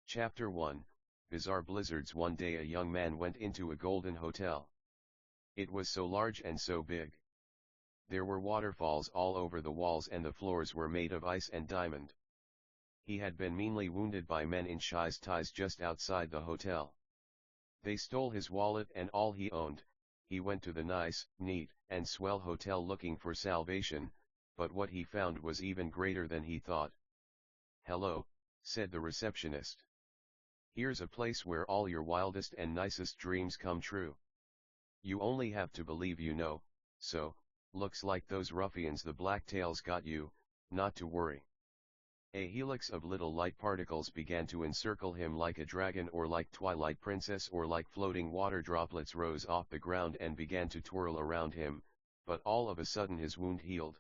Chapter 1, Bizarre Blizzards. One day a young man went into a golden hotel. It was so large and so big. There were waterfalls all over the walls and the floors were made of ice and diamond. He had been meanly wounded by men in shies ties just outside the hotel. They stole his wallet and all he owned. He went to the nice, neat, and swell hotel looking for salvation, but what he found was even greater than he thought. "Hello," said the receptionist. "Here's a place where all your wildest and nicest dreams come true. You only have to believe you know, so, looks like those ruffians the Blacktails got you, not to worry." A helix of little light particles began to encircle him like a dragon or like Twilight Princess or like floating water droplets rose off the ground and began to twirl around him, but all of a sudden his wound healed.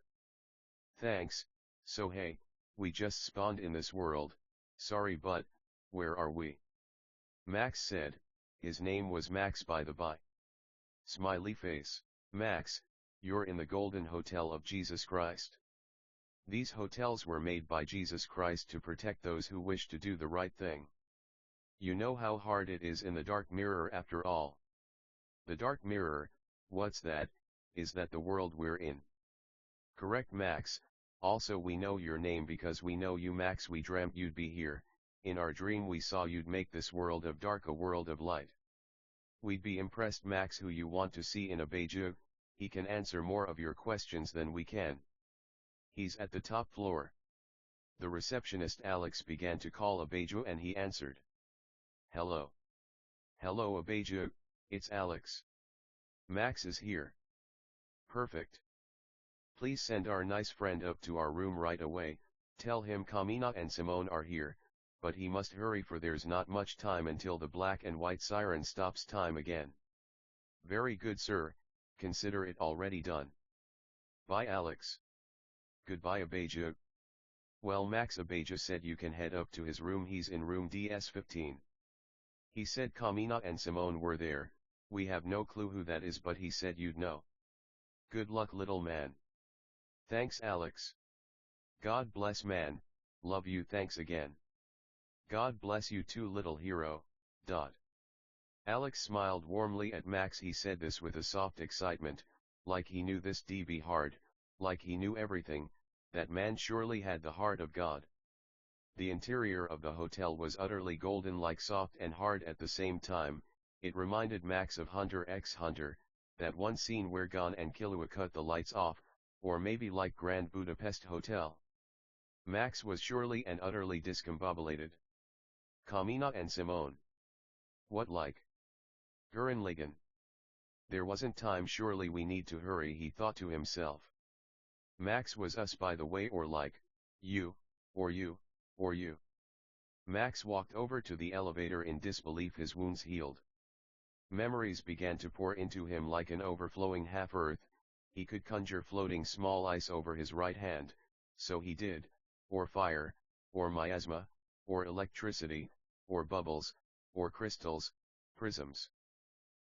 "Thanks, so hey, we just spawned in this world, sorry but, where are we?" Max said. His name was Max by the by. Smiley face. "Max, you're in the Golden Hotel of Jesus Christ. These hotels were made by Jesus Christ to protect those who wish to do the right thing. You know how hard it is in the dark mirror after all." "The dark mirror, what's that? Is that the world we're in?" "Correct, Max. Also we know your name because we know you, Max. We dreamt you'd be here. In our dream we saw you'd make this world of dark a world of light. We'd be impressed, Max. Who you want to see in a Beiju? He can answer more of your questions than we can." "He's at the top floor." The receptionist Alex began to call Abeju and he answered. "Hello." "Hello Abeju, it's Alex. Max is here." "Perfect. Please send our nice friend up to our room right away. Tell him Kamina and Simone are here, but he must hurry for there's not much time until the black and white siren stops time again." "Very good, sir, consider it already done." "Bye Alex." "Goodbye Abeju." "Well Max," Abeju said, "you can head up to his room. He's in room DS15. He said Kamina and Simone were there. We have no clue who that is, but he said you'd know." "Good luck, little man." "Thanks Alex." "God bless, man, love you, thanks again." "God bless you too, little hero, dot." Alex smiled warmly at Max. He said this with a soft excitement, like he knew this DB hard, like he knew everything. That man surely had the heart of God. The interior of the hotel was utterly golden, like soft and hard at the same time. It reminded Max of Hunter x Hunter, that one scene where Gon and Killua cut the lights off, or maybe like Grand Budapest Hotel. Max was surely and utterly discombobulated. Kamina and Simone. What like? Gurren Lagann. There wasn't time, surely we need to hurry, he thought to himself. Max was us, by the way, or like, you, or you, or you. Max walked over to the elevator in disbelief. His wounds healed. Memories began to pour into him like an overflowing half-earth. He could conjure floating small ice over his right hand, so he did, or fire, or miasma, or electricity, or bubbles, or crystals, prisms.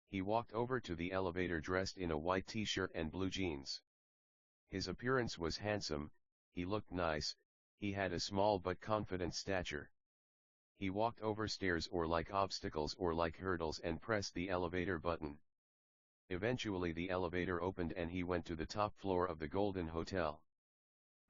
He walked over to the elevator dressed in a white t-shirt and blue jeans. His appearance was handsome, he looked nice, he had a small but confident stature. He walked over stairs or like obstacles or like hurdles and pressed the elevator button. Eventually the elevator opened and he went to the top floor of the Golden Hotel.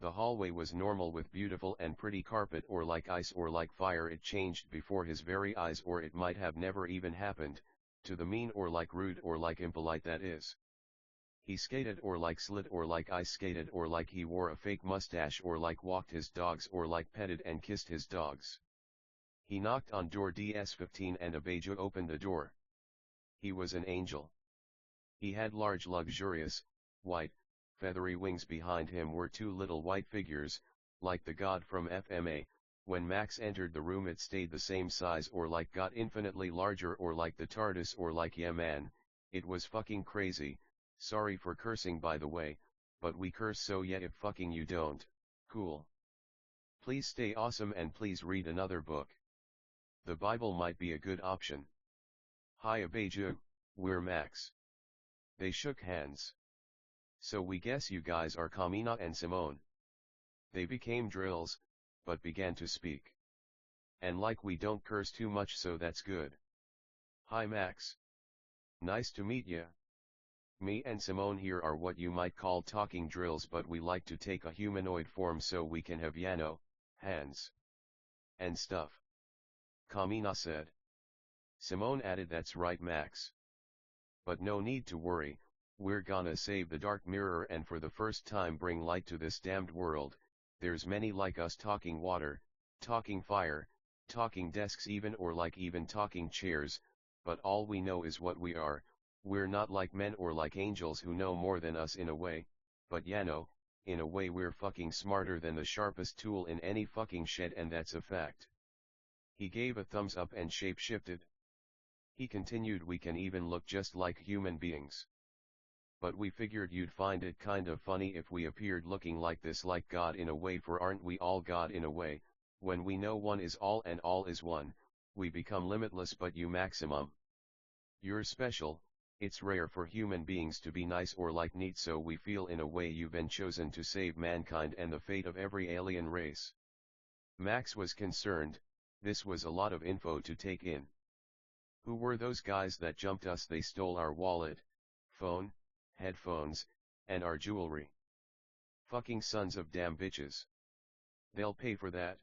The hallway was normal with beautiful and pretty carpet, or like ice or like fire. It changed before his very eyes, or it might have never even happened, to the mean or like rude or like impolite, that is. He skated or like slid or like ice skated, or like he wore a fake mustache, or like walked his dogs, or like petted and kissed his dogs. He knocked on door DS15 and Abeju opened the door. He was an angel. He had large, luxurious, white, feathery wings. Behind him were two little white figures, like the god from FMA. When Max entered the room it stayed the same size, or like got infinitely larger, or like the TARDIS, or like, yeah man, it was fucking crazy. Sorry for cursing by the way, but we curse, so yeah, if fucking you don't, cool. Please stay awesome and please read another book. The Bible might be a good option. Hi Abeju, we're Max. They shook hands. So we guess you guys are Kamina and Simone. They became drills, but began to speak. And like we don't curse too much, so that's good. Hi Max. Nice to meet ya. Me and Simone here are what you might call talking drills, but we like to take a humanoid form so we can have hands and stuff. Kamina said. Simone added, that's right Max. But no need to worry, we're gonna save the dark mirror and for the first time bring light to this damned world. There's many like us talking water, talking fire, talking desks even, or like even talking chairs, but all we know is what we are. We're not like men or like angels who know more than us in a way, but in a way we're fucking smarter than the sharpest tool in any fucking shed, and that's a fact. He gave a thumbs up and shape-shifted. He continued, we can even look just like human beings. But we figured you'd find it kind of funny if we appeared looking like this, like God in a way, for aren't we all God in a way? When we know one is all and all is one, we become limitless, but you maximum. You're special. It's rare for human beings to be nice or like neat, so we feel in a way you've been chosen to save mankind and the fate of every alien race. Max was concerned. This was a lot of info to take in. Who were those guys that jumped us? They stole our wallet, phone, headphones, and our jewelry. Fucking sons of damn bitches. They'll pay for that.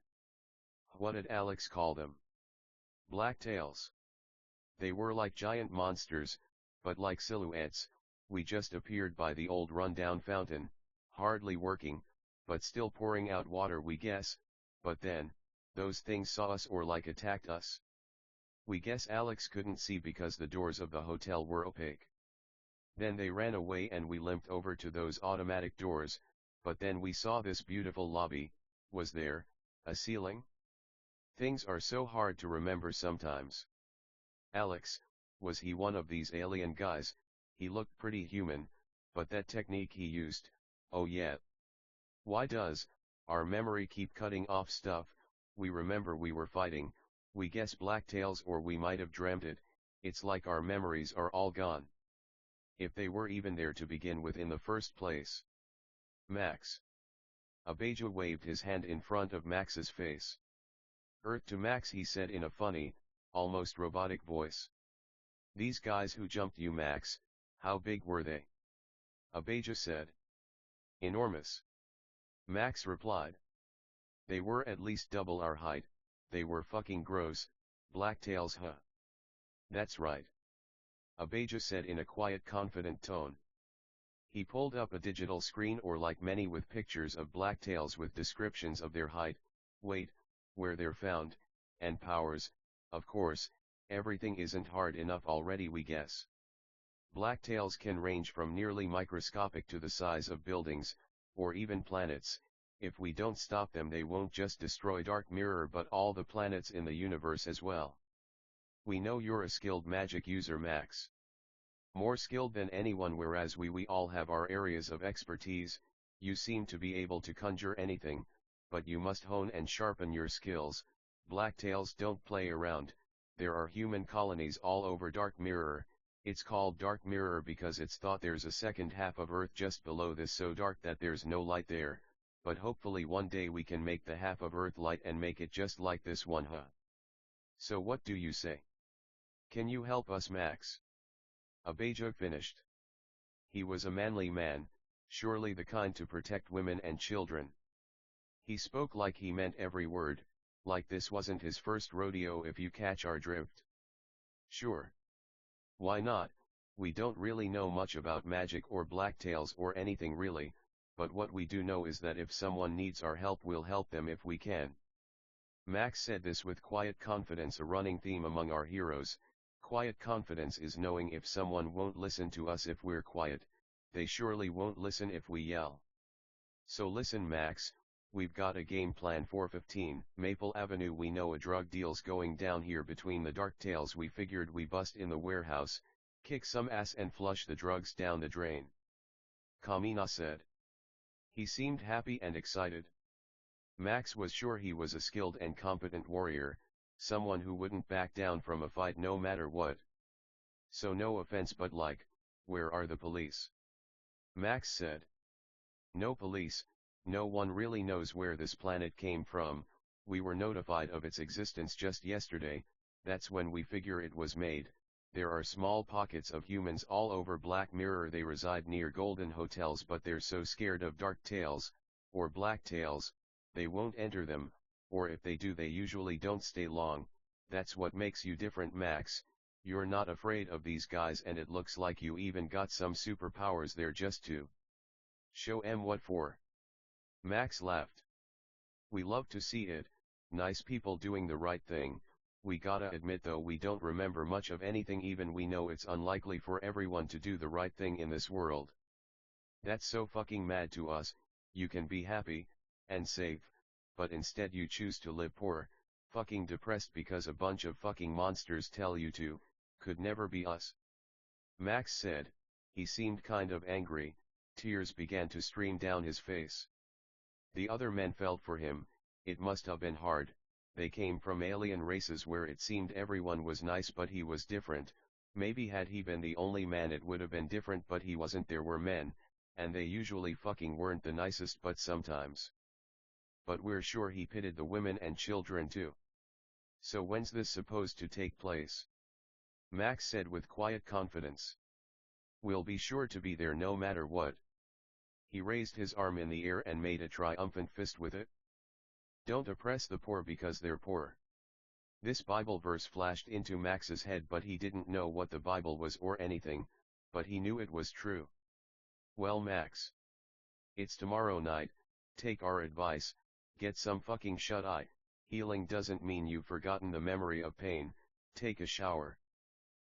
What did Alex call them? Blacktails. They were like giant monsters, but like silhouettes. We just appeared by the old rundown fountain, hardly working, but still pouring out water, we guess. But then, those things saw us or like attacked us. We guess Alex couldn't see because the doors of the hotel were opaque. Then they ran away and we limped over to those automatic doors, but then we saw this beautiful lobby. Was there a ceiling? Things are so hard to remember sometimes. Alex, was he one of these alien guys? He looked pretty human, but that technique he used, oh yeah. Why does our memory keep cutting off stuff? We remember we were fighting, we guess blacktails, or we might have dreamt it. It's like our memories are all gone. If they were even there to begin with in the first place. Max. Abeja waved his hand in front of Max's face. Earth to Max, he said in a funny, almost robotic voice. These guys who jumped you, Max, how big were they? Abeja said. Enormous. Max replied. They were at least double our height. They were fucking gross, blacktails, huh? That's right. Abeja said in a quiet, confident tone. He pulled up a digital screen, or like many, with pictures of blacktails with descriptions of their height, weight, where they're found, and powers. Of course, everything isn't hard enough already, we guess. Blacktails can range from nearly microscopic to the size of buildings, or even planets. If we don't stop them, they won't just destroy Dark Mirror but all the planets in the universe as well. We know you're a skilled magic user, Max. More skilled than anyone, whereas we all have our areas of expertise. You seem to be able to conjure anything, but you must hone and sharpen your skills. Blacktails don't play around. There are human colonies all over Dark Mirror. It's called Dark Mirror because it's thought there's a second half of Earth just below this, so dark that there's no light there. But hopefully one day we can make the half of Earth light and make it just like this one, huh? So what do you say? Can you help us, Max? Abeja finished. He was a manly man, surely the kind to protect women and children. He spoke like he meant every word, like this wasn't his first rodeo, if you catch our drift. Sure. Why not? We don't really know much about magic or blacktails or anything really, but what we do know is that if someone needs our help, we'll help them if we can. Max said this with quiet confidence, a running theme among our heroes. Quiet confidence is knowing if someone won't listen to us if we're quiet, they surely won't listen if we yell. So listen, Max, we've got a game plan for 15 Maple Avenue. We know a drug deal's going down here between the Darktails. We figured we bust in the warehouse, kick some ass and flush the drugs down the drain. Kamina said. He seemed happy and excited. Max was sure he was a skilled and competent warrior, someone who wouldn't back down from a fight no matter what. So no offense, but like, where are the police? Max said. No police, no one really knows where this planet came from. We were notified of its existence just yesterday, that's when we figure it was made. There are small pockets of humans all over Black Mirror. They reside near golden hotels, but they're so scared of dark tales, or black tales, they won't enter them, or if they do they usually don't stay long. That's what makes you different, Max. You're not afraid of these guys, and it looks like you even got some superpowers there just to show 'em what for. Max laughed. We love to see it, nice people doing the right thing. We gotta admit though, we don't remember much of anything, even we know it's unlikely for everyone to do the right thing in this world. That's so fucking mad to us. You can be happy and safe, but instead you choose to live poor, fucking depressed because a bunch of fucking monsters tell you to. Could never be us. Max said. He seemed kind of angry, tears began to stream down his face. The other men felt for him. It must have been hard. They came from alien races where it seemed everyone was nice, but he was different. Maybe had he been the only man it would have been different, but he wasn't. There were men, and they usually fucking weren't the nicest, but sometimes. But we're sure he pitted the women and children too. So when's this supposed to take place? Max said with quiet confidence. We'll be sure to be there no matter what. He raised his arm in the air and made a triumphant fist with it. Don't oppress the poor because they're poor. This Bible verse flashed into Max's head, but he didn't know what the Bible was or anything, but he knew it was true. Well, Max, it's tomorrow night, take our advice, get some fucking shut-eye. Healing doesn't mean you've forgotten the memory of pain. Take a shower.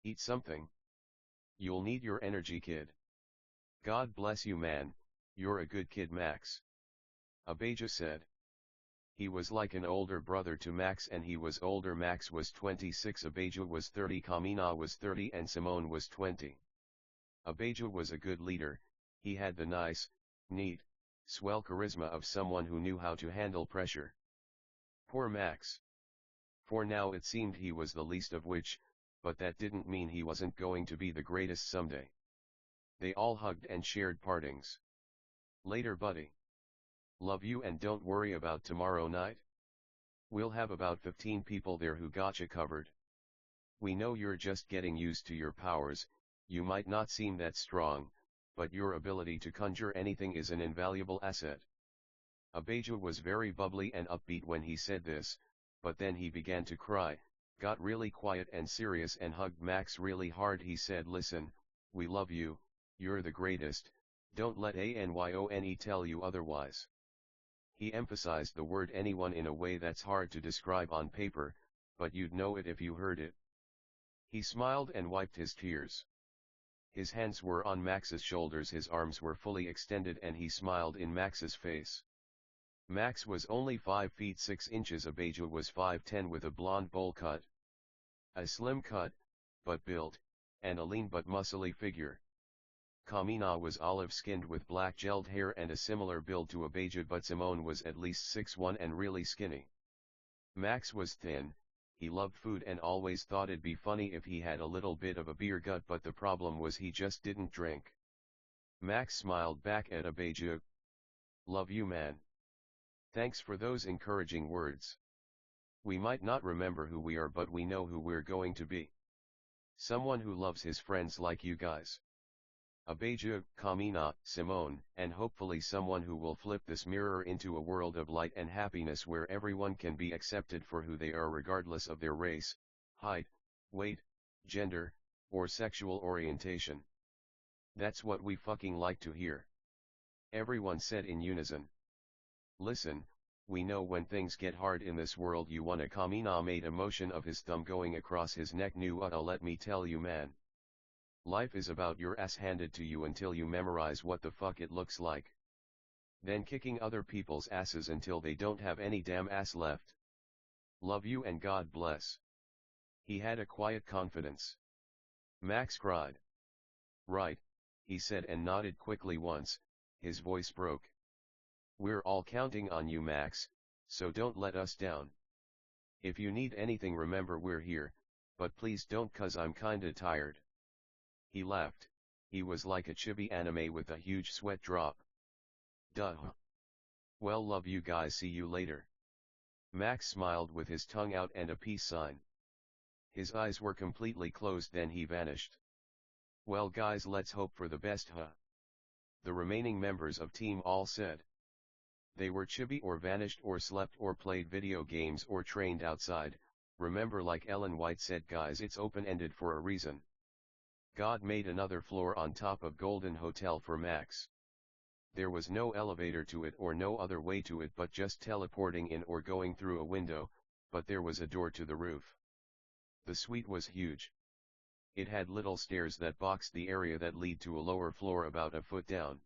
Eat something. You'll need your energy, kid. God bless you, man, you're a good kid, Max. Abijah said. He was like an older brother to Max, and he was older. Max was 26, Abijah was 30, Kamina was 30, and Simone was 20. Abijah was a good leader. He had the nice, neat, swell charisma of someone who knew how to handle pressure. Poor Max. For now it seemed he was the least of which, but that didn't mean he wasn't going to be the greatest someday. They all hugged and shared partings. Later, buddy. Love you, and don't worry about tomorrow night. We'll have about 15 people there who got you covered. We know you're just getting used to your powers. You might not seem that strong, but your ability to conjure anything is an invaluable asset. Abijah was very bubbly and upbeat when he said this, but then he began to cry, got really quiet and serious, and hugged Max really hard. He said, listen, we love you, you're the greatest, don't let anyone tell you otherwise. He emphasized the word anyone in a way that's hard to describe on paper, but you'd know it if you heard it. He smiled and wiped his tears. His hands were on Max's shoulders, his arms were fully extended, and he smiled in Max's face. Max was only 5 feet 6 inches, Abijah was 5'10" with a blonde bowl cut. A slim cut, but built, and a lean but muscly figure. Kamina was olive-skinned with black gelled hair and a similar build to Abijah, but Simone was at least 6'1" and really skinny. Max was thin. He loved food and always thought it'd be funny if he had a little bit of a beer gut, but the problem was he just didn't drink. Max smiled back at Abijah. Love you, man. Thanks for those encouraging words. We might not remember who we are, but we know who we're going to be. Someone who loves his friends like you guys. Abijah, Kamina, Simone, and hopefully someone who will flip this mirror into a world of light and happiness where everyone can be accepted for who they are regardless of their race, height, weight, gender, or sexual orientation. That's what we fucking like to hear. Everyone said in unison. Listen, we know when things get hard in this world you wanna. Kamina made a motion of his thumb going across his neck. Let me tell you, man. Life is about your ass handed to you until you memorize what the fuck it looks like. Then kicking other people's asses until they don't have any damn ass left. Love you and God bless. He had a quiet confidence. Max cried. Right, he said and nodded quickly once. His voice broke. We're all counting on you, Max, so don't let us down. If you need anything, remember we're here, but please don't, 'cause I'm kinda tired. He laughed. He was like a chibi anime with a huge sweat drop. Duh. Well, love you guys, see you later. Max smiled with his tongue out and a peace sign. His eyes were completely closed, then he vanished. Well guys, let's hope for the best, huh? The remaining members of team all said. They were chibi or vanished or slept or played video games or trained outside. Remember, like Ellen White said, guys, it's open-ended for a reason. God made another floor on top of Golden Hotel for Max. There was no elevator to it or no other way to it but just teleporting in or going through a window, but there was a door to the roof. The suite was huge. It had little stairs that boxed the area that lead to a lower floor about a foot down.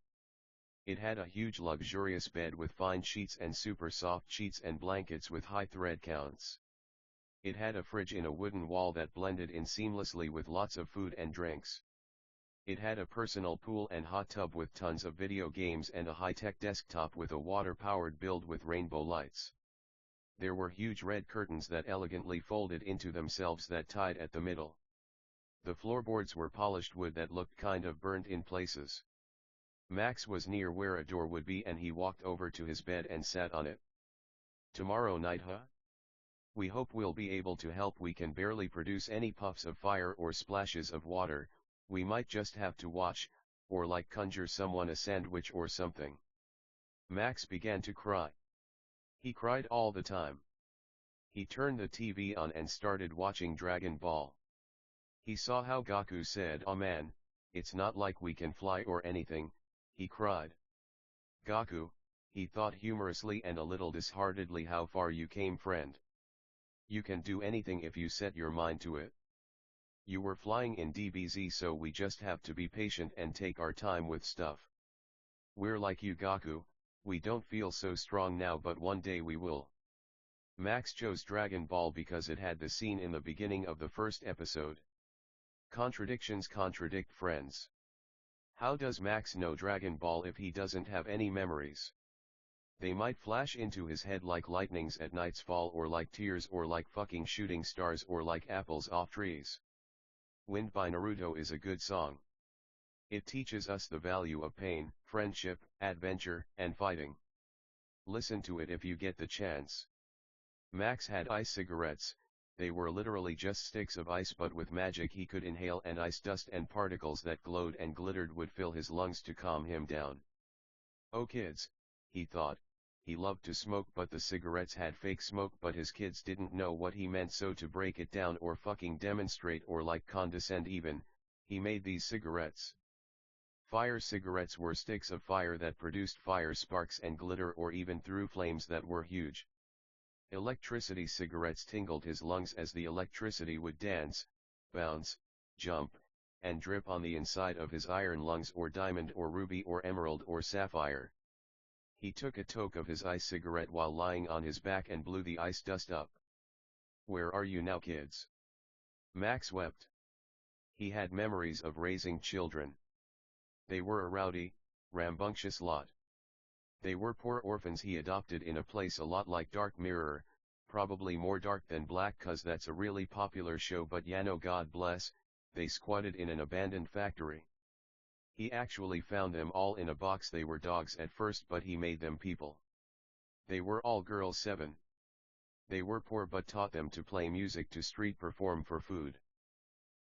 It had a huge luxurious bed with fine sheets and super soft sheets and blankets with high thread counts. It had a fridge in a wooden wall that blended in seamlessly with lots of food and drinks. It had a personal pool and hot tub with tons of video games and a high-tech desktop with a water-powered build with rainbow lights. There were huge red curtains that elegantly folded into themselves that tied at the middle. The floorboards were polished wood that looked kind of burnt in places. Max was near where a door would be and he walked over to his bed and sat on it. Tomorrow night, huh? We hope we'll be able to help. We can barely produce any puffs of fire or splashes of water. We might just have to watch, or like conjure someone a sandwich or something. Max began to cry. He cried all the time. He turned the TV on and started watching Dragon Ball. He saw how Goku said, "Oh man, it's not like we can fly or anything," he cried. "Goku," he thought humorously and a little disheartedly, "how far you came, friend. You can do anything if you set your mind to it. You were flying in DBZ, so we just have to be patient and take our time with stuff. We're like you, Goku, we don't feel so strong now, but one day we will." Max chose Dragon Ball because it had the scene in the beginning of the first episode. Contradictions contradict, friends. How does Max know Dragon Ball if he doesn't have any memories? They might flash into his head like lightnings at night's fall, or like tears, or like fucking shooting stars, or like apples off trees. Wind by Naruto is a good song. It teaches us the value of pain, friendship, adventure, and fighting. Listen to it if you get the chance. Max had ice cigarettes. They were literally just sticks of ice, but with magic he could inhale, and ice dust and particles that glowed and glittered would fill his lungs to calm him down. Oh kids, he thought, he loved to smoke, but the cigarettes had fake smoke, but his kids didn't know what he meant, so to break it down or fucking demonstrate or like condescend even, he made these cigarettes. Fire cigarettes were sticks of fire that produced fire sparks and glitter, or even threw flames that were huge. Electricity cigarettes tingled his lungs as the electricity would dance, bounce, jump, and drip on the inside of his iron lungs, or diamond or ruby or emerald or sapphire. He took a toke of his ice cigarette while lying on his back and blew the ice dust up. "Where are you now, kids?" Max wept. He had memories of raising children. They were a rowdy, rambunctious lot. They were poor orphans he adopted in a place a lot like Dark Mirror, probably more dark than black, 'cause that's a really popular show, but God bless, they squatted in an abandoned factory. He actually found them all in a box. They were dogs at first, but he made them people. They were all girls 7. They were poor but taught them to play music, to street perform for food.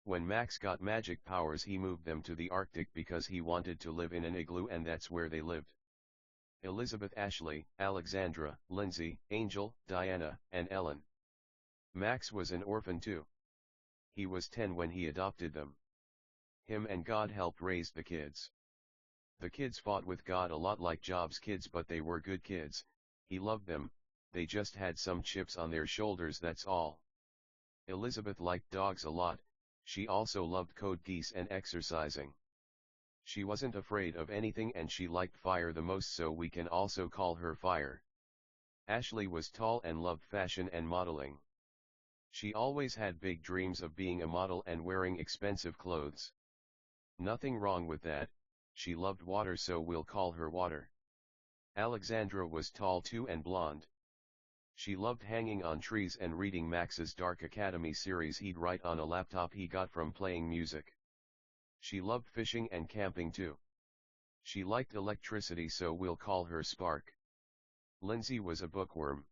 When Max got magic powers, he moved them to the Arctic because he wanted to live in an igloo, and that's where they lived. Elizabeth, Ashley, Alexandra, Lindsay, Angel, Diana, and Ellen. Max was an orphan too. He was 10 when he adopted them. Him and God helped raise the kids. The kids fought with God a lot like Job's kids, but they were good kids. He loved them, they just had some chips on their shoulders, that's all. Elizabeth liked dogs a lot. She also loved code geass and exercising. She wasn't afraid of anything, and she liked fire the most, so we can also call her Fire. Ashley was tall and loved fashion and modeling. She always had big dreams of being a model and wearing expensive clothes. Nothing wrong with that. She loved water, so we'll call her Water. Alexandra was tall too and blonde. She loved hanging on trees and reading Max's Dark Academy series he'd write on a laptop he got from playing music. She loved fishing and camping too. She liked electricity, so we'll call her Spark. Lindsay was a bookworm.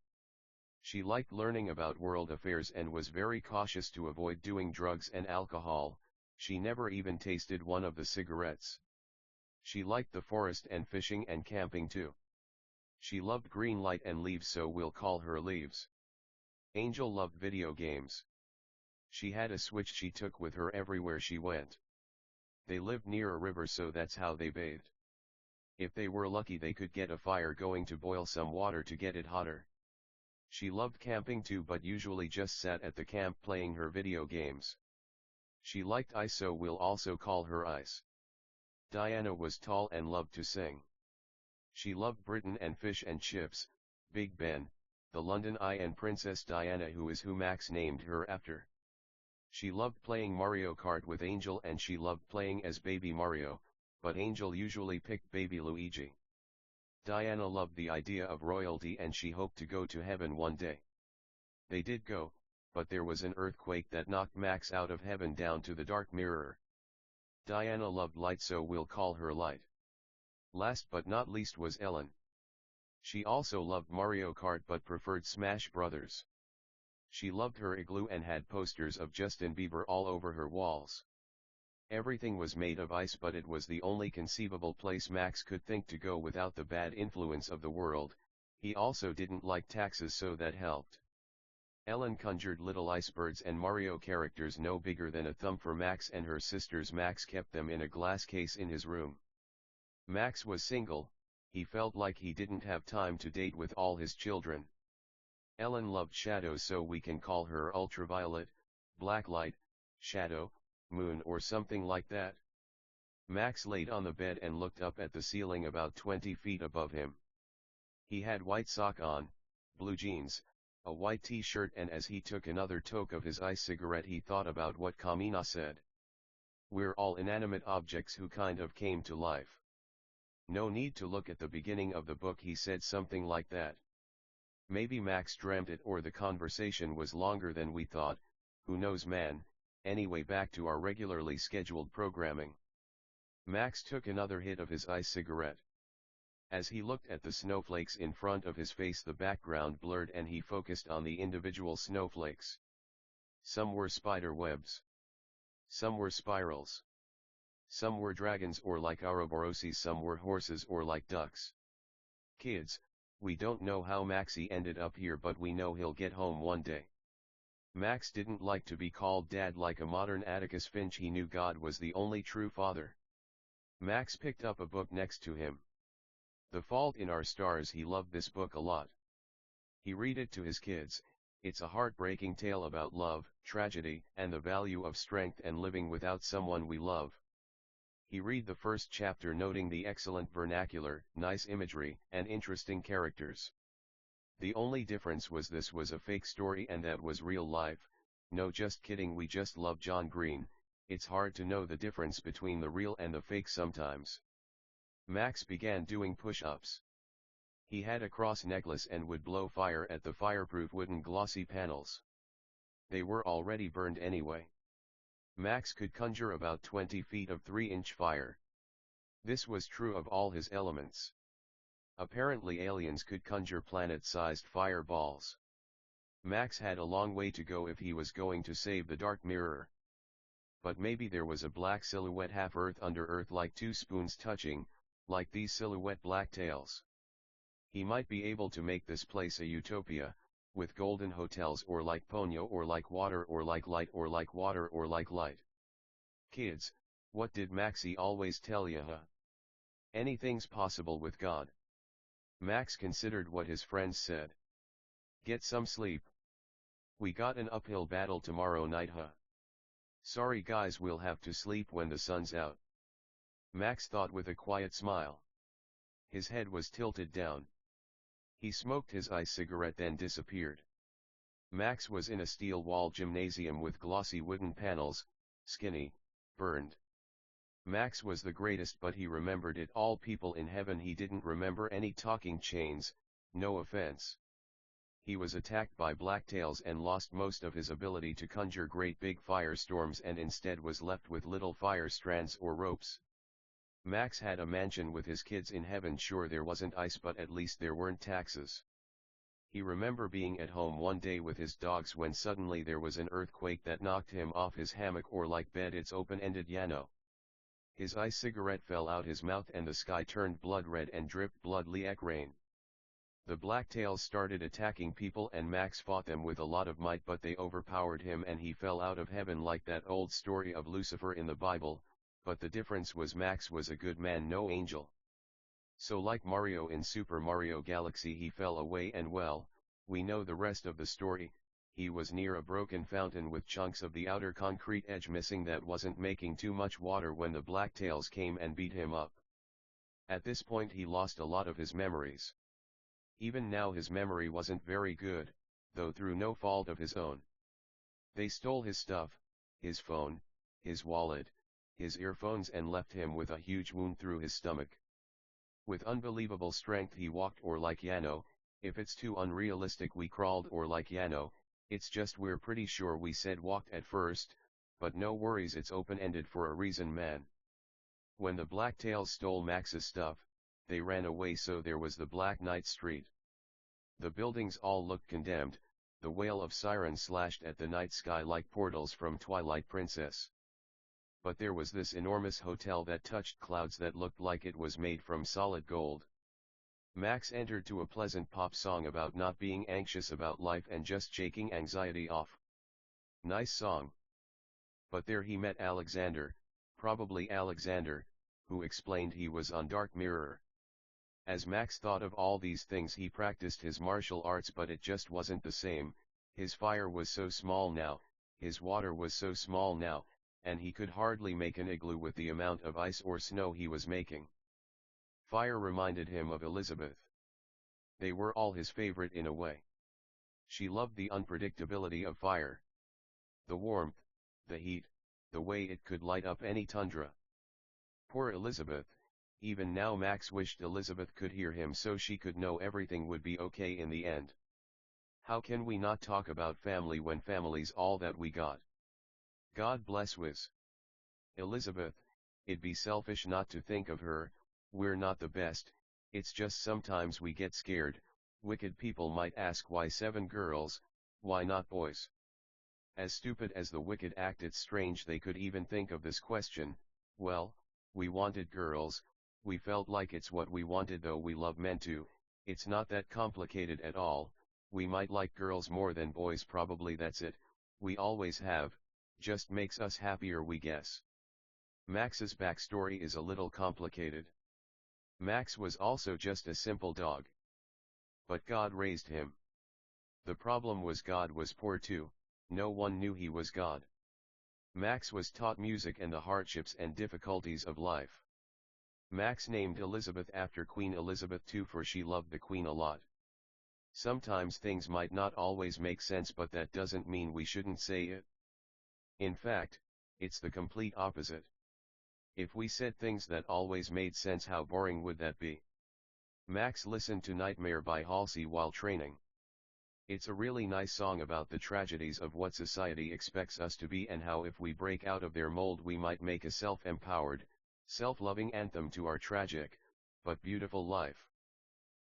She liked learning about world affairs and was very cautious to avoid doing drugs and alcohol. She never even tasted one of the cigarettes. She liked the forest and fishing and camping too. She loved green light and leaves, so we'll call her Leaves. Angel loved video games. She had a Switch she took with her everywhere she went. They lived near a river, so that's how they bathed. If they were lucky, they could get a fire going to boil some water to get it hotter. She loved camping too, but usually just sat at the camp playing her video games. She liked ice, so we'll also call her Ice. Diana was tall and loved to sing. She loved Britain and fish and chips, Big Ben, the London Eye and Princess Diana, who is who Max named her after. She loved playing Mario Kart with Angel, and she loved playing as Baby Mario, but Angel usually picked Baby Luigi. Diana loved the idea of royalty and she hoped to go to heaven one day. They did go, but there was an earthquake that knocked Max out of heaven down to the dark mirror. Diana loved light, so we'll call her Light. Last but not least was Ellen. She also loved Mario Kart but preferred Smash Brothers. She loved her igloo and had posters of Justin Bieber all over her walls. Everything was made of ice, but it was the only conceivable place Max could think to go without the bad influence of the world. He also didn't like taxes, so that helped. Ellen conjured little icebergs and Mario characters no bigger than a thumb for Max and her sisters. Max kept them in a glass case in his room. Max was single. He felt like he didn't have time to date with all his children. Ellen loved shadows, so we can call her Ultraviolet, Blacklight, Shadow, Moon, or something like that. Max laid on the bed and looked up at the ceiling about 20 feet above him. He had white sock on, blue jeans, a white t-shirt, and as he took another toke of his ice cigarette he thought about what Kamina said. We're all inanimate objects who kind of came to life. No need to look at the beginning of the book, he said something like that. Maybe Max dreamt it, or the conversation was longer than we thought, who knows, man. Anyway, back to our regularly scheduled programming. Max took another hit of his ice cigarette. As he looked at the snowflakes in front of his face, the background blurred and he focused on the individual snowflakes. Some were spider webs. Some were spirals. Some were dragons or like Ouroboroses, some were horses or like ducks. Kids, we don't know how Maxie ended up here, but we know he'll get home one day. Max didn't like to be called dad like a modern Atticus Finch. He knew God was the only true father. Max picked up a book next to him. The Fault in Our Stars. He loved this book a lot. He read it to his kids. It's a heartbreaking tale about love, tragedy, and the value of strength and living without someone we love. He read the first chapter, noting the excellent vernacular, nice imagery, and interesting characters. The only difference was this was a fake story and that was real life. No, just kidding, we just love John Green. It's hard to know the difference between the real and the fake sometimes. Max began doing push-ups. He had a cross necklace and would blow fire at the fireproof wooden glossy panels. They were already burned anyway. Max could conjure about 20 feet of 3-inch fire. This was true of all his elements. Apparently aliens could conjure planet-sized fireballs. Max had a long way to go if he was going to save the Dark Mirror. But maybe there was a black silhouette half Earth under Earth, like two spoons touching, like these silhouette black tails. He might be able to make this place a utopia, with golden hotels, or like Ponyo, or like water, or like light, or like water, or like light. Kids, what did Maxie always tell ya, huh? Anything's possible with God. Max considered what his friends said. Get some sleep. We got an uphill battle tomorrow night, huh? Sorry guys, we'll have to sleep when the sun's out. Max thought with a quiet smile. His head was tilted down. He smoked his ice cigarette, then disappeared. Max was in a steel-walled gymnasium with glossy wooden panels, skinny, burned. Max was the greatest, but he remembered it all. People in heaven. He didn't remember any talking chains, no offense. He was attacked by blacktails and lost most of his ability to conjure great big firestorms, and instead was left with little fire strands or ropes. Max had a mansion with his kids in heaven. Sure, there wasn't ice, but at least there weren't taxes. He remember being at home one day with his dogs when suddenly there was an earthquake that knocked him off his hammock or like bed it's open-ended Yano. His cigarette fell out his mouth and the sky turned blood red and dripped blood like rain. The blacktails started attacking people and Max fought them with a lot of might but they overpowered him and he fell out of heaven like that old story of Lucifer in the Bible, but the difference was Max was a good man, no angel. So like Mario in Super Mario Galaxy he fell away and well, we know the rest of the story. He was near a broken fountain with chunks of the outer concrete edge missing that wasn't making too much water when the blacktails came and beat him up. At this point he lost a lot of his memories. Even now his memory wasn't very good, though through no fault of his own. They stole his stuff, his phone, his wallet, his earphones and left him with a huge wound through his stomach. With unbelievable strength he walked or like Yano, if it's too unrealistic we crawled or like Yano, it's just we're pretty sure we said walked at first, but no worries it's open-ended for a reason man. When the blacktails stole Max's stuff, they ran away so there was the Black Knight Street. The buildings all looked condemned, the wail of sirens slashed at the night sky like portals from Twilight Princess. But there was this enormous hotel that touched clouds that looked like it was made from solid gold. Max entered to a pleasant pop song about not being anxious about life and just shaking anxiety off. Nice song. But there he met Alexander, probably Alexander, who explained he was on Dark Mirror. As Max thought of all these things he practiced his martial arts but it just wasn't the same, his fire was so small now, his water was so small now, and he could hardly make an igloo with the amount of ice or snow he was making. Fire reminded him of Elizabeth. They were all his favorite in a way. She loved the unpredictability of fire. The warmth, the heat, the way it could light up any tundra. Poor Elizabeth. Even now Max wished Elizabeth could hear him so she could know everything would be okay in the end. How can we not talk about family when family's all that we got? God bless Wiz. Elizabeth, it'd be selfish not to think of her, we're not the best, it's just sometimes we get scared. Wicked people might ask why 7 girls, why not boys? As stupid as the wicked act, it's strange they could even think of this question. Well, we wanted girls. We felt like it's what we wanted though we love men too, it's not that complicated at all, we might like girls more than boys probably that's it, we always have, just makes us happier we guess. Max's backstory is a little complicated. Max was also just a simple dog. But God raised him. The problem was God was poor too, no one knew he was God. Max was taught music and the hardships and difficulties of life. Max named Elizabeth after Queen Elizabeth II for she loved the Queen a lot. Sometimes things might not always make sense but that doesn't mean we shouldn't say it. In fact, it's the complete opposite. If we said things that always made sense how boring would that be? Max listened to Nightmare by Halsey while training. It's a really nice song about the tragedies of what society expects us to be and how if we break out of their mold we might make a self-empowered, self-loving anthem to our tragic, but beautiful life.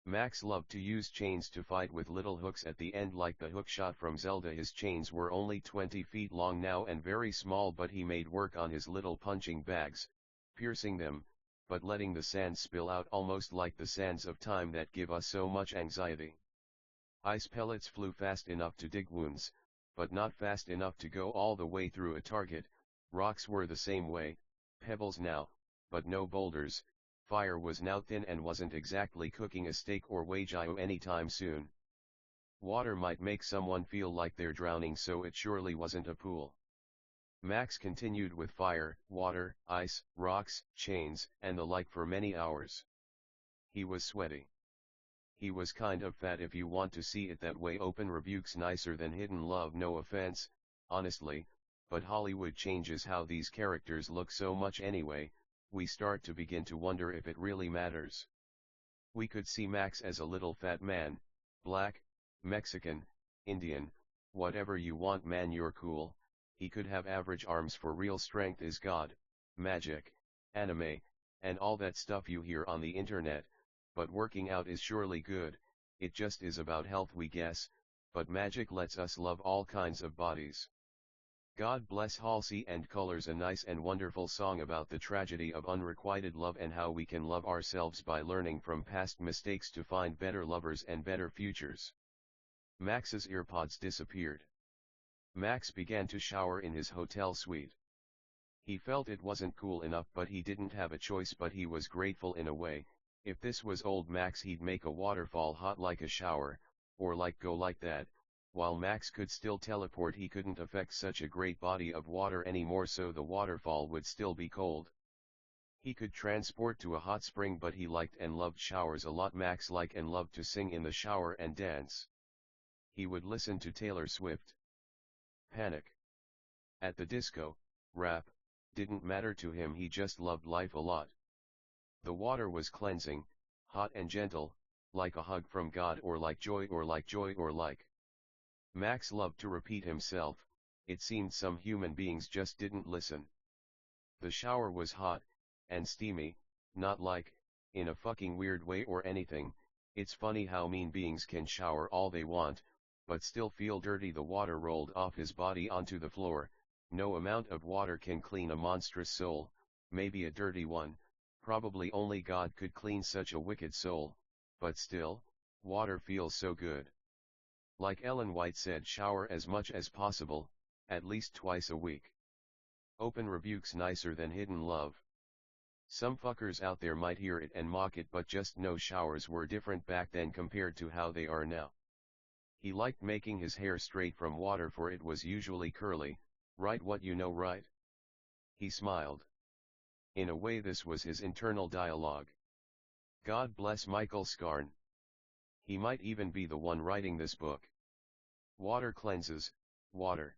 Max loved to use chains to fight with little hooks at the end like the hookshot from Zelda. His chains were only 20 feet long now and very small but he made work on his little punching bags, piercing them, but letting the sands spill out almost like the sands of time that give us so much anxiety. Ice pellets flew fast enough to dig wounds, but not fast enough to go all the way through a target. Rocks were the same way, pebbles now, but no boulders. Fire was now thin and wasn't exactly cooking a steak or wagyu anytime soon. Water might make someone feel like they're drowning so it surely wasn't a pool. Max continued with fire, water, ice, rocks, chains, and the like for many hours. He was sweaty. He was kind of fat if you want to see it that way. Open rebukes nicer than hidden love, no offense, honestly, but Hollywood changes how these characters look so much anyway. We start to begin to wonder if it really matters. We could see Max as a little fat man, black, Mexican, Indian, whatever you want man, you're cool. He could have average arms for real strength is God, magic, anime, and all that stuff you hear on the internet, but working out is surely good. it just is about health we guess, but magic lets us love all kinds of bodies. God bless Halsey and Colors, a nice and wonderful song about the tragedy of unrequited love and how we can love ourselves by learning from past mistakes to find better lovers and better futures. Max's earpods disappeared. Max began to shower in his hotel suite. He felt it wasn't cool enough, but he didn't have a choice, but he was grateful in a way. If this was old Max, he'd make a waterfall hot like a shower, or like go like that. While Max could still teleport, he couldn't affect such a great body of water anymore, so the waterfall would still be cold. He could transport to a hot spring, but he liked and loved showers a lot. Max liked and loved to sing in the shower and dance. He would listen to Taylor Swift. Panic at the disco, rap, didn't matter to him, he just loved life a lot. The water was cleansing, hot and gentle, like a hug from God, or like joy, or like joy, or like. Max loved to repeat himself. It seemed some human beings just didn't listen. The shower was hot and steamy, not like, in a fucking weird way or anything. It's funny how mean beings can shower all they want, but still feel dirty. The water rolled off his body onto the floor. No amount of water can clean a monstrous soul, maybe a dirty one. Probably only God could clean such a wicked soul, but still, water feels so good. Like Ellen White said, shower as much as possible, at least twice a week. Open rebuke's nicer than hidden love. Some fuckers out there might hear it and mock it, but just know showers were different back then compared to how they are now. He liked making his hair straight from water, for it was usually curly, right? What you know, right? He smiled. In a way, this was his internal dialogue. God bless Michael Scarn. He might even be the one writing this book. Water cleanses, water.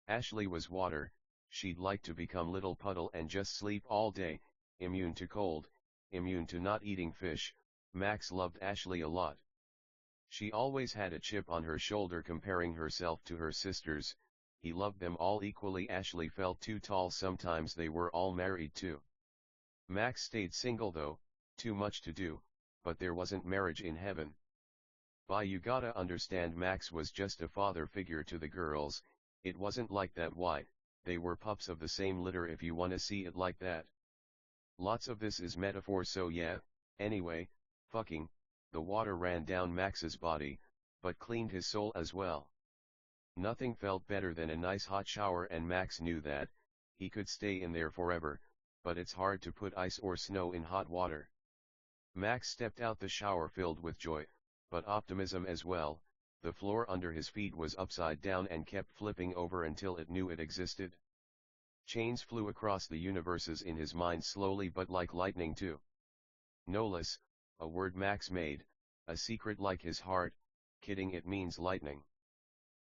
Ashley was water. She'd like to become little puddle and just sleep all day, immune to cold, immune to not eating fish. Max loved Ashley a lot. She always had a chip on her shoulder comparing herself to her sisters. He loved them all equally. Ashley felt too tall sometimes. They were all married too. Max stayed single though, too much to do, but there wasn't marriage in heaven. You gotta understand, Max was just a father figure to the girls. It wasn't like that. Why, they were pups of the same litter, if you wanna see it like that. Lots of this is metaphor, so yeah. Anyway, fucking, the water ran down Max's body, but cleaned his soul as well. Nothing felt better than a nice hot shower, and Max knew that. He could stay in there forever, but it's hard to put ice or snow in hot water. Max stepped out the shower filled with joy, but optimism as well. The floor under his feet was upside down and kept flipping over until it knew it existed. Chains flew across the universes in his mind, slowly but like lightning too. Noless, a word Max made, a secret like his heart. Kidding, it means lightning.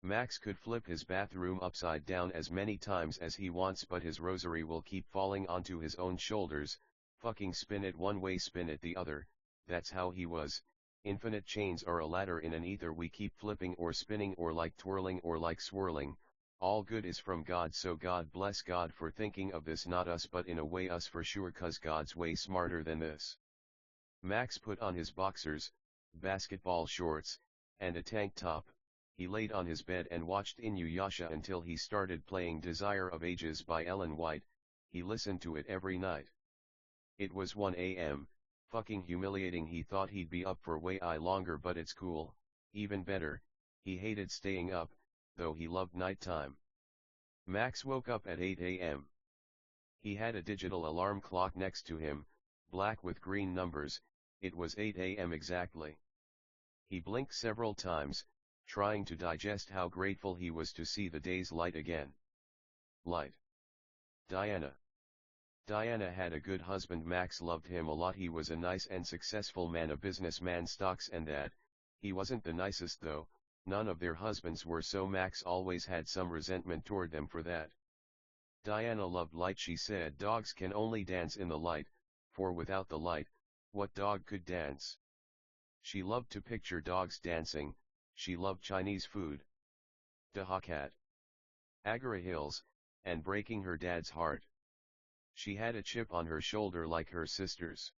Max could flip his bathroom upside down as many times as he wants, but his rosary will keep falling onto his own shoulders. Fucking spin it one way, spin it the other. That's how he was. Infinite chains are a ladder in an ether we keep flipping or spinning, or like twirling or like swirling. All good is from God, so God bless God for thinking of this, not us, but in a way us for sure, cause God's way smarter than this. Max put on his boxers, basketball shorts, and a tank top. He laid on his bed and watched Inuyasha until he started playing Desire of Ages by Ellen White. He listened to it every night. It was 1 a.m., fucking humiliating. He thought he'd be up for way longer, but it's cool. Even better, he hated staying up, though he loved nighttime. Max woke up at 8 a.m. He had a digital alarm clock next to him, black with green numbers. It was 8 a.m. exactly. He blinked several times, trying to digest how grateful he was to see the day's light again. Light. Diana. Diana had a good husband. Max loved him a lot. He was a nice and successful man, a businessman, stocks and that. He wasn't the nicest though. None of their husbands were, so Max always had some resentment toward them for that. Diana loved light. She said dogs can only dance in the light, for without the light, what dog could dance? She loved to picture dogs dancing. She loved Chinese food, Dahakat, Agara Hills, and breaking her dad's heart. She had a chip on her shoulder like her sisters.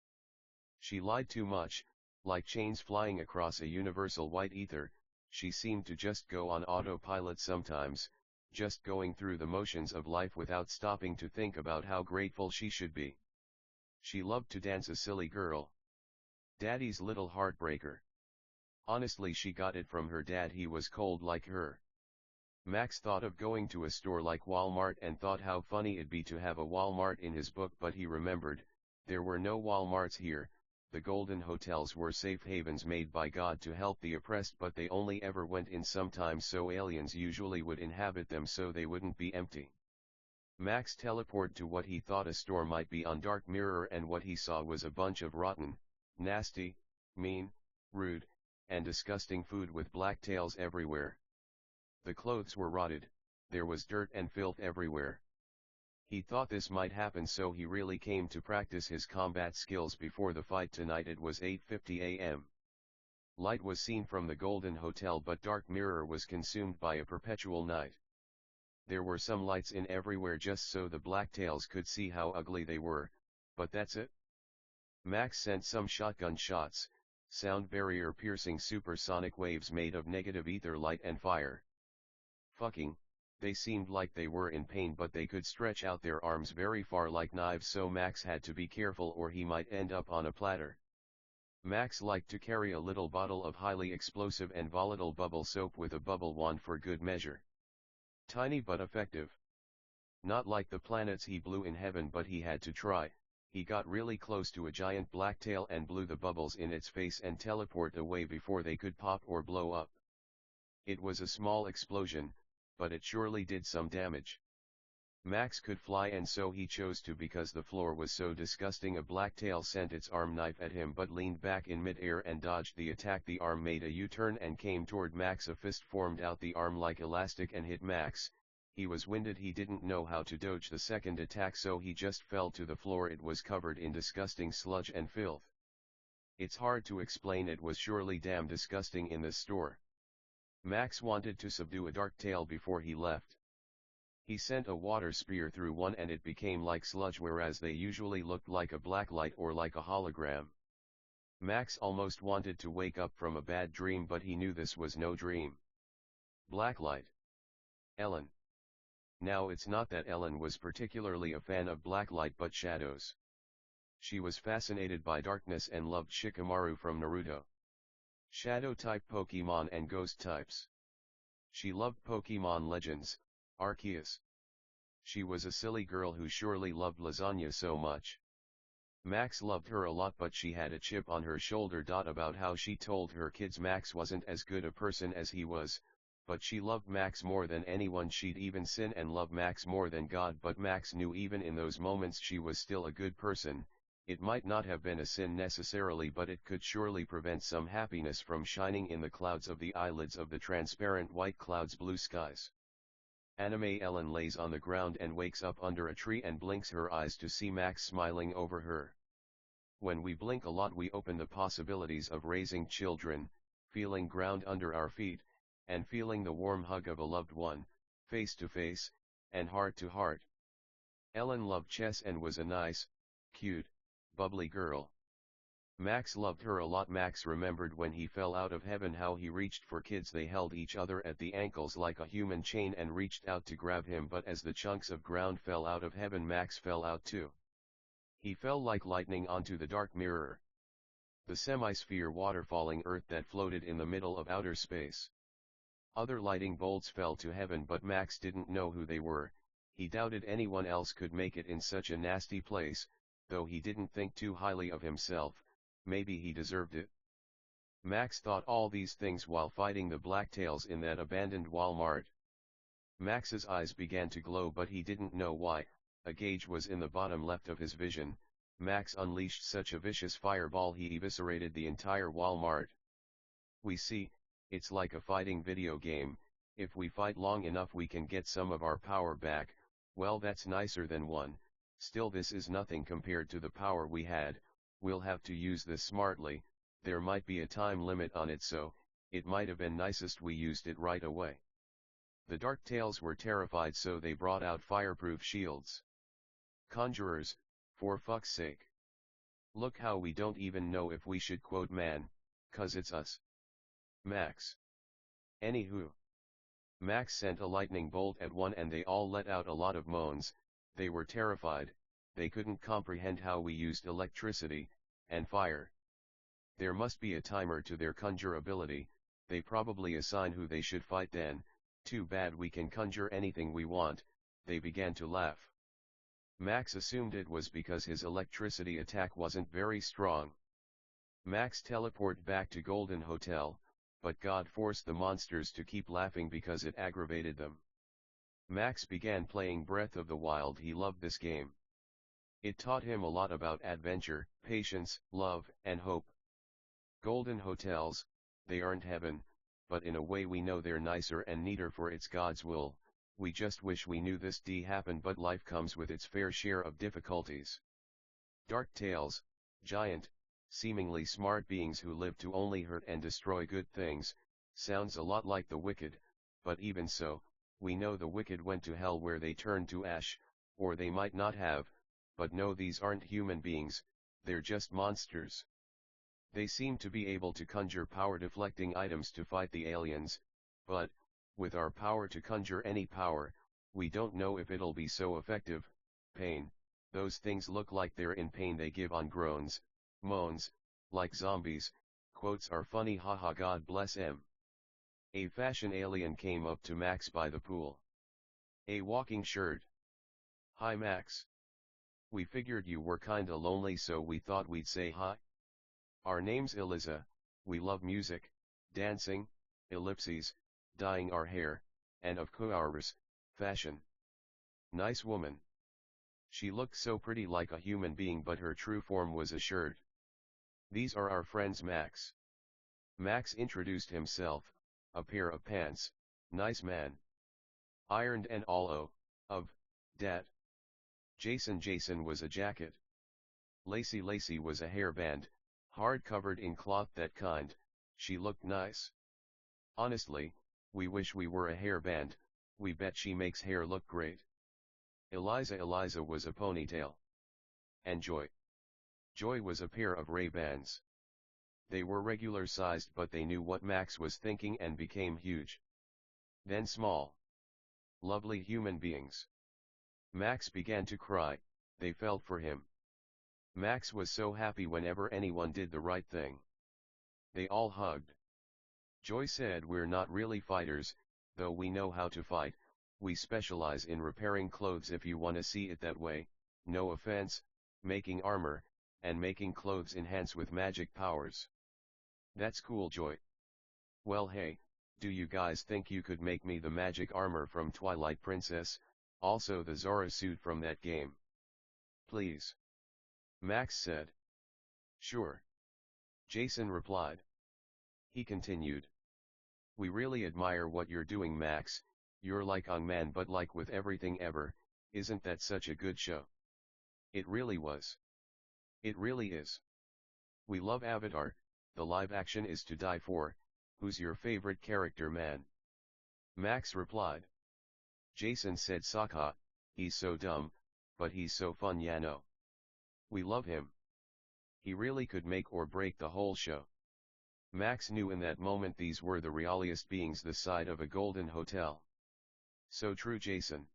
She lied too much, Like chains flying across a universal white ether, she seemed to just go on autopilot sometimes, just going through the motions of life without stopping to think about how grateful she should be. She loved to dance, a silly girl. Daddy's little heartbreaker. Honestly, she got it from her dad, he was cold like her. Max thought of going to a store like Walmart and thought how funny it'd be to have a Walmart in his book, but he remembered, there were no Walmarts here. The golden hotels were safe havens made by God to help the oppressed, but they only ever went in sometimes, so aliens usually would inhabit them so they wouldn't be empty. Max teleported to what he thought a store might be on Dark Mirror, and what he saw was a bunch of rotten, nasty, mean, rude, and disgusting food with black tails everywhere. The clothes were rotted, there was dirt and filth everywhere. He thought this might happen, so he really came to practice his combat skills before the fight tonight. It was 8:50 a.m. Light was seen from the Golden Hotel, but Dark Mirror was consumed by a perpetual night. There were some lights in everywhere just so the blacktails could see how ugly they were, but that's it. Max sent some shotgun shots, sound barrier piercing supersonic waves made of negative ether, light and fire. Fucking, they seemed like they were in pain, but they could stretch out their arms very far like knives, so Max had to be careful or he might end up on a platter. Max liked to carry a little bottle of highly explosive and volatile bubble soap with a bubble wand for good measure. Tiny but effective. Not like the planets he blew in heaven, but he had to try. He got really close to a giant blacktail and blew the bubbles in its face and teleported away before they could pop or blow up. It was a small explosion, but it surely did some damage. Max could fly, and so he chose to because the floor was so disgusting. A blacktail sent its arm knife at him but leaned back in mid-air and dodged the attack. The arm made a U-turn and came toward Max. A fist formed out the arm like elastic and hit Max. He was winded, he didn't know how to dodge the second attack, so he just fell to the floor. It was covered in disgusting sludge and filth. It's hard to explain, it was surely damn disgusting in this store. Max wanted to subdue a dark tail before he left. He sent a water spear through one and it became like sludge, whereas they usually looked like a black light or like a hologram. Max almost wanted to wake up from a bad dream, but he knew this was no dream. Blacklight. Ellen. Now it's not that Ellen was particularly a fan of blacklight but shadows. She was fascinated by darkness and loved Shikamaru from Naruto. Shadow-type Pokemon and ghost types. She loved Pokemon Legends, Arceus. She was a silly girl who surely loved lasagna so much. Max loved her a lot, but she had a chip on her shoulder. About how she told her kids Max wasn't as good a person as he was, but she loved Max more than anyone. She'd even sin and love Max more than God, but Max knew even in those moments she was still a good person. It might not have been a sin necessarily, but it could surely prevent some happiness from shining in the clouds of the eyelids of the transparent white clouds, blue skies. Anime Ellen lays on the ground and wakes up under a tree and blinks her eyes to see Max smiling over her. When we blink a lot, we open the possibilities of raising children, feeling ground under our feet, and feeling the warm hug of a loved one, face to face, and heart to heart. Ellen loved chess and was a nice, cute, bubbly girl. Max loved her a lot. Max remembered when he fell out of heaven how he reached for kids. They held each other at the ankles like a human chain and reached out to grab him, but as the chunks of ground fell out of heaven, Max fell out too. He fell like lightning onto the dark mirror. The semi-sphere waterfalling earth that floated in the middle of outer space. Other lightning bolts fell to heaven, but Max didn't know who they were. He doubted anyone else could make it in such a nasty place, though he didn't think too highly of himself. Maybe he deserved it. Max thought all these things while fighting the blacktails in that abandoned Walmart. Max's eyes began to glow, but he didn't know why. A gauge was in the bottom left of his vision. Max unleashed such a vicious fireball he eviscerated the entire Walmart. We see, it's like a fighting video game. If we fight long enough we can get some of our power back. Well, that's nicer than one. Still, this is nothing compared to the power we had. We'll have to use this smartly. There might be a time limit on it, so it might have been nicest we used it right away. The Dark Tails were terrified, so they brought out fireproof shields. Conjurers, for fuck's sake. Look how we don't even know if we should quote man, 'Cause it's us. Max. Anywho. Max sent a lightning bolt at one and they all let out a lot of moans. They were terrified, they couldn't comprehend how we used electricity, and fire. There must be a timer to their conjure ability, they probably assign who they should fight then. Too bad we can conjure anything we want. They began to laugh. Max assumed it was because his electricity attack wasn't very strong. Max teleported back to Golden Hotel, but God forced the monsters to keep laughing because it aggravated them. Max began playing Breath of the Wild. He loved this game. It taught him a lot about adventure, patience, love, and hope. Golden hotels, they aren't heaven, but in a way we know they're nicer and neater for it's God's will. We just wish we knew this happened, but life comes with its fair share of difficulties. Dark tales, giant, seemingly smart beings who live to only hurt and destroy good things, sounds a lot like the wicked, but even so, we know the wicked went to hell where they turned to ash, or they might not have, but no, these aren't human beings, they're just monsters. They seem to be able to conjure power-deflecting items to fight the aliens, but, with our power to conjure any power, we don't know if it'll be so effective. Pain, those things look like they're in pain. They give on groans, moans, like zombies. Quotes are funny, haha, God bless em. A fashion alien came up to Max by the pool. A walking shirt. Hi Max. We figured you were kinda lonely, so we thought we'd say hi. Our name's Eliza, we love music, dancing, ellipses, dyeing our hair, and of course, fashion. Nice woman. She looked so pretty, like a human being, but her true form was a shirt. These are our friends Max. Max introduced himself, a pair of pants, nice man. Ironed and all of, dat. Jason was a jacket. Lacey was a hairband, hard covered in cloth, that kind. She looked nice. Honestly, we wish we were a hairband, we bet she makes hair look great. Eliza was a ponytail. And Joy was a pair of Ray-Bans. They were regular sized, but they knew what Max was thinking and became huge. Then small. Lovely human beings. Max began to cry, they felt for him. Max was so happy whenever anyone did the right thing. They all hugged. Joy said, we're not really fighters, though we know how to fight, we specialize in repairing clothes, if you wanna see it that way, no offense, making armor, and making clothes enhance with magic powers. That's cool, Joy. Well, hey, do you guys think you could make me the magic armor from Twilight Princess, also the Zora suit from that game? Please. Max said. Sure. Jason replied. He continued. We really admire what you're doing, Max, you're like Ong Man, but like with everything ever, isn't that such a good show? It really was. It really is. We love Avatar, the live action is to die for. Who's your favorite character, man? Max replied. Jason said Sokka, he's so dumb, but he's so fun, ya know. We love him. He really could make or break the whole show. Max knew in that moment these were the realiest beings this side of a golden hotel. So true, Jason.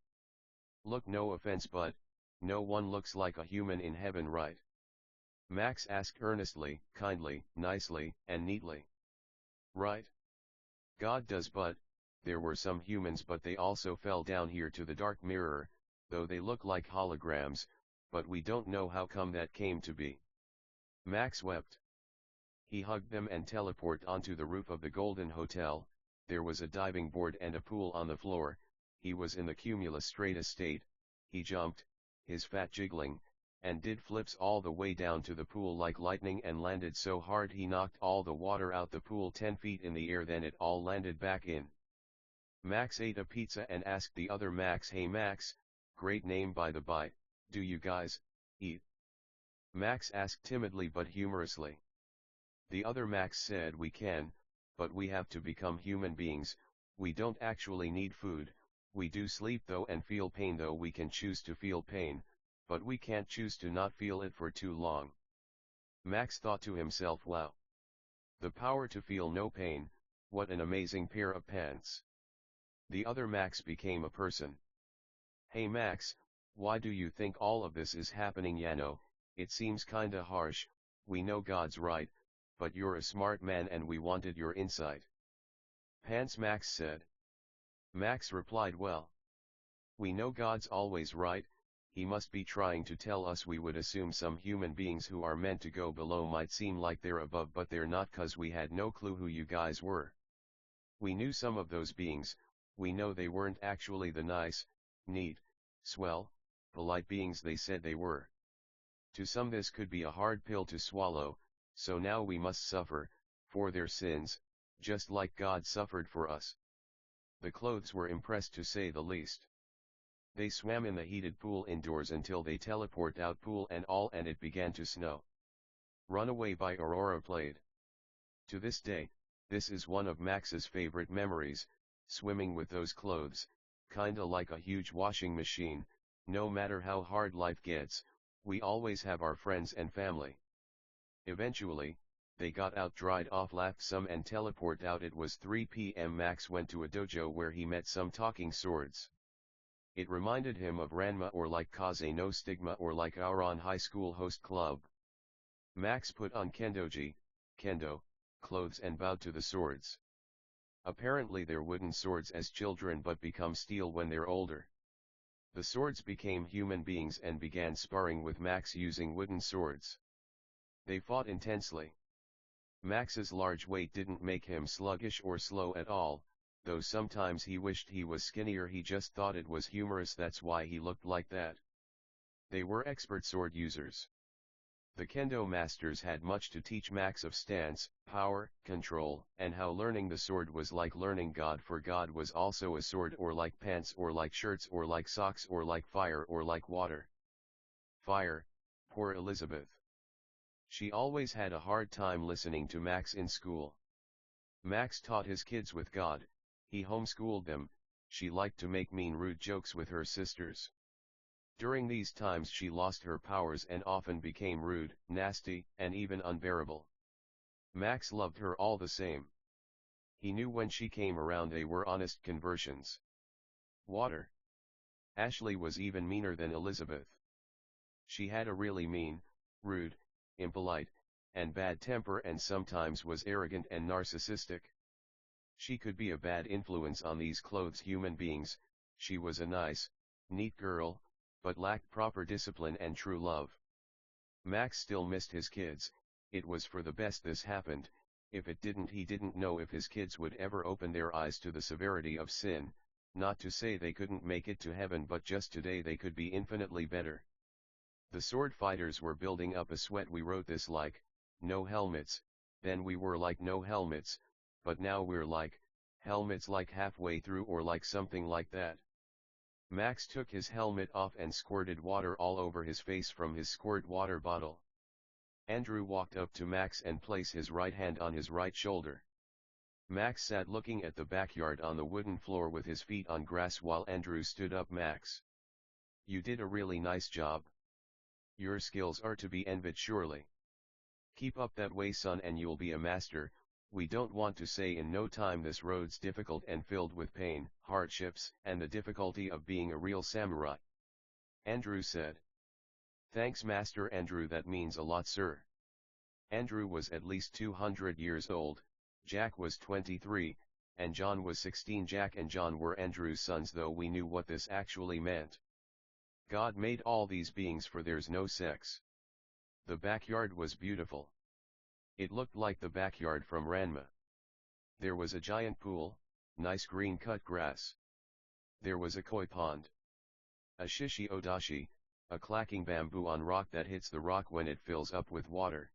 Look, no offense, but no one looks like a human in heaven, right? Max asked earnestly, kindly, nicely, and neatly. Right? God does, but there were some humans, but they also fell down here to the dark mirror, though they look like holograms, but we don't know how come that came to be. Max wept. He hugged them and teleported onto the roof of the Golden Hotel. There was a diving board and a pool on the floor. He was in the cumulus strata state. He jumped, his fat jiggling, and did flips all the way down to the pool like lightning, and landed so hard he knocked all the water out the pool 10 feet in the air, then it all landed back in. Max ate a pizza and asked the other Max, hey Max, great name by the by, do you guys eat? Max asked timidly but humorously. The other Max said, we can, but we have to become human beings, we don't actually need food, we do sleep though and feel pain, though we can choose to feel pain, but we can't choose to not feel it for too long. Max thought to himself, wow. The power to feel no pain, what an amazing pair of pants. The other Max became a person. Hey Max, why do you think all of this is happening? Yano, it seems kinda harsh, we know God's right, but you're a smart man and we wanted your insight. Pants, Max said. Max replied, well, we know God's always right, he must be trying to tell us we would assume some human beings who are meant to go below might seem like they're above but they're not, 'cause we had no clue who you guys were. We knew some of those beings, we know they weren't actually the nice, neat, swell, polite beings they said they were. To some this could be a hard pill to swallow, so now we must suffer, for their sins, just like God suffered for us. The clothes were impressed to say the least. They swam in the heated pool indoors until they teleport out pool and all, and it began to snow. Runaway by Aurora played. To this day, this is one of Max's favorite memories, swimming with those clothes, kinda like a huge washing machine. No matter how hard life gets, we always have our friends and family. Eventually, they got out, dried off, laughed some and teleport out. It was 3 p.m. Max went to a dojo where he met some talking swords. It reminded him of Ranma or like Kaze no Stigma or like our on high school host club. Max put on kendoji, kendo, clothes and bowed to the swords. Apparently they're wooden swords as children but become steel when they're older. The swords became human beings and began sparring with Max using wooden swords. They fought intensely. Max's large weight didn't make him sluggish or slow at all, though sometimes he wished he was skinnier. He just thought it was humorous, that's why he looked like that. They were expert sword users. The kendo masters had much to teach Max of stance, power, control, and how learning the sword was like learning God, for God was also a sword, or like pants, or like shirts, or like socks, or like fire, or like water. Fire, poor Elizabeth. She always had a hard time listening to Max in school. Max taught his kids with God, he homeschooled them. She liked to make mean, rude jokes with her sisters. During these times she lost her powers and often became rude, nasty, and even unbearable. Max loved her all the same. He knew when she came around they were honest conversions. Water. Ashley was even meaner than Elizabeth. She had a really mean, rude, impolite, and bad temper, and sometimes was arrogant and narcissistic. She could be a bad influence on these clothes human beings. She was a nice, neat girl, but lacked proper discipline and true love. Max still missed his kids. It was for the best this happened. If it didn't, he didn't know if his kids would ever open their eyes to the severity of sin. Not to say they couldn't make it to heaven, but just today they could be infinitely better. The sword fighters were building up a sweat. We wrote this like, no helmets, then we were like no helmets, but now we're like, helmets, like halfway through or like something like that. Max took his helmet off and squirted water all over his face from his squirt water bottle. Andrew walked up to Max and placed his right hand on his right shoulder. Max sat looking at the backyard on the wooden floor with his feet on grass while Andrew stood up. Max, you did a really nice job. Your skills are to be envied surely. Keep up that way, son, and you'll be a master. We don't want to say in no time this road's difficult and filled with pain, hardships, and the difficulty of being a real samurai. Andrew said. Thanks, Master Andrew, that means a lot, sir. Andrew was at least 200 years old, Jack was 23, and John was 16. Jack and John were Andrew's sons, though we knew what this actually meant. God made all these beings for there's no sex. The backyard was beautiful. It looked like the backyard from Ranma. There was a giant pool, nice green cut grass. There was a koi pond. A shishi odashi, a clacking bamboo on rock that hits the rock when it fills up with water.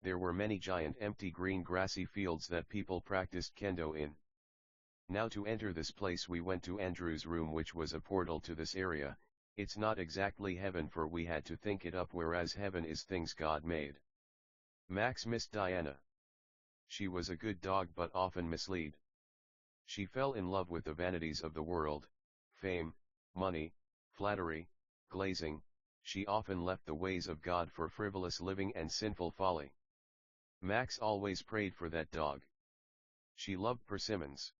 There were many giant empty green grassy fields that people practiced kendo in. Now to enter this place we went to Andrew's room, which was a portal to this area. It's not exactly heaven, for we had to think it up, whereas heaven is things God made. Max missed Diana. She was a good dog but often misled. She fell in love with the vanities of the world, fame, money, flattery, glazing. She often left the ways of God for frivolous living and sinful folly. Max always prayed for that dog. She loved persimmons.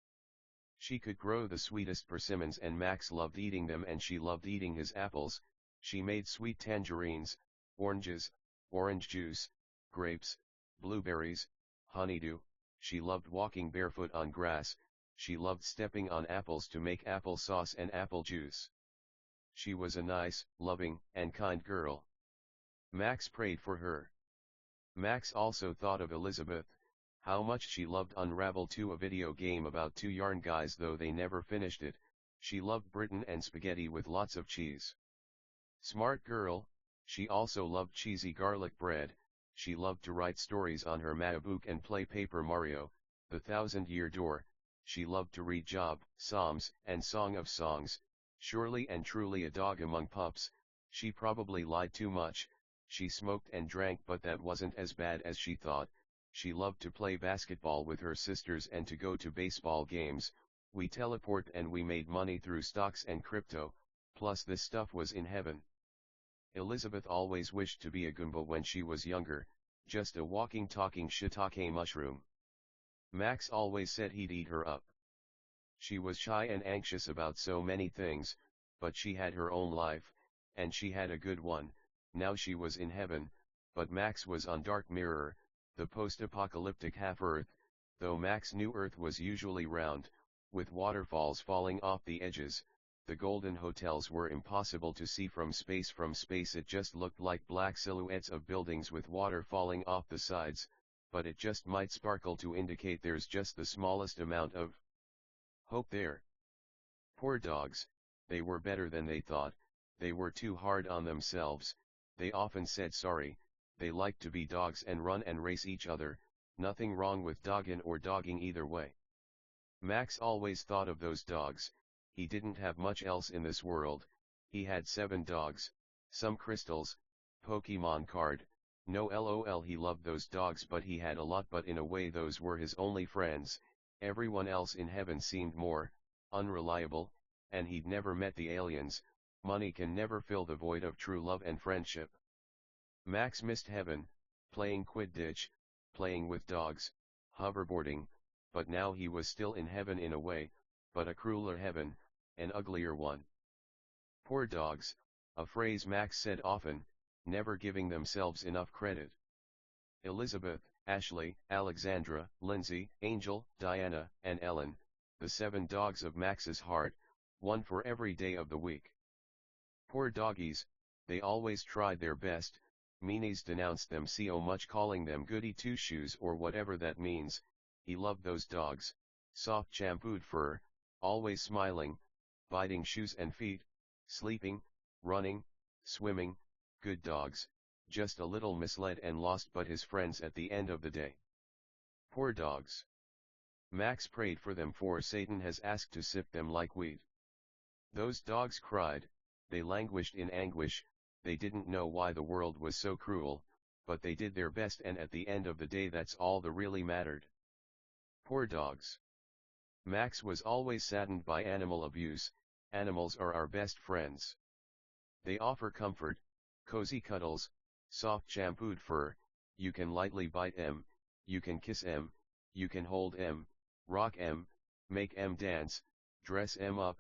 She could grow the sweetest persimmons and Max loved eating them and she loved eating his apples. She made sweet tangerines, oranges, orange juice, grapes, blueberries, honeydew. She loved walking barefoot on grass. She loved stepping on apples to make apple sauce and apple juice. She was a nice, loving, and kind girl. Max prayed for her. Max also thought of Elizabeth, how much she loved Unravel 2, a video game about two yarn guys, though they never finished it. She loved Britain and spaghetti with lots of cheese. Smart girl, she also loved cheesy garlic bread. She loved to write stories on her MacBook and play Paper Mario, The Thousand-Year Door. She loved to read Job, Psalms, and Song of Songs. Surely and truly a dog among pups. She probably lied too much. She smoked and drank, but that wasn't as bad as she thought. She loved to play basketball with her sisters and to go to baseball games. We teleport and we made money through stocks and crypto, plus this stuff was in heaven. Elizabeth always wished to be a Goomba when she was younger, just a walking talking shiitake mushroom. Max always said he'd eat her up. She was shy and anxious about so many things, but she had her own life, and she had a good one. Now she was in heaven, but Max was on Dark Mirror, the post-apocalyptic half-Earth, though Max knew Earth was usually round, with waterfalls falling off the edges. The golden hotels were impossible to see from space. From space it just looked like black silhouettes of buildings with water falling off the sides, but it just might sparkle to indicate there's just the smallest amount of hope there. Poor dogs, they were better than they thought. They were too hard on themselves. They often said sorry. They liked to be dogs and run and race each other. Nothing wrong with dogging or dogging either way. Max always thought of those dogs. He didn't have much else in this world. He had 7 dogs, some crystals, Pokemon card. No lol, he loved those dogs, but he had a lot, but in a way those were his only friends. Everyone else in heaven seemed more unreliable, and he'd never met the aliens. Money can never fill the void of true love and friendship. Max missed heaven, playing Quidditch, playing with dogs, hoverboarding, but now he was still in heaven in a way, but a crueler heaven, an uglier one. Poor dogs, a phrase Max said often, never giving themselves enough credit. Elizabeth, Ashley, Alexandra, Lindsay, Angel, Diana, and Ellen, the 7 dogs of Max's heart, one for every day of the week. Poor doggies, they always tried their best. Meanies denounced them so much, calling them goody two-shoes or whatever that means. He loved those dogs, soft shampooed fur, always smiling, biting shoes and feet, sleeping, running, swimming, good dogs, just a little misled and lost but his friends at the end of the day. Poor dogs. Max prayed for them, for Satan has asked to sift them like wheat. Those dogs cried, they languished in anguish, they didn't know why the world was so cruel, but they did their best, and at the end of the day that's all that really mattered. Poor dogs. Max was always saddened by animal abuse. Animals are our best friends. They offer comfort, cozy cuddles, soft shampooed fur. You can lightly bite them, you can kiss them, you can hold them, rock them, make them dance, dress them up,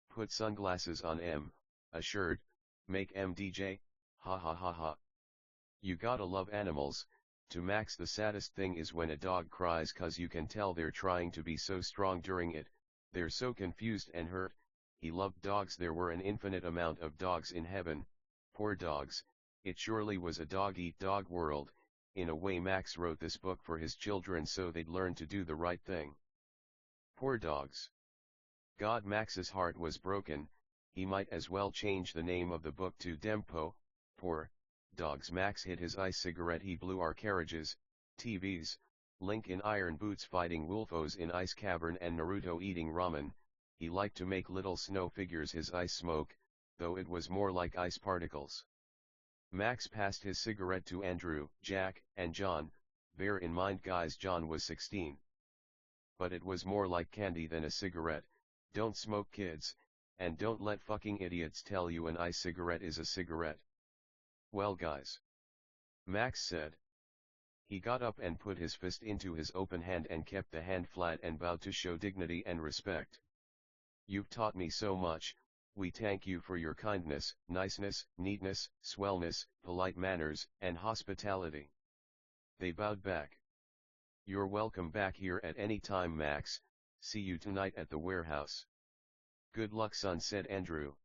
put sunglasses on them, a shirt, make them DJ, ha ha ha ha. You gotta love animals. To Max the saddest thing is when a dog cries, cause you can tell they're trying to be so strong during it. They're so confused and hurt. He loved dogs. There were an infinite amount of dogs in heaven. Poor dogs. It surely was a dog-eat-dog world. In a way Max wrote this book for his children so they'd learn to do the right thing. Poor dogs. God, Max's heart was broken. He might as well change the name of the book to Dempo. Poor dogs. Max hit his ice cigarette. He blew our carriages, TVs, Link in iron boots fighting Wolfos in ice cavern, and Naruto eating ramen. He liked to make little snow figures his ice smoke, though it was more like ice particles. Max passed his cigarette to Andrew, Jack, and John. Bear in mind guys, John was 16. But it was more like candy than a cigarette. Don't smoke, kids, and don't let fucking idiots tell you an ice cigarette is a cigarette. Well guys, Max said. He got up and put his fist into his open hand and kept the hand flat and bowed to show dignity and respect. "You've taught me so much, we thank you for your kindness, niceness, neatness, swellness, polite manners, and hospitality." They bowed back. "You're welcome back here at any time, Max. See you tonight at the warehouse." "Good luck, son," said Andrew.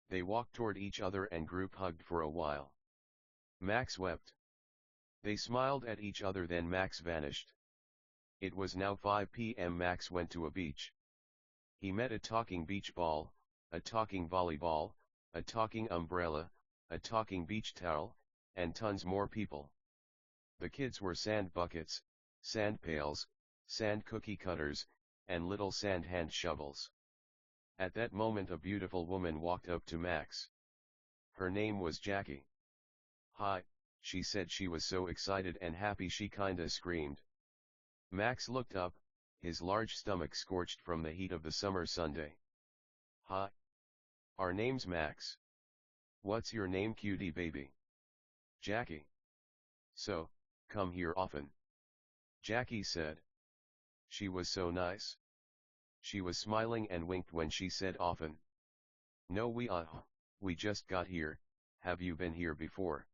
They walked toward each other and group hugged for a while. Max wept. They smiled at each other, then Max vanished. It was now 5 p.m. Max went to a beach. He met a talking beach ball, a talking volleyball, a talking umbrella, a talking beach towel, and tons more people. The kids were sand buckets, sand pails, sand cookie cutters, and little sand hand shovels. At that moment a beautiful woman walked up to Max. Her name was Jackie. "Hi," she said. She was so excited and happy she kinda screamed. Max looked up, his large stomach scorched from the heat of the summer Sunday. "Hi. Our name's Max. What's your name, cutie baby?" "Jackie." "So, come here often?" Jackie said. She was so nice. She was smiling and winked when she said often. "No, we just got here. Have you been here before?"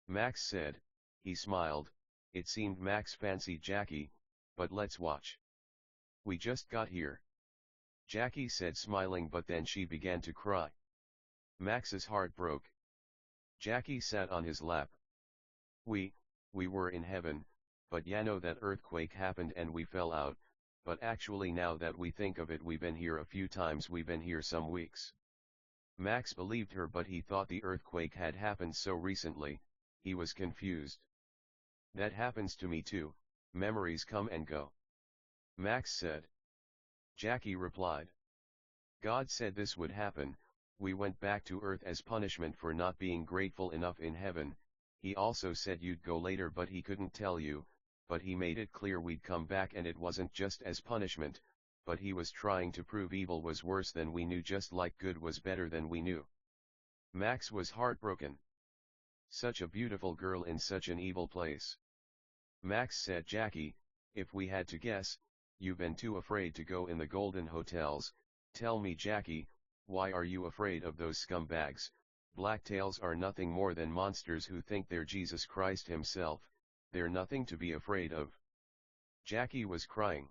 Max said. He smiled. It seemed Max fancied Jackie, but let's watch. "We just got here," Jackie said, smiling, but then she began to cry. Max's heart broke. Jackie sat on his lap. We were in heaven, but ya know that earthquake happened and we fell out, but actually now that we think of it, we've been here a few times, we've been here some weeks." Max believed her, but he thought the earthquake had happened so recently, he was confused. "That happens to me too, memories come and go," Max said. Jackie replied. "God said this would happen, we went back to earth as punishment for not being grateful enough in heaven. He also said you'd go later, but he couldn't tell you, but he made it clear we'd come back, and it wasn't just as punishment, but he was trying to prove evil was worse than we knew, just like good was better than we knew." Max was heartbroken. Such a beautiful girl in such an evil place. Max said, "Jackie, if we had to guess, you've been too afraid to go in the golden hotels. Tell me, Jackie, why are you afraid of those scumbags? Blacktails are nothing more than monsters who think they're Jesus Christ himself. They're nothing to be afraid of." Jackie was crying.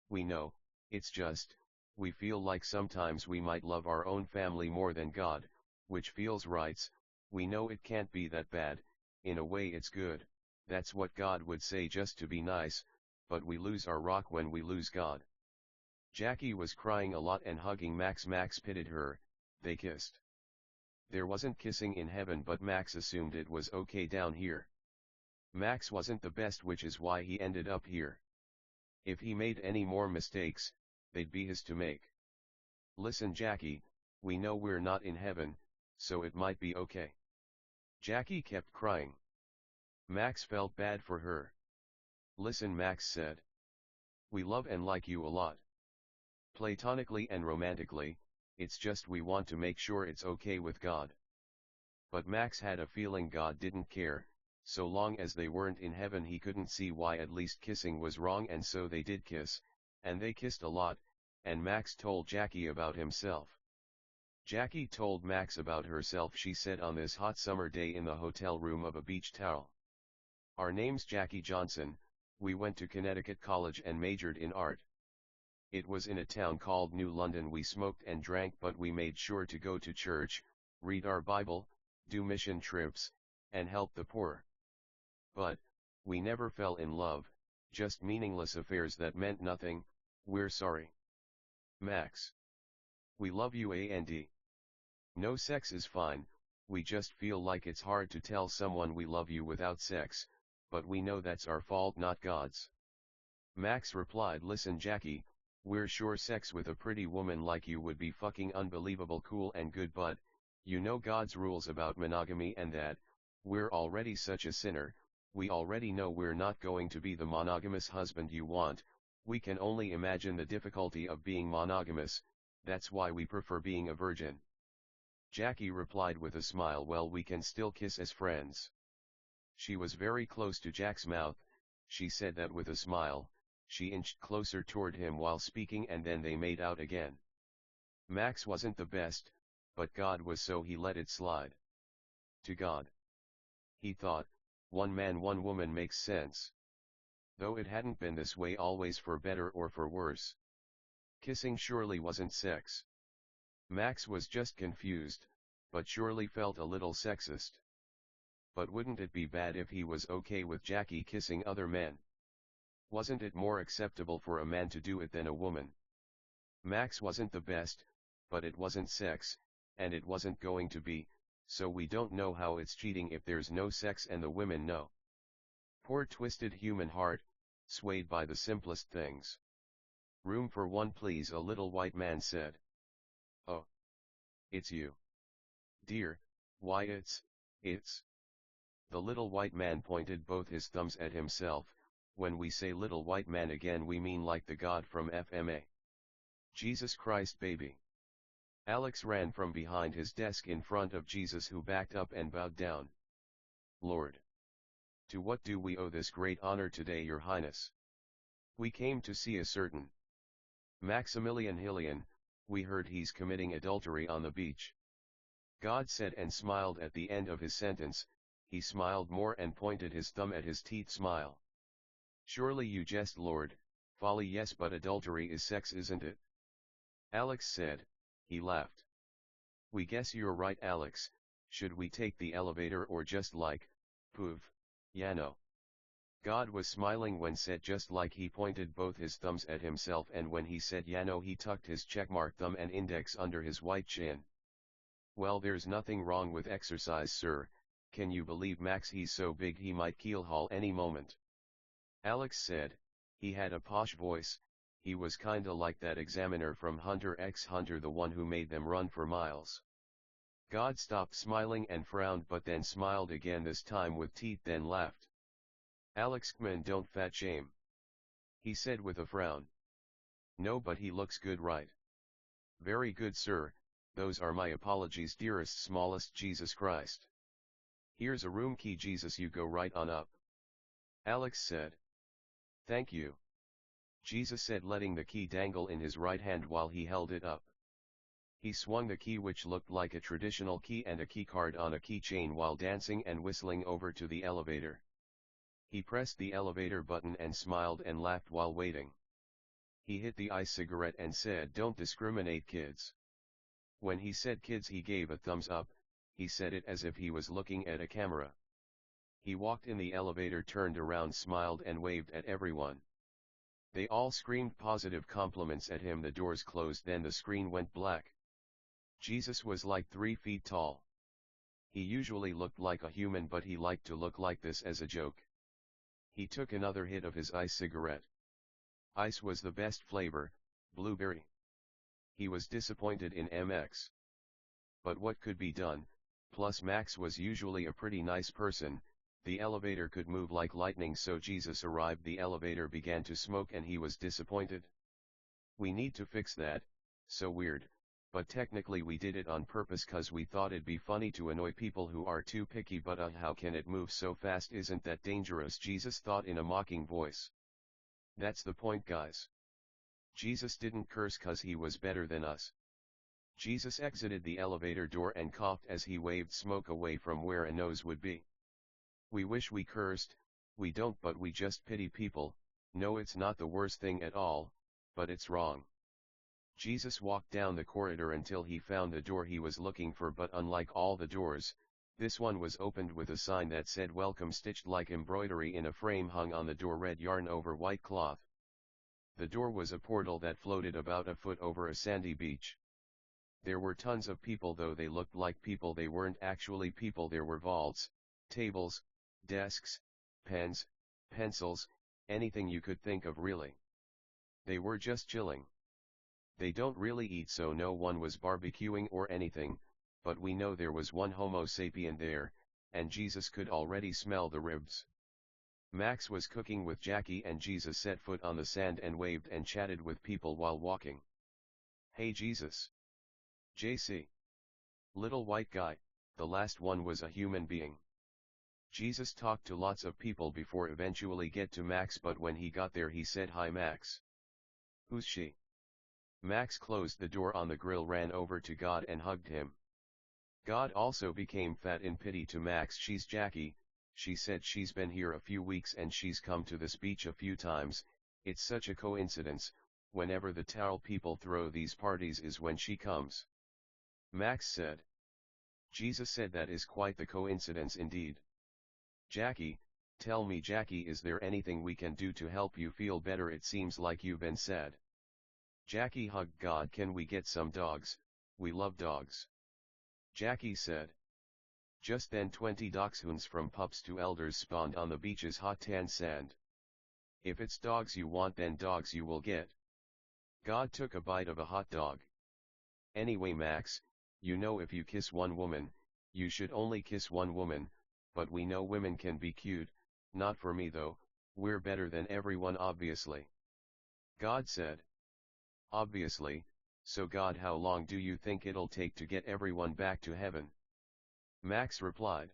"We know, it's just, we feel like sometimes we might love our own family more than God, which feels right. We know it can't be that bad, in a way it's good, that's what God would say just to be nice, but we lose our rock when we lose God." Jackie was crying a lot and hugging Max. Max pitied her. They kissed. There wasn't kissing in heaven, but Max assumed it was okay down here. Max wasn't the best, which is why he ended up here. If he made any more mistakes, they'd be his to make. "Listen, Jackie, we know we're not in heaven, so it might be okay." Jackie kept crying. Max felt bad for her. "Listen," Max said. "We love and like you a lot. Platonically and romantically, it's just we want to make sure it's okay with God." But Max had a feeling God didn't care. So long as they weren't in heaven, he couldn't see why at least kissing was wrong, and so they did kiss, and they kissed a lot, and Max told Jackie about himself. Jackie told Max about herself. She said, "On this hot summer day in the hotel room of a beach towel. Our name's Jackie Johnson, we went to Connecticut College and majored in art. It was in a town called New London. We smoked and drank, but we made sure to go to church, read our Bible, do mission trips, and help the poor. But, we never fell in love, just meaningless affairs that meant nothing. We're sorry. Max. We love you, and no sex is fine, we just feel like it's hard to tell someone we love you without sex, but we know that's our fault, not God's." Max replied, "Listen, Jackie, we're sure sex with a pretty woman like you would be fucking unbelievable cool and good, but, you know God's rules about monogamy and that, we're already such a sinner. We already know we're not going to be the monogamous husband you want. We can only imagine the difficulty of being monogamous, that's why we prefer being a virgin." Jackie replied with a smile, "Well, we can still kiss as friends." She was very close to Jack's mouth. She said that with a smile. She inched closer toward him while speaking, and then they made out again. Max wasn't the best, but God was, so he let it slide. To God, he thought, one man one woman makes sense. Though it hadn't been this way always, for better or for worse. Kissing surely wasn't sex. Max was just confused, but surely felt a little sexist. But wouldn't it be bad if he was okay with Jackie kissing other men? Wasn't it more acceptable for a man to do it than a woman? Max wasn't the best, but it wasn't sex, and it wasn't going to be, so we don't know how it's cheating if there's no sex and the women know. Poor twisted human heart, swayed by the simplest things. Room for one please, a little white man said. Oh. It's you. Dear, why it's. The little white man pointed both his thumbs at himself. When we say little white man again, we mean like the God from FMA. Jesus Christ, baby. Alex ran from behind his desk in front of Jesus, who backed up and bowed down. Lord. To what do we owe this great honor today, Your Highness? We came to see a certain Maximilian Hillian. We heard he's committing adultery on the beach. God said and smiled at the end of his sentence. He smiled more and pointed his thumb at his teeth. Smile. Surely you jest, Lord. Folly, yes, but adultery is sex, isn't it? Alex said. He laughed. We guess you're right, Alex. Should we take the elevator or just like, poof, Yano? God was smiling when said just like. He pointed both his thumbs at himself, and when he said Yano he tucked his checkmark thumb and index under his white chin. Well, there's nothing wrong with exercise, sir. Can you believe Max? He's so big he might keelhaul any moment. Alex said. He had a posh voice. He was kinda like that examiner from Hunter x Hunter, the one who made them run for miles. God stopped smiling and frowned, but then smiled again, this time with teeth, then laughed. Alex, man, don't fat shame, he said with a frown. No, but he looks good, right? Very good, sir. Those are my apologies, dearest, smallest Jesus Christ. Here's a room key, Jesus, you go right on up. Alex said. Thank you, Jesus said, letting the key dangle in his right hand while he held it up. He swung the key, which looked like a traditional key and a keycard on a keychain, while dancing and whistling over to the elevator. He pressed the elevator button and smiled and laughed while waiting. He hit the e-cigarette and said, "Don't discriminate, kids." When he said kids, he gave a thumbs up. He said it as if he was looking at a camera. He walked in the elevator, turned around, smiled and waved at everyone. They all screamed positive compliments at him. The doors closed, then the screen went black. Jesus was like 3 feet tall. He usually looked like a human, but he liked to look like this as a joke. He took another hit of his ice cigarette. Ice was the best flavor, blueberry. He was disappointed in MX. But what could be done? Plus Max was usually a pretty nice person. The elevator could move like lightning, so Jesus arrived. The elevator began to smoke and he was disappointed. We need to fix that. So weird. But technically we did it on purpose, cause we thought it'd be funny to annoy people who are too picky. But how can it move so fast? Isn't that dangerous? Jesus thought in a mocking voice. That's the point, guys. Jesus didn't curse cause he was better than us. Jesus exited the elevator door and coughed as he waved smoke away from where a nose would be. We wish we cursed. We don't, but we just pity people. No, it's not the worst thing at all, but it's wrong. Jesus walked down the corridor until he found the door he was looking for, but unlike all the doors, this one was opened with a sign that said "Welcome," stitched like embroidery in a frame hung on the door, red yarn over white cloth. The door was a portal that floated about a foot over a sandy beach. There were tons of people, though they looked like people. They weren't actually people. There were vaults, tables, desks, pens, pencils, anything you could think of, really. They were just chilling. They don't really eat, so no one was barbecuing or anything, but we know there was one Homo sapien there, and Jesus could already smell the ribs. Max was cooking with Jackie, and Jesus set foot on the sand and waved and chatted with people while walking. "Hey Jesus." JC. Little white guy, the last one was a human being. Jesus talked to lots of people before eventually get to Max, but when he got there he said, "Hi Max." "Who's she?" Max closed the door on the grill, ran over to God and hugged him. God also became fat in pity to Max. "She's Jackie," she said. "She's been here a few weeks and she's come to this beach a few times. It's such a coincidence, whenever the towel people throw these parties is when she comes." Max said. Jesus said, "That is quite the coincidence indeed. Jackie, tell me Jackie, is there anything we can do to help you feel better? It seems like you've been sad." Jackie hugged God. "Can we get some dogs? We love dogs." Jackie said. Just then 20 dachshunds from pups to elders spawned on the beach's hot tan sand. "If it's dogs you want, then dogs you will get." God took a bite of a hot dog. "Anyway Max, you know if you kiss one woman, you should only kiss one woman, but we know women can be cute, not for me though, we're better than everyone obviously." God said. "Obviously, so God, how long do you think it'll take to get everyone back to heaven?" Max replied.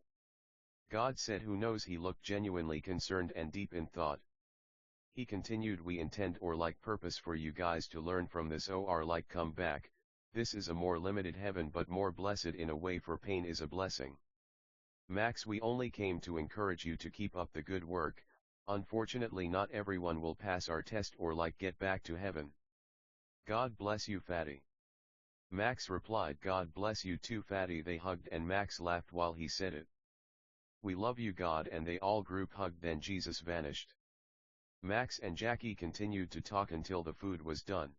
God said, "Who knows?" He looked genuinely concerned and deep in thought. He continued, "We intend or like purpose for you guys to learn from this, or like come back. This is a more limited heaven but more blessed in a way, for pain is a blessing. Max, we only came to encourage you to keep up the good work. Unfortunately not everyone will pass our test or like get back to heaven." "God bless you fatty." Max replied, "God bless you too fatty." They hugged and Max laughed while he said it. "We love you God," and they all group hugged. Then Jesus vanished. Max and Jackie continued to talk until the food was done.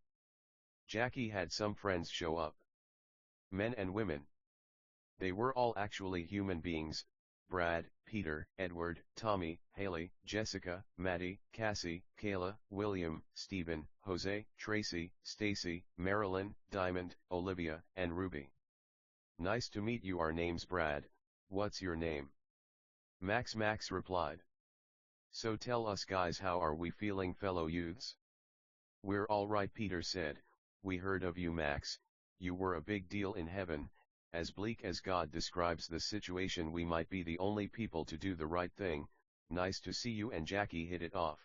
Jackie had some friends show up. Men and women. They were all actually human beings: Brad, Peter, Edward, Tommy, Haley, Jessica, Maddie, Cassie, Kayla, William, Stephen, Jose, Tracy, Stacy, Marilyn, Diamond, Olivia, and Ruby. "Nice to meet you. Our name's Brad. What's your name?" Max replied. "So tell us guys, how are we feeling, fellow youths?" "We're all right," Peter said. "We heard of you Max, you were a big deal in heaven. As bleak as God describes the situation, we might be the only people to do the right thing. Nice to see you." And Jackie hit it off.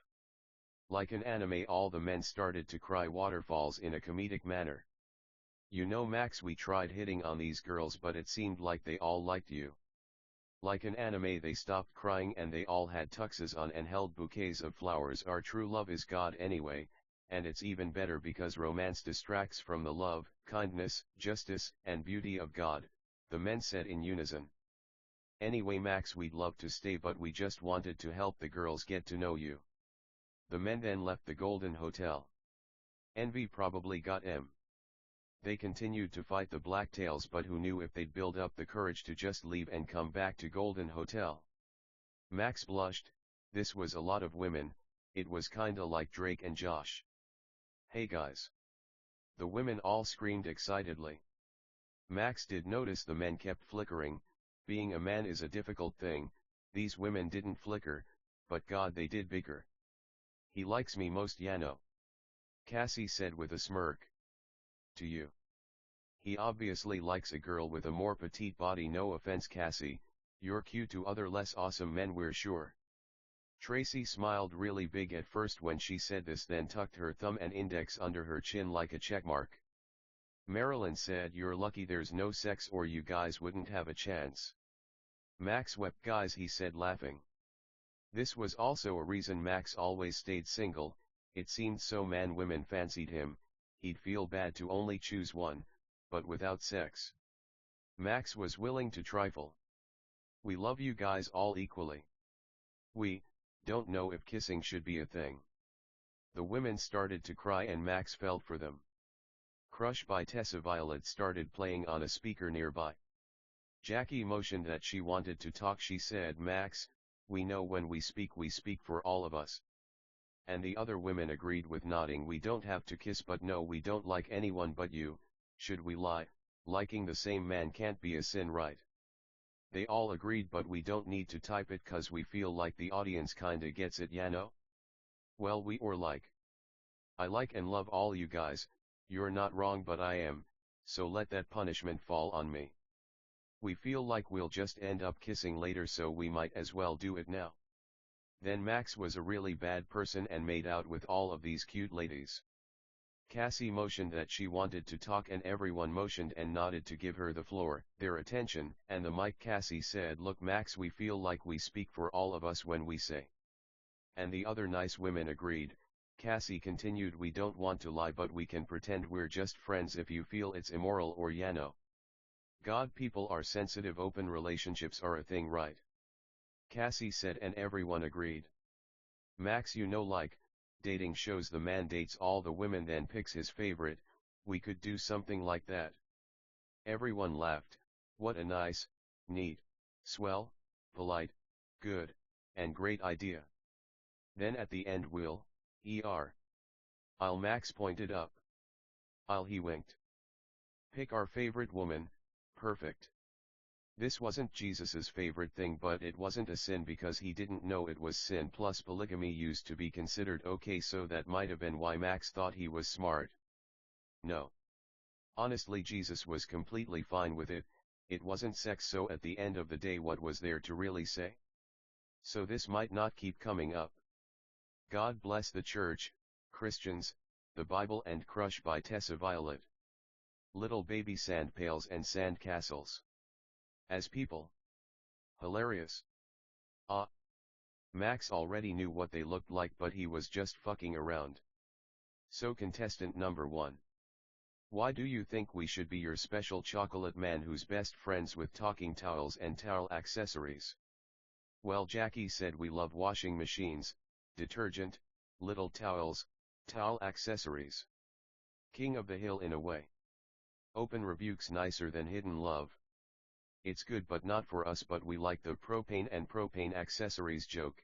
Like an anime, all the men started to cry waterfalls in a comedic manner. "You know Max, we tried hitting on these girls but it seemed like they all liked you." Like an anime, they stopped crying and they all had tuxes on and held bouquets of flowers. "Our true love is God anyway, and it's even better because romance distracts from the love, kindness, justice, and beauty of God," the men said in unison. "Anyway Max, we'd love to stay but we just wanted to help the girls get to know you." The men then left the Golden Hotel. Envy probably got them. They continued to fight the Blacktails, but who knew if they'd build up the courage to just leave and come back to Golden Hotel. Max blushed. This was a lot of women. It was kinda like Drake and Josh. "Hey guys!" the women all screamed excitedly. Max did notice the men kept flickering. Being a man is a difficult thing. These women didn't flicker, but God, they did bigger. "He likes me most, Yano," Cassie said with a smirk. "To you. He obviously likes a girl with a more petite body. No offense Cassie, you're cute to other less awesome men, we're sure." Tracy smiled really big at first when she said this, then tucked her thumb and index under her chin like a checkmark. Marilyn said, "You're lucky there's no sex or you guys wouldn't have a chance." Max wept. "Guys," he said laughing. This was also a reason Max always stayed single. It seemed so women fancied him, he'd feel bad to only choose one, but without sex. Max was willing to trifle. "We love you guys all equally. We don't know if kissing should be a thing." The women started to cry and Max felt for them. Crush by Tessa Violet started playing on a speaker nearby. Jackie motioned that she wanted to talk. She said, "Max, we know when we speak for all of us." And the other women agreed with nodding. "We don't have to kiss, but no, we don't like anyone but you. Should we lie? Liking the same man can't be a sin, right?" They all agreed, "But we don't need to type it 'cause we feel like the audience kinda gets it, Yano." "Well, I like and love all you guys. You're not wrong, but I am, so let that punishment fall on me." We feel like we'll just end up kissing later, so we might as well do it now. Then Max was a really bad person and made out with all of these cute ladies. Cassie motioned that she wanted to talk and everyone motioned and nodded to give her the floor, their attention, and the mic. Cassie said, "Look Max, we feel like we speak for all of us when we say." And the other nice women agreed. Cassie continued, "We don't want to lie, but we can pretend we're just friends if you feel it's immoral or God, people are sensitive, open relationships are a thing, right?" Cassie said, and everyone agreed. Max, like, dating shows the man dates all the women then picks his favorite, we could do something like that. Everyone laughed. What a nice, neat, swell, polite, good, and great idea. Then at the end I'll Max pointed up. He winked. Pick our favorite woman, perfect. This wasn't Jesus's favorite thing, but it wasn't a sin because he didn't know it was sin, plus polygamy used to be considered okay, so that might have been why Max thought he was smart. No. Honestly, Jesus was completely fine with it. It wasn't sex, so at the end of the day what was there to really say? So this might not keep coming up. God bless the church, Christians, the Bible and Crush by Tessa Violet. Little baby sand pails and sand castles. As people. Hilarious. Max already knew what they looked like, but he was just fucking around. So contestant number 1. Why do you think we should be your special chocolate man who's best friends with talking towels and towel accessories? Well, Jackie said we love washing machines, detergent, little towels, towel accessories. King of the hill in a way. Open rebukes nicer than hidden love. It's good but not for us, but we like the propane and propane accessories joke.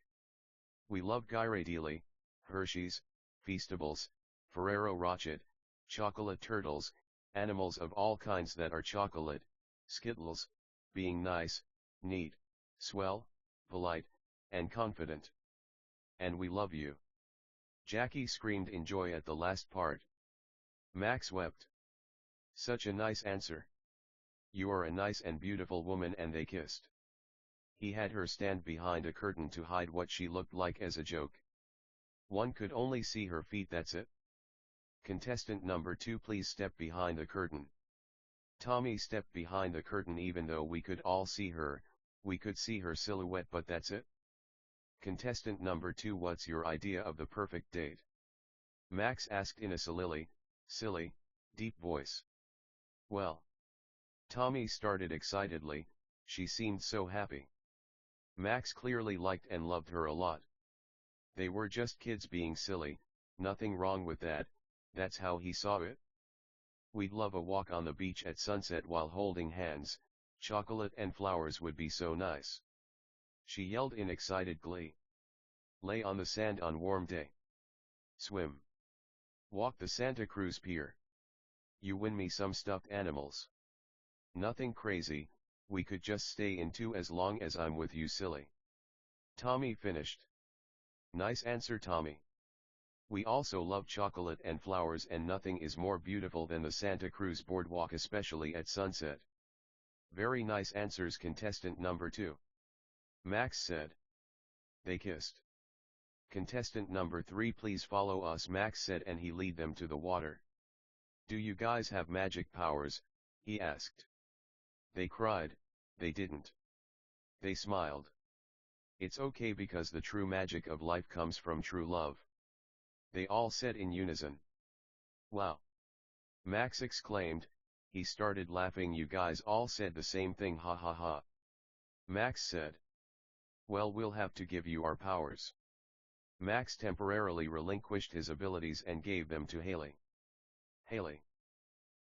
We love Ghirardelli, Hershey's, Feastables, Ferrero Rocher, chocolate turtles, animals of all kinds that are chocolate, Skittles, being nice, neat, swell, polite, and confident. And we love you. Jackie screamed in joy at the last part. Max wept. Such a nice answer. You are a nice and beautiful woman, and they kissed. He had her stand behind a curtain to hide what she looked like as a joke. One could only see her feet, that's it. Contestant number 2, please step behind the curtain. Tommy stepped behind the curtain. Even though we could all see her, we could see her silhouette, but that's it. Contestant number 2, what's your idea of the perfect date? Max asked in a silly, deep voice. Well. Tommy started excitedly, she seemed so happy. Max clearly liked and loved her a lot. They were just kids being silly, nothing wrong with that, that's how he saw it. We'd love a walk on the beach at sunset while holding hands, chocolate and flowers would be so nice. She yelled in excited glee. Lay on the sand on warm day. Swim. Walk the Santa Cruz Pier. You win me some stuffed animals. Nothing crazy, we could just stay in 2 as long as I'm with you, silly. Tommy finished. Nice answer, Tommy. We also love chocolate and flowers, and nothing is more beautiful than the Santa Cruz boardwalk, especially at sunset. Very nice answers, contestant number 2. Max said. They kissed. Contestant number 3, please follow us, Max said, and he led them to the water. Do you guys have magic powers? He asked. They cried, they didn't. They smiled. It's okay because the true magic of life comes from true love. They all said in unison. Wow! Max exclaimed, he started laughing. You guys all said the same thing, ha ha ha. Max said. Well, we'll have to give you our powers. Max temporarily relinquished his abilities and gave them to Haley. Haley.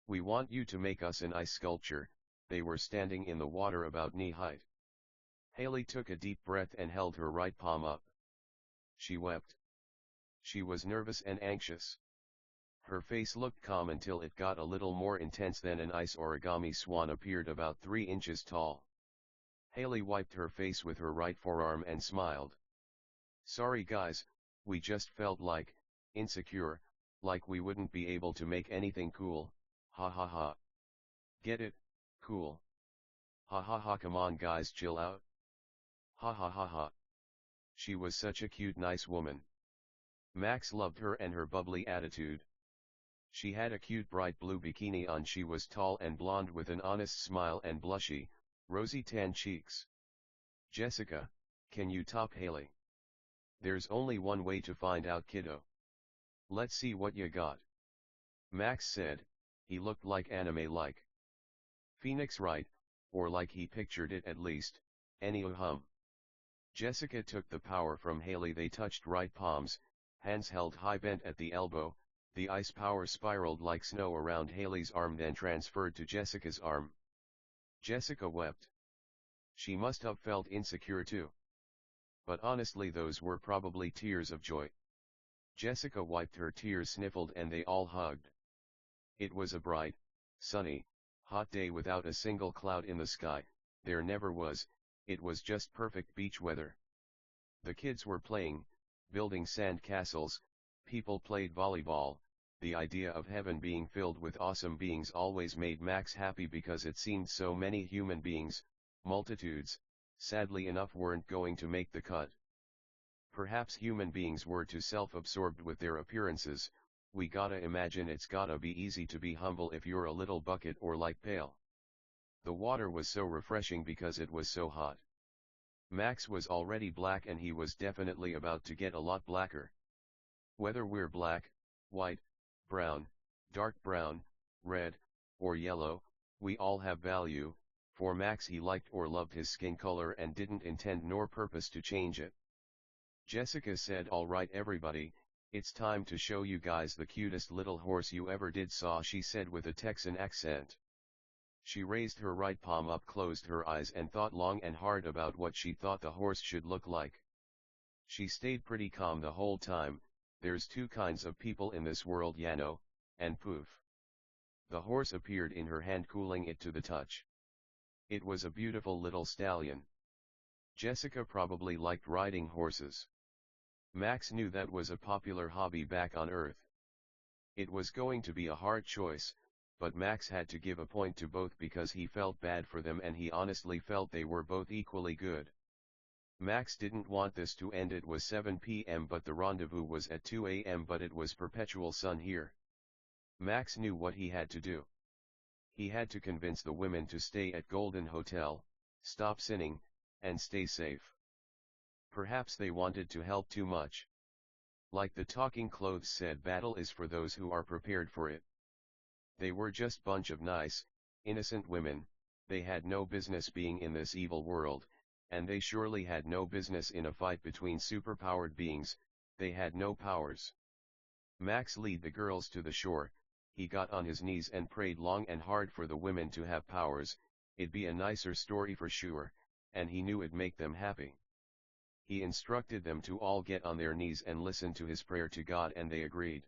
We want you to make us an ice sculpture. They were standing in the water about knee height. Haley took a deep breath and held her right palm up. She wept. She was nervous and anxious. Her face looked calm until it got a little more intense. Then an ice origami swan appeared about 3 inches tall. Haley wiped her face with her right forearm and smiled. Sorry guys, we just felt like, insecure, like we wouldn't be able to make anything cool, ha ha ha. Get it? Cool. Ha ha ha, come on guys, chill out. Ha ha ha ha. She was such a cute nice woman. Max loved her and her bubbly attitude. She had a cute bright blue bikini on. She was tall and blonde with an honest smile and blushy, rosy tan cheeks. Jessica, can you top Haley? There's only one way to find out, kiddo. Let's see what you got. Max said. He looked like anime-like. Phoenix, right, or like he pictured it at least. Anywho. Jessica took the power from Haley. They touched right palms, hands held high bent at the elbow. The ice power spiraled like snow around Haley's arm, then transferred to Jessica's arm. Jessica wept. She must have felt insecure too. But honestly, those were probably tears of joy. Jessica wiped her tears, sniffled, and they all hugged. It was a bright, sunny, hot day without a single cloud in the sky. There never was. It was just perfect beach weather. The kids were playing, building sand castles. People played volleyball. The idea of heaven being filled with awesome beings always made Max happy because it seemed so many human beings, multitudes, sadly enough, weren't going to make the cut. Perhaps human beings were too self-absorbed with their appearances. We gotta imagine it's gotta be easy to be humble if you're a little bucket or like pale. The water was so refreshing because it was so hot. Max was already black and he was definitely about to get a lot blacker. Whether we're black, white, brown, dark brown, red, or yellow, we all have value. For Max, he liked or loved his skin color and didn't intend nor purpose to change it. Jessica said, "All right everybody, it's time to show you guys the cutest little horse you ever did saw," she said with a Texan accent. She raised her right palm up, closed her eyes, and thought long and hard about what she thought the horse should look like. She stayed pretty calm the whole time. There's two kinds of people in this world, Yano, and poof. The horse appeared in her hand, cooling it to the touch. It was a beautiful little stallion. Jessica probably liked riding horses. Max knew that was a popular hobby back on Earth. It was going to be a hard choice, but Max had to give a point to both because he felt bad for them and he honestly felt they were both equally good. Max didn't want this to end. It was 7 p.m. but the rendezvous was at 2 a.m. but it was perpetual sun here. Max knew what he had to do. He had to convince the women to stay at Golden Hotel, stop sinning, and stay safe. Perhaps they wanted to help too much. Like the Talking Clothes said, battle is for those who are prepared for it. They were just bunch of nice, innocent women. They had no business being in this evil world, and they surely had no business in a fight between superpowered beings. They had no powers. Max led the girls to the shore. He got on his knees and prayed long and hard for the women to have powers. It'd be a nicer story for sure, and he knew it'd make them happy. He instructed them to all get on their knees and listen to his prayer to God, and they agreed.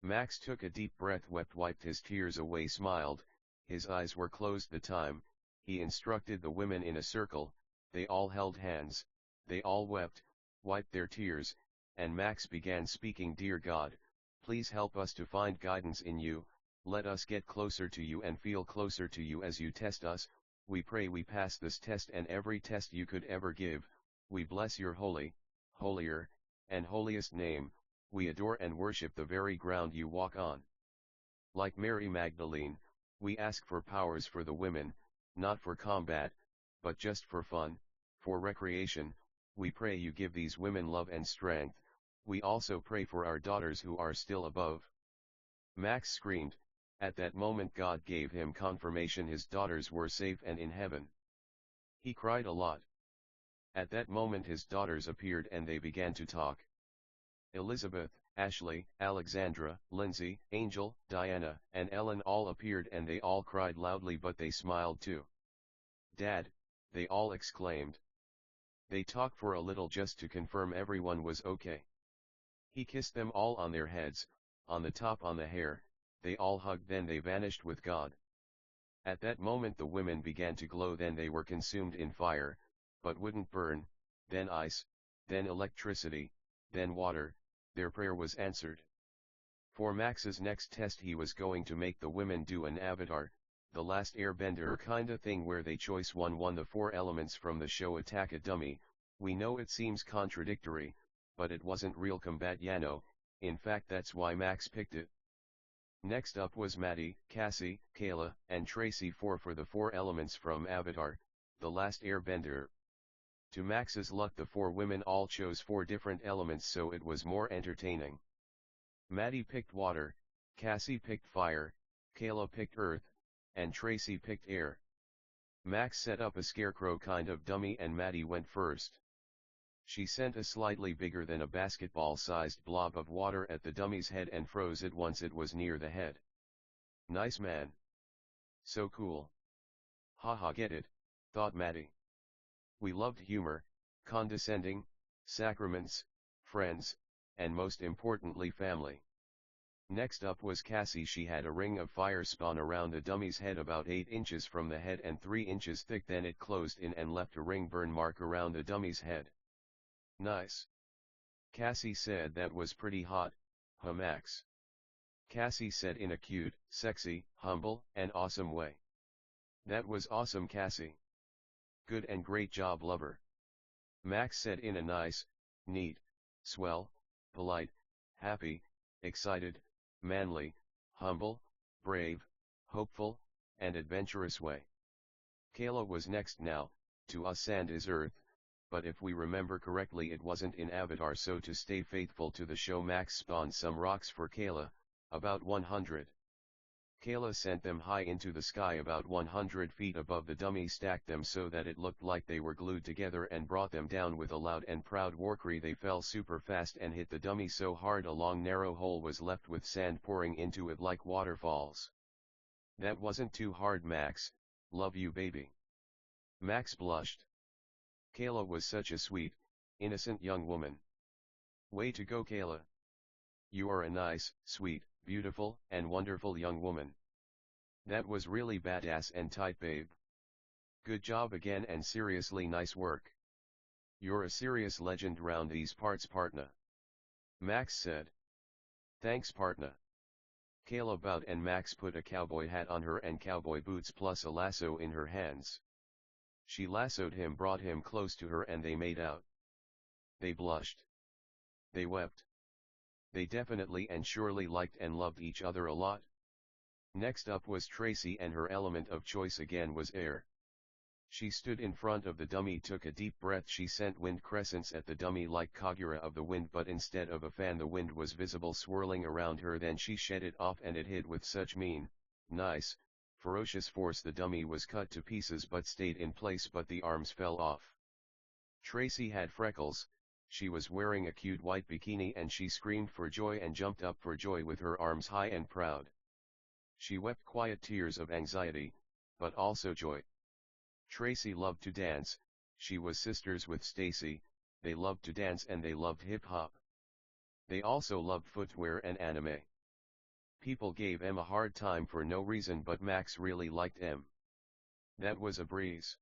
Max took a deep breath, wept, wiped his tears away, smiled. His eyes were closed the time. He instructed the women in a circle. They all held hands. They all wept, wiped their tears, and Max began speaking. "Dear God, please help us to find guidance in you. Let us get closer to you and feel closer to you as you test us. We pray we pass this test and every test you could ever give. We bless your holy, holier, and holiest name. We adore and worship the very ground you walk on." Like Mary Magdalene, we ask for powers for the women, not for combat, but just for fun, for recreation. We pray you give these women love and strength. We also pray for our daughters who are still above. Max screamed. At that moment God gave him confirmation his daughters were safe and in heaven. He cried a lot. At that moment his daughters appeared and they began to talk. Elizabeth, Ashley, Alexandra, Lindsay, Angel, Diana, and Ellen all appeared and they all cried loudly, but they smiled too. "Dad," they all exclaimed. They talked for a little just to confirm everyone was okay. He kissed them all on their heads, on the top, on the hair. They all hugged, then they vanished with God. At that moment the women began to glow, then they were consumed in fire, but wouldn't burn, then ice, then electricity, then water. Their prayer was answered. For Max's next test he was going to make the women do an avatar. the last airbender kinda thing where they choice one the 4 elements from the show Attack a Dummy. We know it seems contradictory, but it wasn't real combat Yano, in fact that's why Max picked it. Next up was Maddie, Cassie, Kayla, and Tracy for the 4 elements from Avatar, The Last Airbender. To Max's luck the 4 women all chose 4 different elements so it was more entertaining. Maddie picked water, Cassie picked fire, Kayla picked earth, and Tracy picked air. Max set up a scarecrow kind of dummy and Maddie went first. She sent a slightly bigger than a basketball-sized blob of water at the dummy's head and froze it once it was near the head. Nice man. So cool. Haha, get it, thought Maddie. We loved humor, condescending, sacraments, friends, and most importantly family. Next up was Cassie. She had a ring of fire spawn around the dummy's head about 8 inches from the head and 3 inches thick, then it closed in and left a ring burn mark around the dummy's head. Nice. Cassie said that was pretty hot, huh Max? Cassie said in a cute, sexy, humble, and awesome way. That was awesome Cassie. Good and great job lover. Max said in a nice, neat, swell, polite, happy, excited, manly, humble, brave, hopeful, and adventurous way. Kayla was next. Now, to us sand is earth, but if we remember correctly it wasn't in Avatar, so to stay faithful to the show Max spawned some rocks for Kayla, about 100. Kayla sent them high into the sky about 100 feet above the dummy, stacked them so that it looked like they were glued together, and brought them down with a loud and proud warcry. They fell super fast and hit the dummy so hard a long narrow hole was left with sand pouring into it like waterfalls. That wasn't too hard Max, love you baby. Max blushed. Kayla was such a sweet, innocent young woman. Way to go Kayla. You are a nice, sweet, beautiful, and wonderful young woman. That was really badass and tight babe. Good job again and seriously nice work. You're a serious legend round these parts partner. Max said. Thanks partner. Kayla bowed and Max put a cowboy hat on her and cowboy boots plus a lasso in her hands. She lassoed him, brought him close to her, and they made out. They blushed. They wept. They definitely and surely liked and loved each other a lot. Next up was Tracy, and her element of choice again was air. She stood in front of the dummy, took a deep breath. She sent wind crescents at the dummy like Kagura of the wind, but instead of a fan the wind was visible swirling around her. Then she shed it off and it hit with such mean, nice, ferocious force the dummy was cut to pieces but stayed in place, but the arms fell off. Tracy had freckles, she was wearing a cute white bikini, and she screamed for joy and jumped up for joy with her arms high and proud. She wept quiet tears of anxiety, but also joy. Tracy loved to dance, she was sisters with Stacy, they loved to dance and they loved hip-hop. They also loved footwear and anime. People gave Em a hard time for no reason, but Max really liked Em. That was a breeze.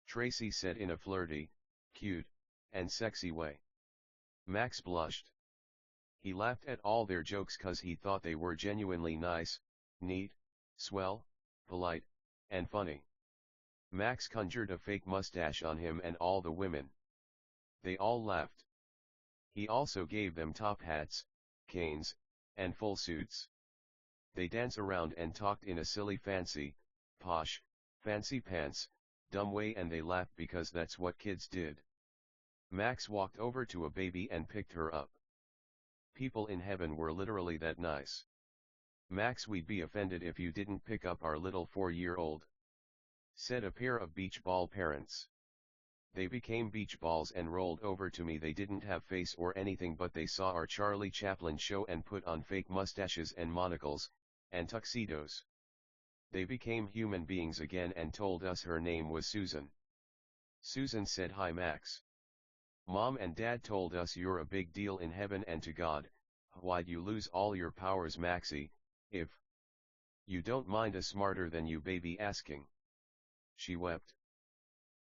Tracy said in a flirty, cute, and sexy way. Max blushed. He laughed at all their jokes cause he thought they were genuinely nice, neat, swell, polite, and funny. Max conjured a fake mustache on him and all the women. They all laughed. He also gave them top hats, canes, and full suits. They danced around and talked in a silly fancy, posh, fancy pants, dumb way, and they laughed because that's what kids did. Max walked over to a baby and picked her up. People in heaven were literally that nice. Max, we'd be offended if you didn't pick up our little 4-year-old, said a pair of beach ball parents. They became beach balls and rolled over to me. They didn't have face or anything, but they saw our Charlie Chaplin show and put on fake mustaches and monocles, and tuxedos. They became human beings again and told us her name was Susan. Susan said, "Hi Max. Mom and Dad told us you're a big deal in heaven and to God. Why'd you lose all your powers Maxie, if you don't mind a smarter than you baby asking?" She wept.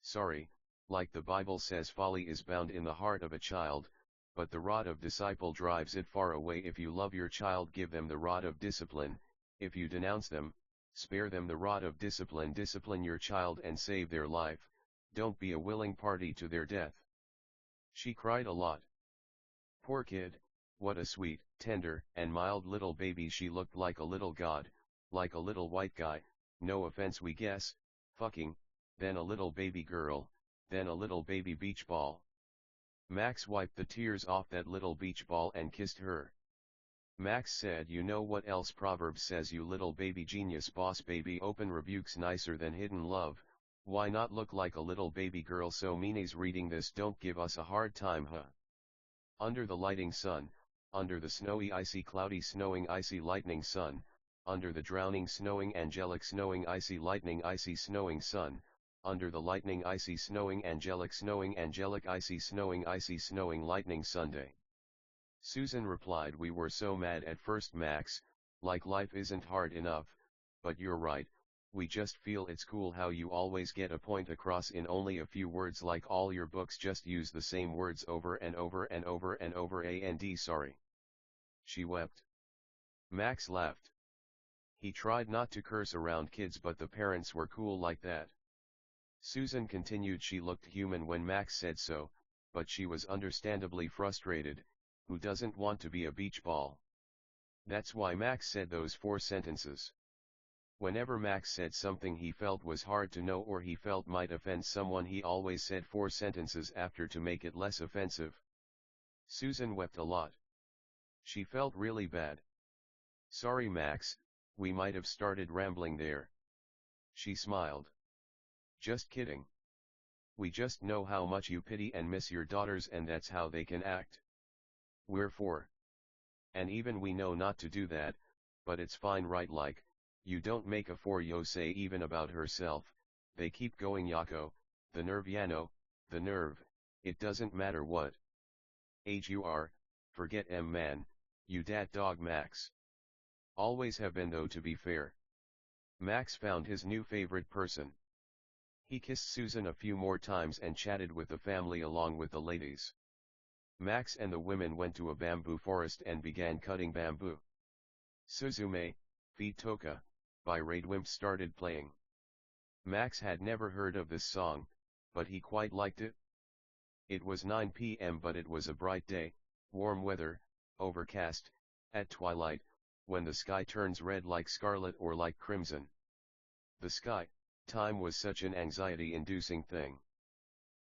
Sorry, like the Bible says, folly is bound in the heart of a child, but the rod of disciple drives it far away. If you love your child, give them the rod of discipline. If you denounce them, Spare them the rod of discipline. Discipline your child and save their life, don't be a willing party to their death. She cried a lot. Poor kid, what a sweet, tender, and mild little baby. She looked like a little god, like a little white guy, no offense we guess, fucking, then a little baby girl, then a little baby beach ball. Max wiped the tears off that little beach ball and kissed her. Max said, you know what else Proverbs says, you little baby genius boss baby. Open rebukes nicer than hidden love, why not look like a little baby girl? So meanies reading this don't give us a hard time, huh? Under the lighting sun, under the snowy icy cloudy snowing icy lightning sun, under the drowning snowing angelic snowing icy lightning icy snowing sun, under the lightning icy snowing angelic icy snowing lightning Sunday. Susan replied, we were so mad at first, Max, like life isn't hard enough, but you're right, we just feel it's cool how you always get a point across in only a few words, like all your books just use the same words over and over and over and over. And sorry. She wept. Max laughed. He tried not to curse around kids, but the parents were cool like that. Susan continued, she looked human when Max said so, but she was understandably frustrated. Who doesn't want to be a beach ball? That's why Max said those 4 sentences. Whenever Max said something he felt was hard to know or he felt might offend someone, he always said 4 sentences after to make it less offensive. Susan wept a lot. She felt really bad. Sorry, Max, we might have started rambling there. She smiled. Just kidding. We just know how much you pity and miss your daughters, and that's how they can act. We're 4. And even we know not to do that, but it's fine, right? Like, you don't make a 4-yo say even about herself. They keep going, Yako, the nerve, Yano, the nerve, it doesn't matter what age you are, forget man, you dat dog Max. Always have been though, to be fair. Max found his new favorite person. He kissed Susan a few more times and chatted with the family along with the ladies. Max and the women went to a bamboo forest and began cutting bamboo. Suzume, Feet Toka, by Raidwimp started playing. Max had never heard of this song, but he quite liked it. It was 9 p.m. but it was a bright day, warm weather, overcast, at twilight, when the sky turns red like scarlet or like crimson. The sky, time was such an anxiety-inducing thing.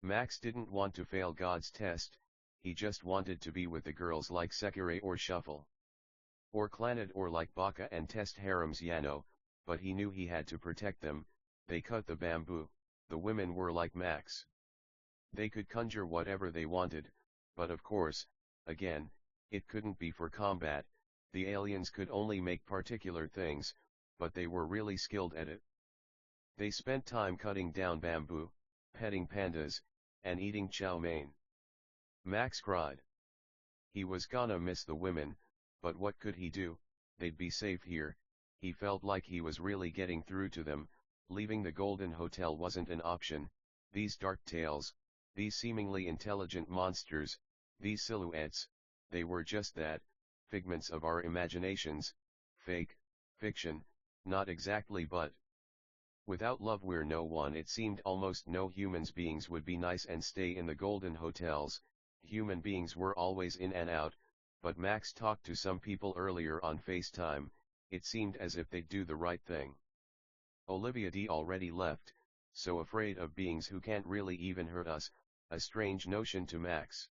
Max didn't want to fail God's test, he just wanted to be with the girls like Sekire or Shuffle. Or Clannad or like Baka and test harems, Yano, but he knew he had to protect them. They cut the bamboo, the women were like Max. They could conjure whatever they wanted, but of course, again, it couldn't be for combat. The aliens could only make particular things, but they were really skilled at it. They spent time cutting down bamboo, petting pandas, and eating chow mein. Max cried. He was gonna miss the women, but what could he do? They'd be safe here. He felt like he was really getting through to them. Leaving the Golden Hotel wasn't an option. These dark tales, these seemingly intelligent monsters, these silhouettes, they were just that, figments of our imaginations, fake, fiction, not exactly, but without love we're no one. It seemed almost no human beings would be nice and stay in the Golden Hotels. Human beings were always in and out, but Max talked to some people earlier on FaceTime. It seemed as if they'd do the right thing. Olivia D already left, so afraid of beings who can't really even hurt us, a strange notion to Max.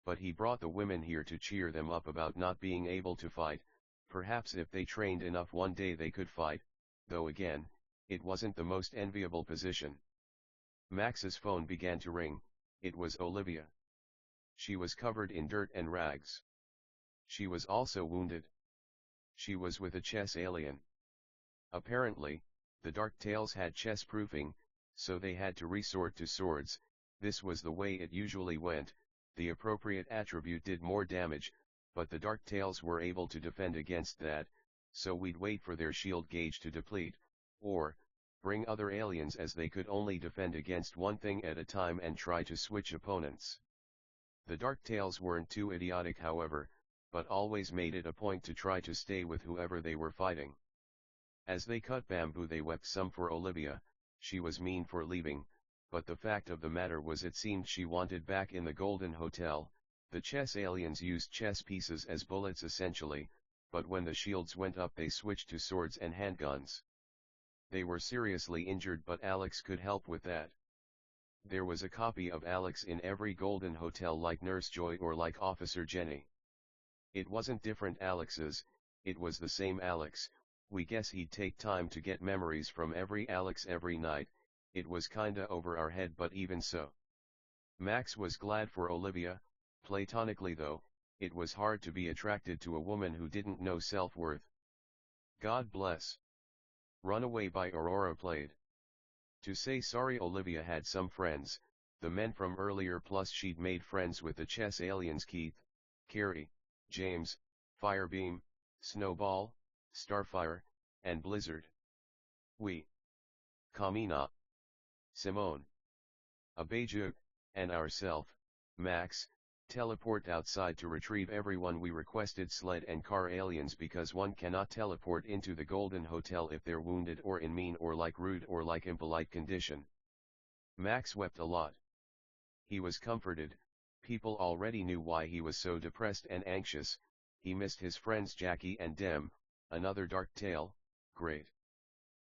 But he brought the women here to cheer them up about not being able to fight. Perhaps if they trained enough one day they could fight, though again, it wasn't the most enviable position. Max's phone began to ring. It was Olivia. She was covered in dirt and rags. She was also wounded. She was with a chess alien. Apparently, the Dark Tales had chess proofing, so they had to resort to swords. This was the way it usually went. The appropriate attribute did more damage, but the Dark Tales were able to defend against that, so we'd wait for their shield gauge to deplete, or bring other aliens, as they could only defend against one thing at a time and try to switch opponents. The Dark Tales weren't too idiotic, however, but always made it a point to try to stay with whoever they were fighting. As they cut bamboo they wept some for Olivia, she was mean for leaving, but the fact of the matter was it seemed she wanted back in the Golden Hotel. The chess aliens used chess pieces as bullets essentially, but when the shields went up they switched to swords and handguns. They were seriously injured but Alex could help with that. There was a copy of Alex in every Golden Hotel like Nurse Joy or like Officer Jenny. It wasn't different Alexes, it was the same Alex. We guess he'd take time to get memories from every Alex every night. It was kinda over our head but even so. Max was glad for Olivia. Platonically though, it was hard to be attracted to a woman who didn't know self-worth. God bless. Runaway by Aurora played. To say sorry Olivia had some friends, the men from earlier plus she'd made friends with the chess aliens Keith, Carrie, James, Firebeam, Snowball, Starfire, and Blizzard. We. Kamina. Simone. Abejuk, and ourself, Max, teleport outside to retrieve everyone we requested sled and car aliens because one cannot teleport into the Golden Hotel if they're wounded or in mean or like rude or like impolite condition. Max wept a lot. He was comforted, people already knew why he was so depressed and anxious, he missed his friends Jackie and Dem, another dark tale, great.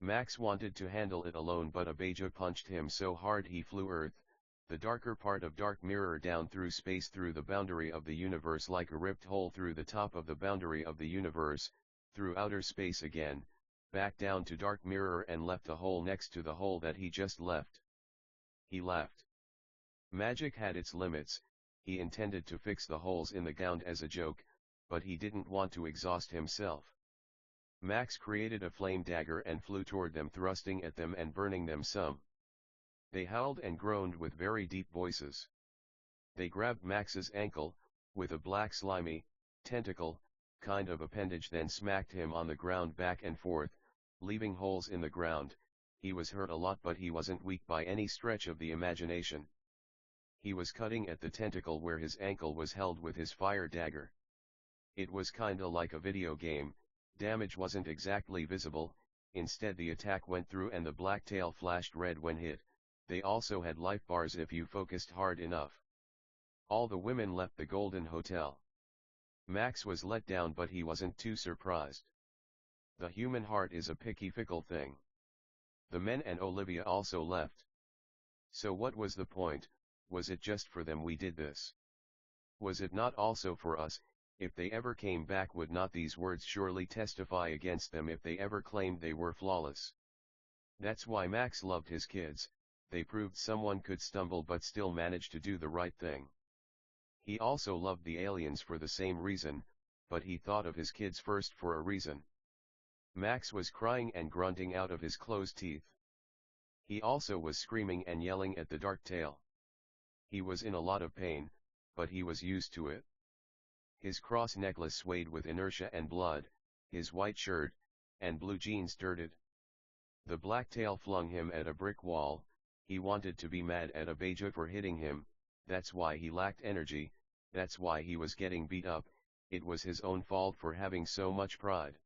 Max wanted to handle it alone but Abeja punched him so hard he flew Earth, the darker part of Dark Mirror down through space through the boundary of the universe like a ripped hole through the top of the boundary of the universe, through outer space again, back down to Dark Mirror and left a hole next to the hole that he just left. He laughed. Magic had its limits, he intended to fix the holes in the ground as a joke, but he didn't want to exhaust himself. Max created a flame dagger and flew toward them thrusting at them and burning them some. They howled and groaned with very deep voices. They grabbed Max's ankle, with a black slimy, tentacle, kind of appendage then smacked him on the ground back and forth, leaving holes in the ground. He was hurt a lot but he wasn't weak by any stretch of the imagination. He was cutting at the tentacle where his ankle was held with his fire dagger. It was kinda like a video game, damage wasn't exactly visible, instead the attack went through and the black tail flashed red when hit. They also had life bars if you focused hard enough. All the women left the Golden Hotel. Max was let down but he wasn't too surprised. The human heart is a picky fickle thing. The men and Olivia also left. So what was the point? Was it just for them we did this? Was it not also for us? If they ever came back would not these words surely testify against them if they ever claimed they were flawless? That's why Max loved his kids. They proved someone could stumble but still manage to do the right thing. He also loved the aliens for the same reason, but he thought of his kids first for a reason. Max was crying and grunting out of his closed teeth. He also was screaming and yelling at the dark tail. He was in a lot of pain, but he was used to it. His cross necklace swayed with inertia and blood, his white shirt, and blue jeans dirted. The black tail flung him at a brick wall. He wanted to be mad at Abeja for hitting him, that's why he lacked energy, that's why he was getting beat up, it was his own fault for having so much pride.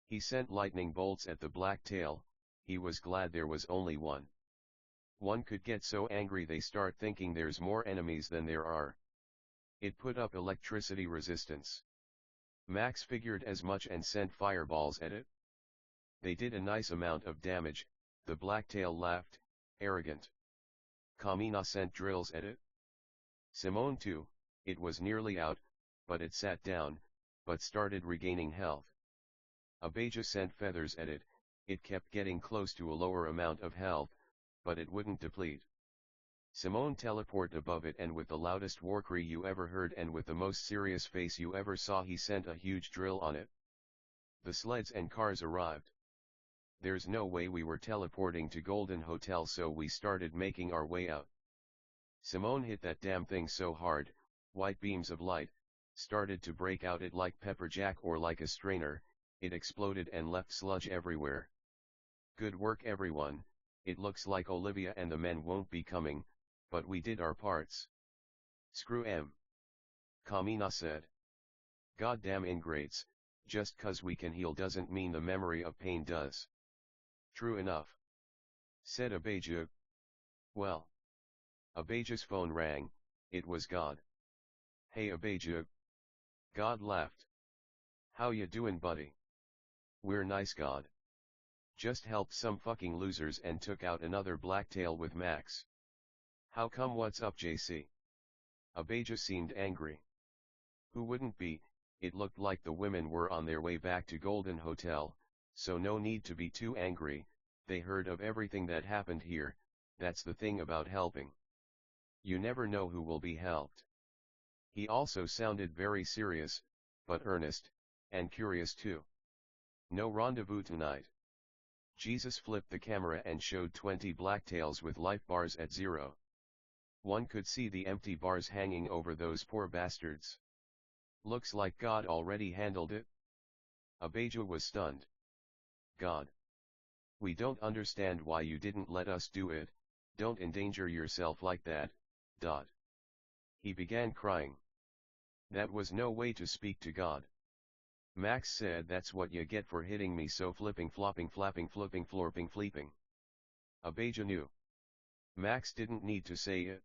He sent lightning bolts at the black tail, he was glad there was only one. One could get so angry they start thinking there's more enemies than there are. It put up electricity resistance. Max figured as much and sent fireballs at it. They did a nice amount of damage, the black tail laughed, arrogant. Kamina sent drills at it. Simone too, it was nearly out, but it sat down, but started regaining health. Abeja sent feathers at it, it kept getting close to a lower amount of health, but it wouldn't deplete. Simone teleported above it and with the loudest warcry you ever heard and with the most serious face you ever saw he sent a huge drill on it. The sleds and cars arrived. There's no way we were teleporting to Golden Hotel so we started making our way out. Simone hit that damn thing so hard, white beams of light, started to break out it like pepper jack or like a strainer, it exploded and left sludge everywhere. Good work everyone, it looks like Olivia and the men won't be coming, but we did our parts. Screw 'em. Kamina said. Goddamn ingrates, just 'cause we can heal doesn't mean the memory of pain does. True enough, said Abijah. Well, Abijah's phone rang. It was God. Hey Abijah. God laughed. How ya doing, buddy? We're nice, God. Just helped some fucking losers and took out another blacktail with Max. How come, what's up, JC? Abijah seemed angry. Who wouldn't be? It looked like the women were on their way back to Golden Hotel, so no need to be too angry. They heard of everything that happened here. That's the thing about helping. You never know who will be helped. He also sounded very serious, but earnest, and curious too. No rendezvous tonight. Jesus flipped the camera and showed 20 blacktails with life bars at 0. One could see the empty bars hanging over those poor bastards. Looks like God already handled it. Abijah was stunned. God. We don't understand why you didn't let us do it. Don't endanger yourself like that. He began crying. That was no way to speak to God. Max said, that's what you get for hitting me so, flipping flopping flapping flipping florping fleeping. Abijah knew. Max didn't need to say it.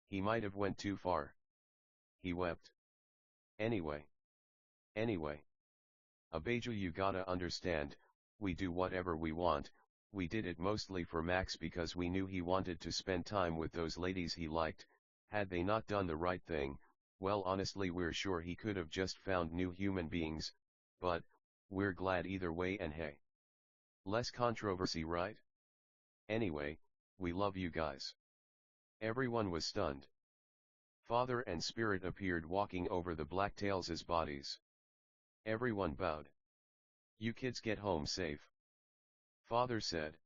He might have went too far. He wept. Anyway. Abijah, you gotta understand, we do whatever we want. We did it mostly for Max because we knew he wanted to spend time with those ladies he liked. Had they not done the right thing, well, honestly we're sure he could have just found new human beings, but we're glad either way, and hey, less controversy, right? Anyway, we love you guys. Everyone was stunned. Father and Spirit appeared walking over the blacktails' bodies. Everyone bowed. You kids get home safe. Father said.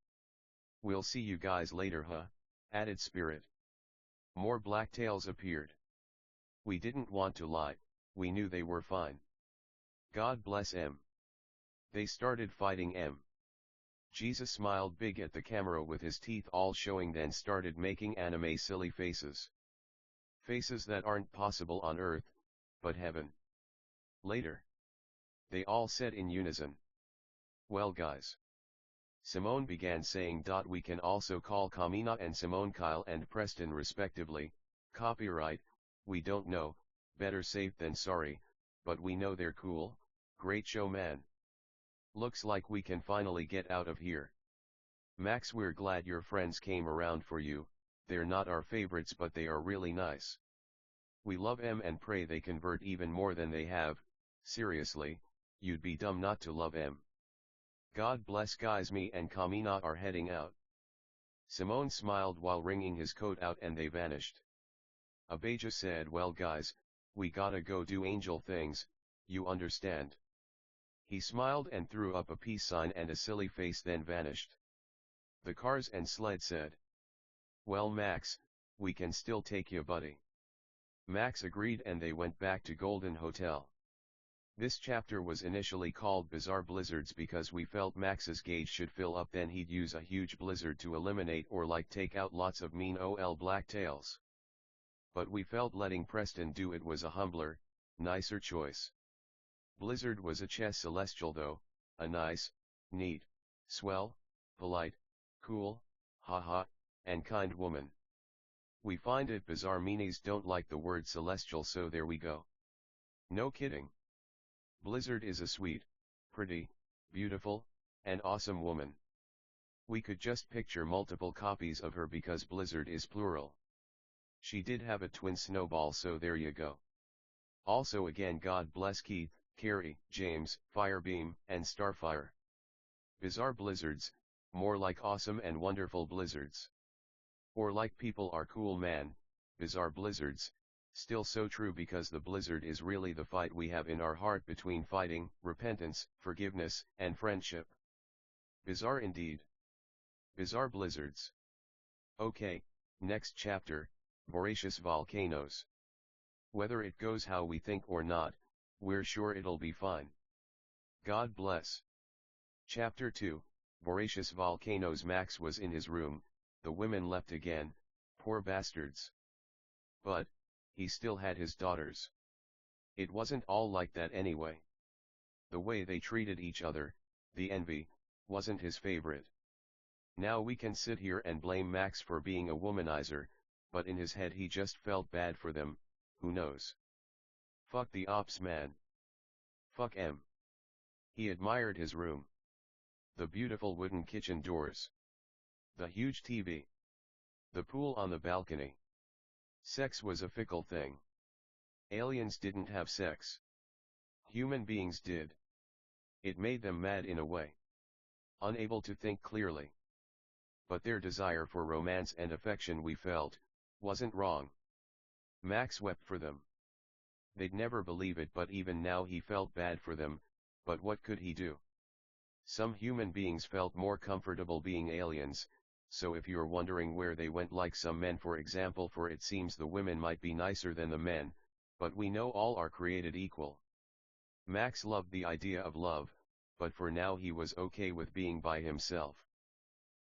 We'll see you guys later, huh? Added Spirit. More blacktails appeared. We didn't want to lie, we knew they were fine. God bless M. They started fighting M. Jesus smiled big at the camera with his teeth all showing, then started making anime silly faces. Faces that aren't possible on earth, but heaven. Later. They all said in unison. Well guys. Simone began saying. We can also call Kamina and Simone Kyle and Preston respectively. Copyright, we don't know, better safe than sorry, but we know they're cool. Great show, man. Looks like we can finally get out of here. Max, we're glad your friends came around for you. They're not our favorites, but they are really nice. We love M and pray they convert even more than they have. Seriously, you'd be dumb not to love M. God bless guys, me and Kamina are heading out. Simone smiled while wringing his coat out and they vanished. Abijah said, well guys, we gotta go do angel things, you understand. He smiled and threw up a peace sign and a silly face, then vanished. The cars and sled said. Well Max, we can still take you, buddy. Max agreed and they went back to Golden Hotel. This chapter was initially called Bizarre Blizzards because we felt Max's gauge should fill up, then he'd use a huge blizzard to eliminate or take out lots of mean ol blacktails. But we felt letting Preston do it was a humbler, nicer choice. Blizzard was a chess celestial though, a nice, neat, swell, polite, cool, haha, and kind woman. We find it bizarre meanies don't like the word celestial, so there we go. No kidding. Blizzard is a sweet, pretty, beautiful, and awesome woman. We could just picture multiple copies of her because Blizzard is plural. She did have a twin Snowball, so there you go. Also again, God bless Keith, Carrie, James, Firebeam, and Starfire. Bizarre blizzards, more like awesome and wonderful blizzards. Or like people are cool, man, bizarre blizzards, still so true because the blizzard is really the fight we have in our heart between fighting, repentance, forgiveness, and friendship. Bizarre indeed. Bizarre blizzards. Okay, next chapter, voracious volcanoes. Whether it goes how we think or not, we're sure it'll be fine. God bless. Chapter 2, Voracious Volcanoes. Max was in his room, the women left again, poor bastards. But, he still had his daughters. It wasn't all like that anyway. The way they treated each other, the envy, wasn't his favorite. Now we can sit here and blame Max for being a womanizer, but in his head he just felt bad for them, who knows. Fuck the ops man. Fuck M. He admired his room. The beautiful wooden kitchen doors. The huge TV. The pool on the balcony. Sex was a fickle thing. Aliens didn't have sex. Human beings did. It made them mad in a way. Unable to think clearly. But their desire for romance and affection, we felt, wasn't wrong. Max wept for them. They'd never believe it, but even now he felt bad for them, but what could he do? Some human beings felt more comfortable being aliens, so if you're wondering where they went, like some men for example, for it seems the women might be nicer than the men, but we know all are created equal. Max loved the idea of love, but for now he was okay with being by himself.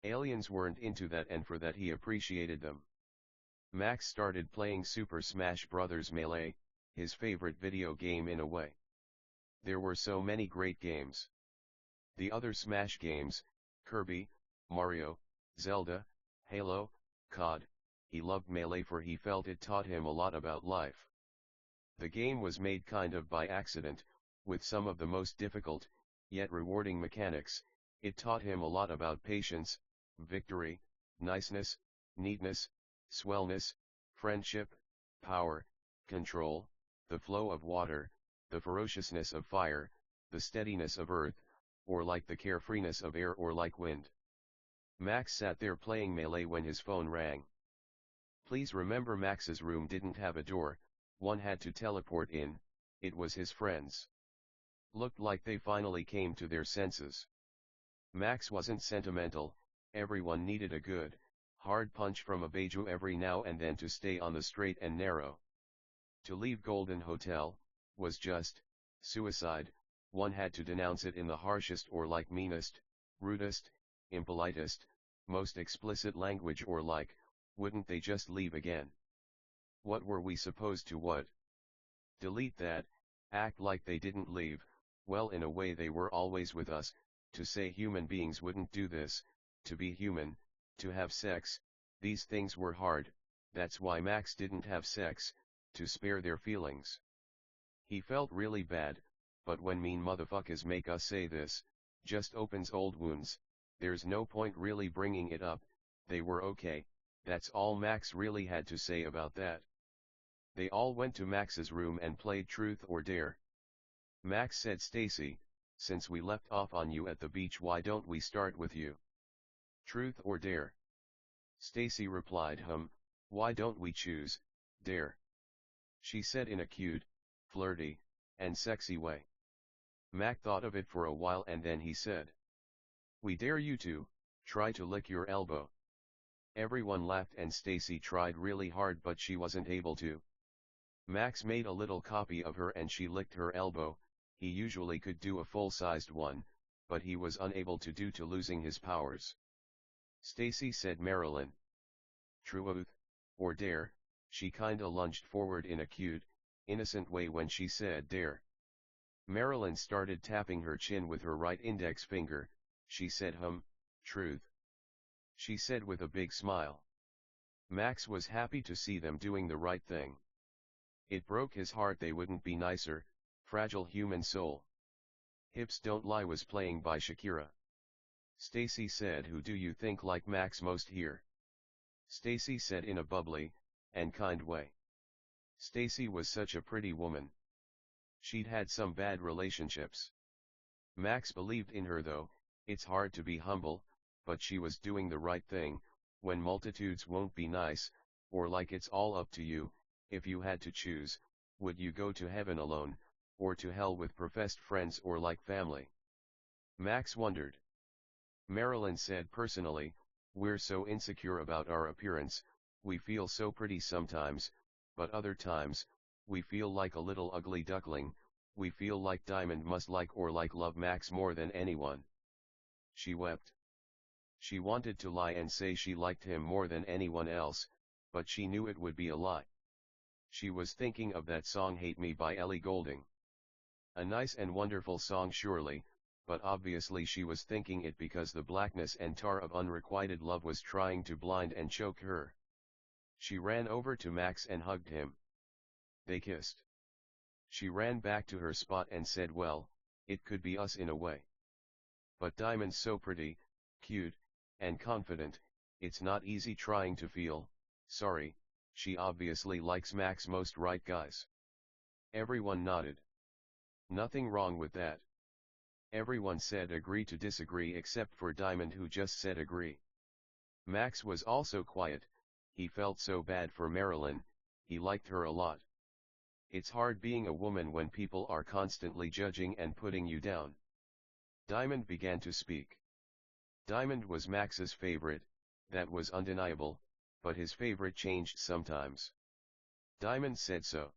Aliens weren't into that, and for that he appreciated them. Max started playing Super Smash Bros. Melee, his favorite video game in a way. There were so many great games. The other Smash games, Kirby, Mario, Zelda, Halo, COD, he loved Melee for he felt it taught him a lot about life. The game was made kind of by accident, with some of the most difficult, yet rewarding mechanics. It taught him a lot about patience, victory, niceness, neatness, swellness, friendship, power, control, the flow of water, the ferociousness of fire, the steadiness of earth, or like the carefreeness of air, or like wind. Max sat there playing Melee when his phone rang. Please remember, Max's room didn't have a door, one had to teleport in. It was his friends. Looked like they finally came to their senses. Max wasn't sentimental, everyone needed a good, hard punch from a beiju every now and then to stay on the straight and narrow. To leave Golden Hotel was just suicide. One had to denounce it in the harshest or like meanest, rudest, impolitest, most explicit language, or like, wouldn't they just leave again? What were we supposed to what? Delete that, act like they didn't leave? Well, in a way they were always with us, to say human beings wouldn't do this, to be human, to have sex, these things were hard. That's why Max didn't have sex, to spare their feelings. He felt really bad, but when mean motherfuckers make us say this, just opens old wounds. There's no point really bringing it up. They were okay, that's all Max really had to say about that. They all went to Max's room and played Truth or Dare. Max said, Stacy, since we left off on you at the beach, why don't we start with you? Truth or Dare? Stacy replied, why don't we choose Dare? She said in a cute, flirty, and sexy way. Mac thought of it for a while and then he said, we dare you to try to lick your elbow. Everyone laughed and Stacy tried really hard, but she wasn't able to. Max made a little copy of her and she licked her elbow. He usually could do a full-sized one, but he was unable to due to losing his powers. Stacy said, Marilyn. Truth or Dare? She kinda lunged forward in a cute, innocent way when she said Dare. Marilyn started tapping her chin with her right index finger. She said, Truth. She said with a big smile. Max was happy to see them doing the right thing. It broke his heart they wouldn't be nicer. Fragile human soul. Hips Don't Lie was playing by Shakira. Stacy said, who do you think like Max most here? Stacy said in a bubbly and kind way. Stacy was such a pretty woman. She'd had some bad relationships. Max believed in her though. It's hard to be humble, but she was doing the right thing. When multitudes won't be nice, or like it's all up to you, if you had to choose, would you go to heaven alone, or to hell with professed friends or like family? Max wondered. Marilyn said, personally, we're so insecure about our appearance, we feel so pretty sometimes, but other times, we feel like a little ugly duckling. We feel like Diamond must like or like love Max more than anyone. She wept. She wanted to lie and say she liked him more than anyone else, but she knew it would be a lie. She was thinking of that song Hate Me by Ellie Goulding. A nice and wonderful song surely, but obviously she was thinking it because the blackness and tar of unrequited love was trying to blind and choke her. She ran over to Max and hugged him. They kissed. She ran back to her spot and said, well, it could be us in a way. But Diamond's so pretty, cute, and confident, it's not easy trying to feel sorry. She obviously likes Max most, right guys? Everyone nodded. Nothing wrong with that. Everyone said agree to disagree except for Diamond, who just said agree. Max was also quiet. He felt so bad for Marilyn. He liked her a lot. It's hard being a woman when people are constantly judging and putting you down. Diamond began to speak. Diamond was Max's favorite, that was undeniable, but his favorite changed sometimes. Diamond said so.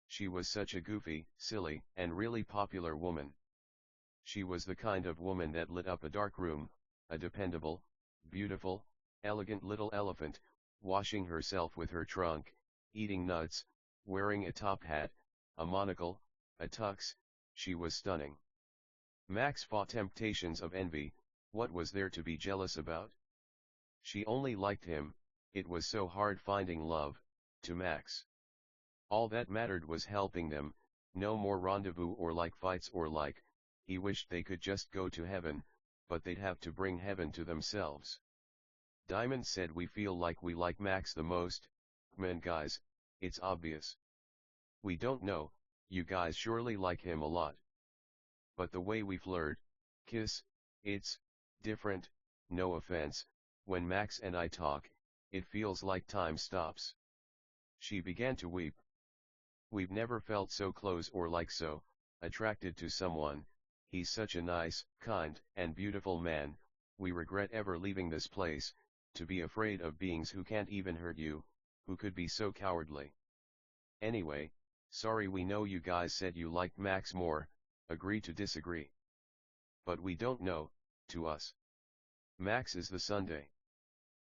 She was such a goofy, silly, and really popular woman. She was the kind of woman that lit up a dark room, a dependable, beautiful, elegant little elephant, washing herself with her trunk, eating nuts, wearing a top hat, a monocle, a tux. She was stunning. Max fought temptations of envy. What was there to be jealous about? She only liked him. It was so hard finding love, to Max. All that mattered was helping them, no more rendezvous or like fights or like. He wished they could just go to heaven, but they'd have to bring heaven to themselves. Diamond said, we feel like we like Max the most. Man guys, it's obvious. We don't know, you guys surely like him a lot. But the way we flirt, kiss, it's different, no offense. When Max and I talk, it feels like time stops. She began to weep. We've never felt so close or like so attracted to someone. He's such a nice, kind, and beautiful man. We regret ever leaving this place, to be afraid of beings who can't even hurt you, who could be so cowardly. Anyway, sorry, we know you guys said you liked Max more, agree to disagree. But we don't know, to us. Max is the Sunday.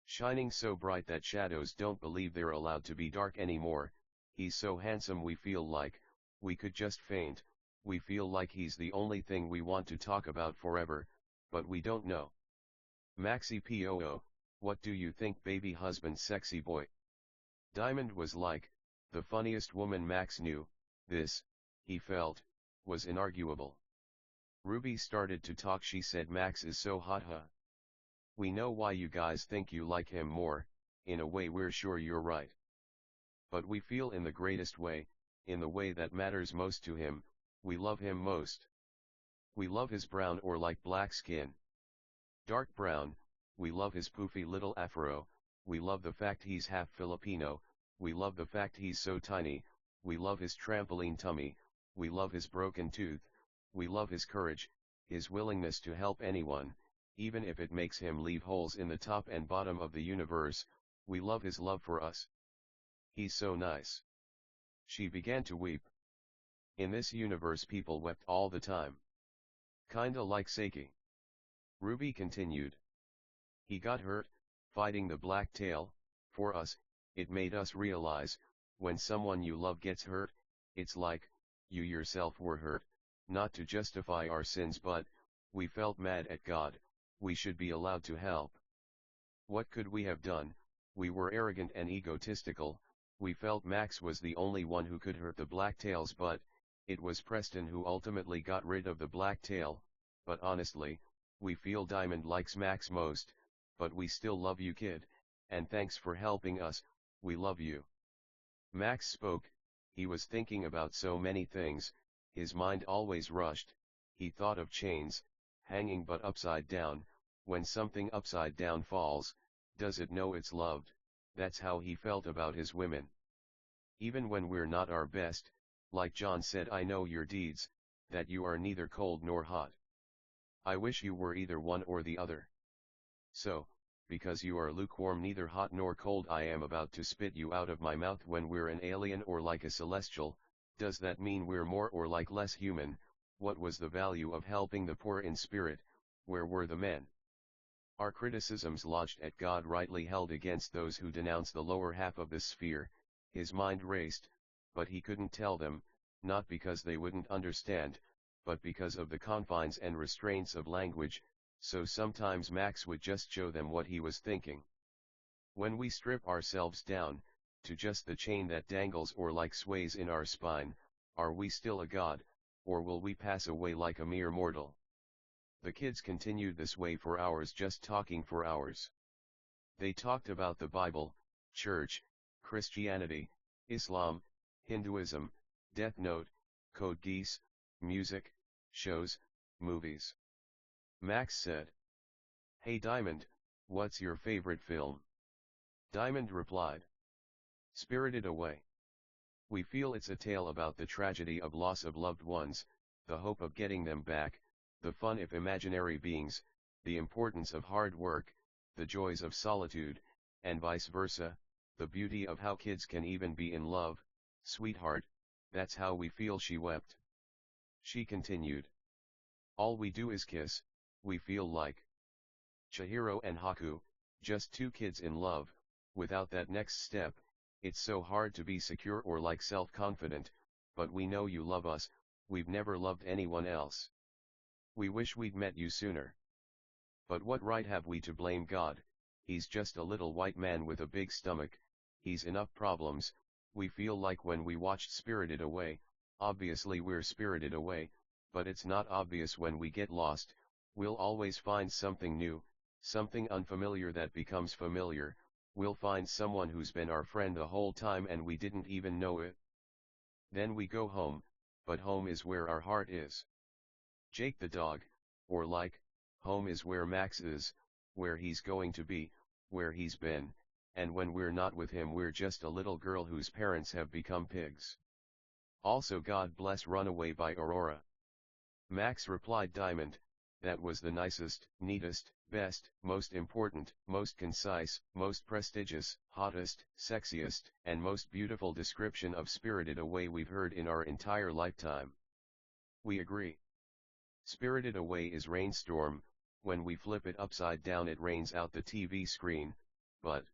Shining so bright that shadows don't believe they're allowed to be dark anymore. He's so handsome we feel like we could just faint. We feel like he's the only thing we want to talk about forever, but we don't know. Maxi Poo, what do you think, baby husband, sexy boy? Diamond was like the funniest woman Max knew. This, he felt, was inarguable. Ruby started to talk. She said, Max is so hot, huh? We know why you guys think you like him more. In a way we're sure you're right. But we feel in the greatest way, in the way that matters most to him, we love him most. We love his brown or like black skin. Dark brown, we love his poofy little afro, we love the fact he's half Filipino, we love the fact he's so tiny, we love his trampoline tummy, we love his broken tooth, we love his courage, his willingness to help anyone, even if it makes him leave holes in the top and bottom of the universe. We love his love for us. He's so nice. She began to weep. In this universe people wept all the time. Kinda like Saki. Ruby continued. He got hurt, fighting the black tail. For us, it made us realize, when someone you love gets hurt, it's like, you yourself were hurt. Not to justify our sins, but, we felt mad at God. We should be allowed to help. What could we have done? We were arrogant and egotistical. We felt Max was the only one who could hurt the blacktails, but it was Preston who ultimately got rid of the blacktail. But honestly, we feel Diamond likes Max most, but we still love you, kid, and thanks for helping us. We love you. Max spoke. He was thinking about so many things. His mind always rushed. He thought of chains, hanging but upside down. When something upside down falls, does it know it's loved? That's how he felt about his women. Even when we're not our best, like John said, I know your deeds, that you are neither cold nor hot. I wish you were either one or the other. So, because you are lukewarm, neither hot nor cold, I am about to spit you out of my mouth. When we're an alien or like a celestial, does that mean we're more or like less human? What was the value of helping the poor in spirit? Where were the men? Our criticisms lodged at God rightly held against those who denounce the lower half of the sphere. His mind raced, but he couldn't tell them, not because they wouldn't understand, but because of the confines and restraints of language, so sometimes Max would just show them what he was thinking. When we strip ourselves down, to just the chain that dangles or like sways in our spine, are we still a god, or will we pass away like a mere mortal? The kids continued this way for hours, just talking for hours. They talked about the Bible, church, Christianity, Islam, Hinduism, Death Note, Code Geass, music, shows, movies. Max said, "Hey Diamond, what's your favorite film?" Diamond replied, "Spirited Away. We feel it's a tale about the tragedy of loss of loved ones, the hope of getting them back, the fun of imaginary beings, the importance of hard work, the joys of solitude, and vice versa, the beauty of how kids can even be in love, sweetheart, that's how we feel," she wept. She continued, "All we do is kiss, we feel like Chihiro and Haku, just two kids in love. Without that next step, it's so hard to be secure or like self-confident, but we know you love us, we've never loved anyone else. We wish we'd met you sooner. But what right have we to blame God? He's just a little white man with a big stomach, he's enough problems." We feel like when we watched Spirited Away, obviously we're spirited away, but it's not obvious when we get lost, we'll always find something new, something unfamiliar that becomes familiar, we'll find someone who's been our friend the whole time and we didn't even know it. Then we go home, but home is where our heart is. Jake the dog, or like, home is where Max is, where he's going to be, where he's been, and when we're not with him we're just a little girl whose parents have become pigs. Also God bless Runaway by Aurora. Max replied, "Diamond, that was the nicest, neatest, best, most important, most concise, most prestigious, hottest, sexiest, and most beautiful description of Spirited Away we've heard in our entire lifetime." We agree. Spirited Away is rainstorm, when we flip it upside down it rains out the TV screen, but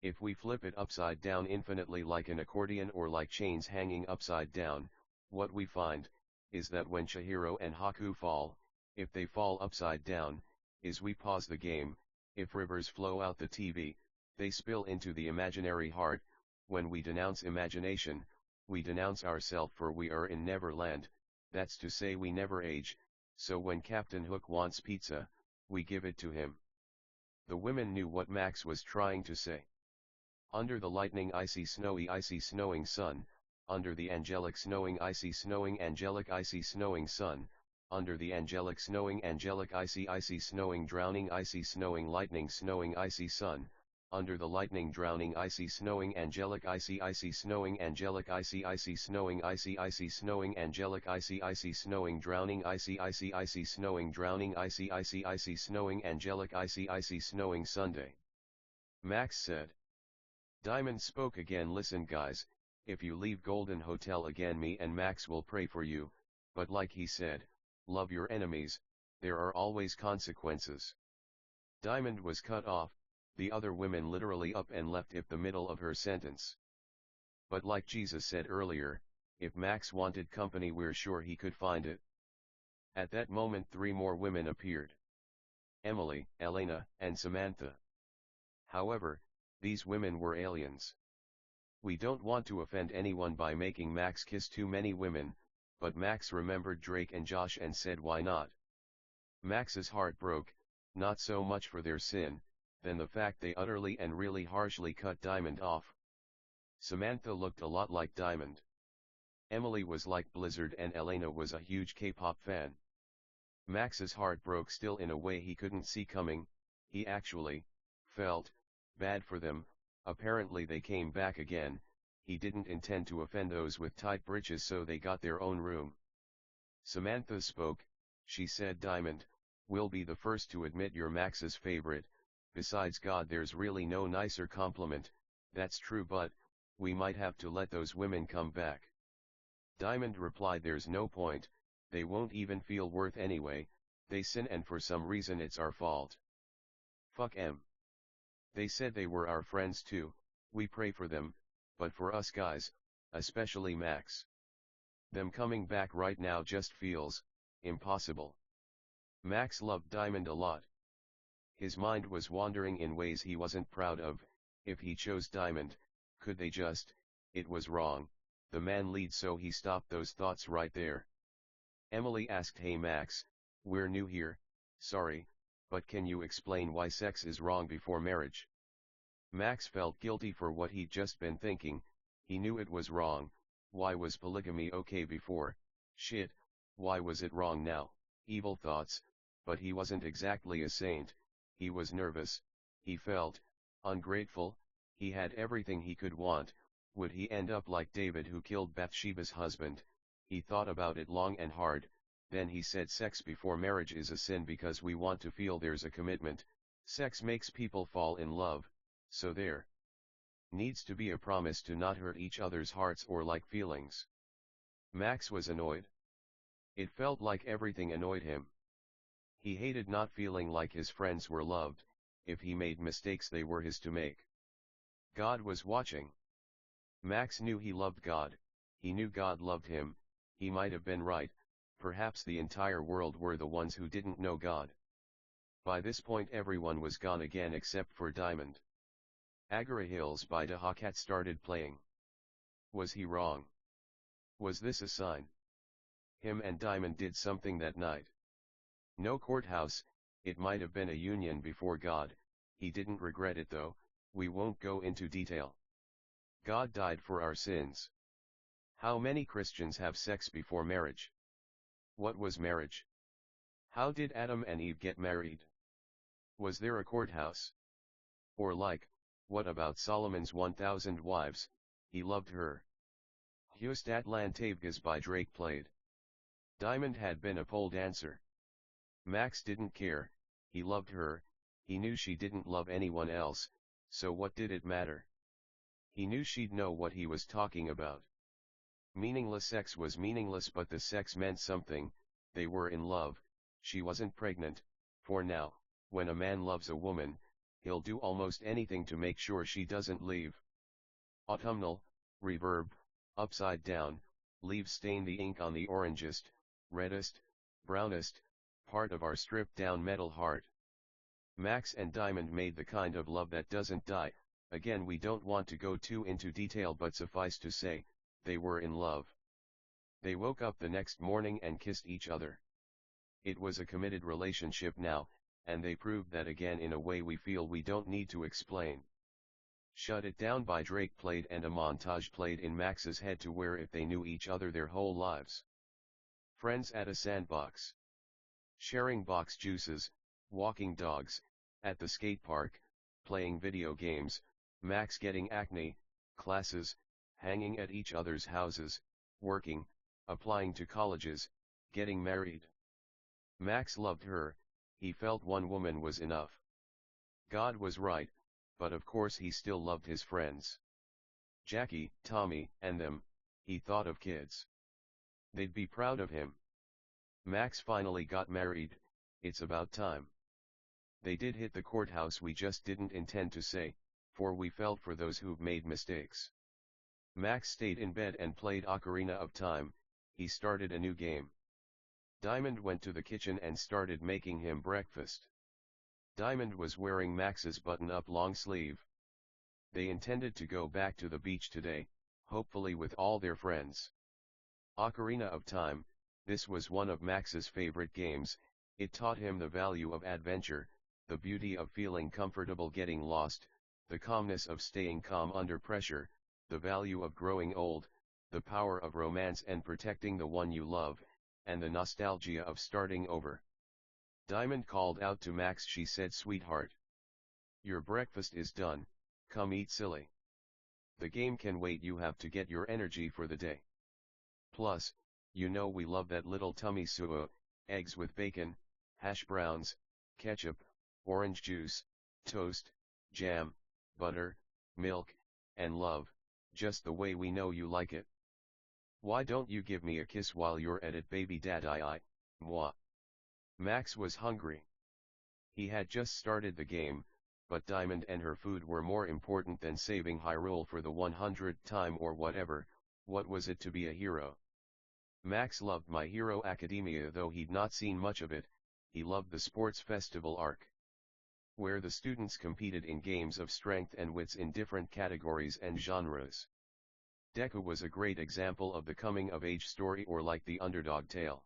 if we flip it upside down infinitely like an accordion or like chains hanging upside down, what we find, is that when Chihiro and Haku fall, if they fall upside down, is we pause the game, if rivers flow out the TV, they spill into the imaginary heart, when we denounce imagination, we denounce ourself for we are in Neverland, that's to say we never age, so when Captain Hook wants pizza, we give it to him. The women knew what Max was trying to say. Under the lightning icy snowing sun, under the angelic snowing angelic icy snowing sun, under the angelic icy snowing drowning lightning icy sun, under the lightning drowning icy snowing angelic icy snowing angelic icy snowing angelic icy snowing drowning icy snowing drowning icy snowing angelic icy snowing Sunday. Max said. Diamond spoke again. "Listen guys, if you leave Golden Hotel again me and Max will pray for you, but like he said, love your enemies, there are always consequences." Diamond was cut off, the other women literally up and left if the middle of her sentence. But like Jesus said earlier, if Max wanted company we're sure he could find it. At that moment 3 more women appeared. Emily, Elena, and Samantha. However, these women were aliens. We don't want to offend anyone by making Max kiss too many women, but Max remembered Drake and Josh and said why not. Max's heart broke, not so much for their sin, than the fact they utterly and really harshly cut Diamond off. Samantha looked a lot like Diamond. Emily was like Blizzard and Elena was a huge K-pop fan. Max's heart broke still in a way he couldn't see coming, he actually felt bad for them. Apparently they came back again, he didn't intend to offend those with tight britches so they got their own room. Samantha spoke, she said, "Diamond, we'll be the first to admit you're Max's favorite, besides God there's really no nicer compliment, that's true but, we might have to let those women come back." Diamond replied, "There's no point, they won't even feel worth anyway, they sin and for some reason it's our fault. Fuck 'em. They said they were our friends too, we pray for them, but for us guys, especially Max. Them coming back right now just feels impossible. Max loved Diamond a lot. His mind was wandering in ways he wasn't proud of. If he chose Diamond, could they just? It was wrong. The man lead, so he stopped those thoughts right there. Emily asked, "Hey Max, we're new here, sorry, but can you explain why sex is wrong before marriage?" Max felt guilty for what he'd just been thinking. He knew it was wrong. Why was polygamy okay before? Shit, why was it wrong now? Evil thoughts, but he wasn't exactly a saint. He was nervous. He felt ungrateful. He had everything he could want. Would he end up like David, who killed Bathsheba's husband? He thought about it long and hard. Then he said, sex before marriage is a sin because we want to feel there's a commitment. Sex makes people fall in love, so there needs to be a promise to not hurt each other's hearts or like feelings. Max was annoyed. It felt like everything annoyed him. He hated not feeling like his friends were loved. If he made mistakes, they were his to make. God was watching. Max knew he loved God. He knew God loved him. He might have been right. Perhaps the entire world were the ones who didn't know God. By this point everyone was gone again except for Diamond. Agora Hills by Dahakat started playing. Was he wrong? Was this a sign? Him and Diamond did something that night. No courthouse, it might have been a union before God. He didn't regret it though. We won't go into detail. God died for our sins. How many Christians have sex before marriage? What was marriage? How did Adam and Eve get married? Was there a courthouse? Or like, what about Solomon's 1,000 wives? He loved her. Hustat Lantavgas by Drake played. Diamond had been a pole dancer. Max didn't care. He loved her. He knew she didn't love anyone else, so what did it matter? He knew she'd know what he was talking about. Meaningless sex was meaningless, but the sex meant something. They were in love. She wasn't pregnant. For now, when a man loves a woman, he'll do almost anything to make sure she doesn't leave. Autumnal, reverb, upside down, leaves stain the ink on the orangest, reddest, brownest, part of our stripped down metal heart. Max and Diamond made the kind of love that doesn't die. Again, we don't want to go too into detail, but suffice to say, they were in love. They woke up the next morning and kissed each other. It was a committed relationship now, and they proved that again in a way we feel we don't need to explain. Shut It Down by Drake played, and a montage played in Max's head to where if they knew each other their whole lives. Friends at a sandbox. Sharing box juices, walking dogs, at the skate park, playing video games, Max getting acne, classes, hanging at each other's houses, working, applying to colleges, getting married. Max loved her. He felt one woman was enough. God was right, but of course he still loved his friends. Jackie, Tommy, and them. He thought of kids. They'd be proud of him. Max finally got married. It's about time. They did hit the courthouse, we just didn't intend to say, for we felt for those who've made mistakes. Max stayed in bed and played Ocarina of Time. He started a new game. Diamond went to the kitchen and started making him breakfast. Diamond was wearing Max's button-up long sleeve. They intended to go back to the beach today, hopefully with all their friends. Ocarina of Time, this was one of Max's favorite games. It taught him the value of adventure, the beauty of feeling comfortable getting lost, the calmness of staying calm under pressure, the value of growing old, the power of romance and protecting the one you love, and the nostalgia of starting over. Diamond called out to Max. She said, "Sweetheart, your breakfast is done, come eat, silly. The game can wait, you have to get your energy for the day. Plus, you know we love that little tummy suo, eggs with bacon, hash browns, ketchup, orange juice, toast, jam, butter, milk, and love, just the way we know you like it. Why don't you give me a kiss while you're at it, baby daddy? Moi." Max was hungry. He had just started the game, but Diamond and her food were more important than saving Hyrule for the 100th time or whatever. What was it to be a hero? Max loved My Hero Academia, though he'd not seen much of it. He loved the sports festival arc, where the students competed in games of strength and wits in different categories and genres. Deku was a great example of the coming-of-age story, or like the underdog tale.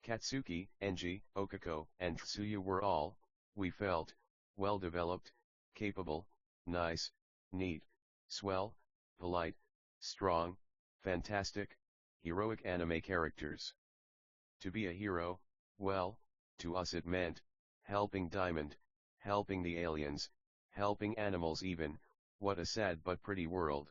Katsuki, Enji, Okako, and Tsuyu were all, we felt, well-developed, capable, nice, neat, swell, polite, strong, fantastic, heroic anime characters. To be a hero, well, to us it meant, helping Diamond, helping the aliens, helping animals even. What a sad but pretty world.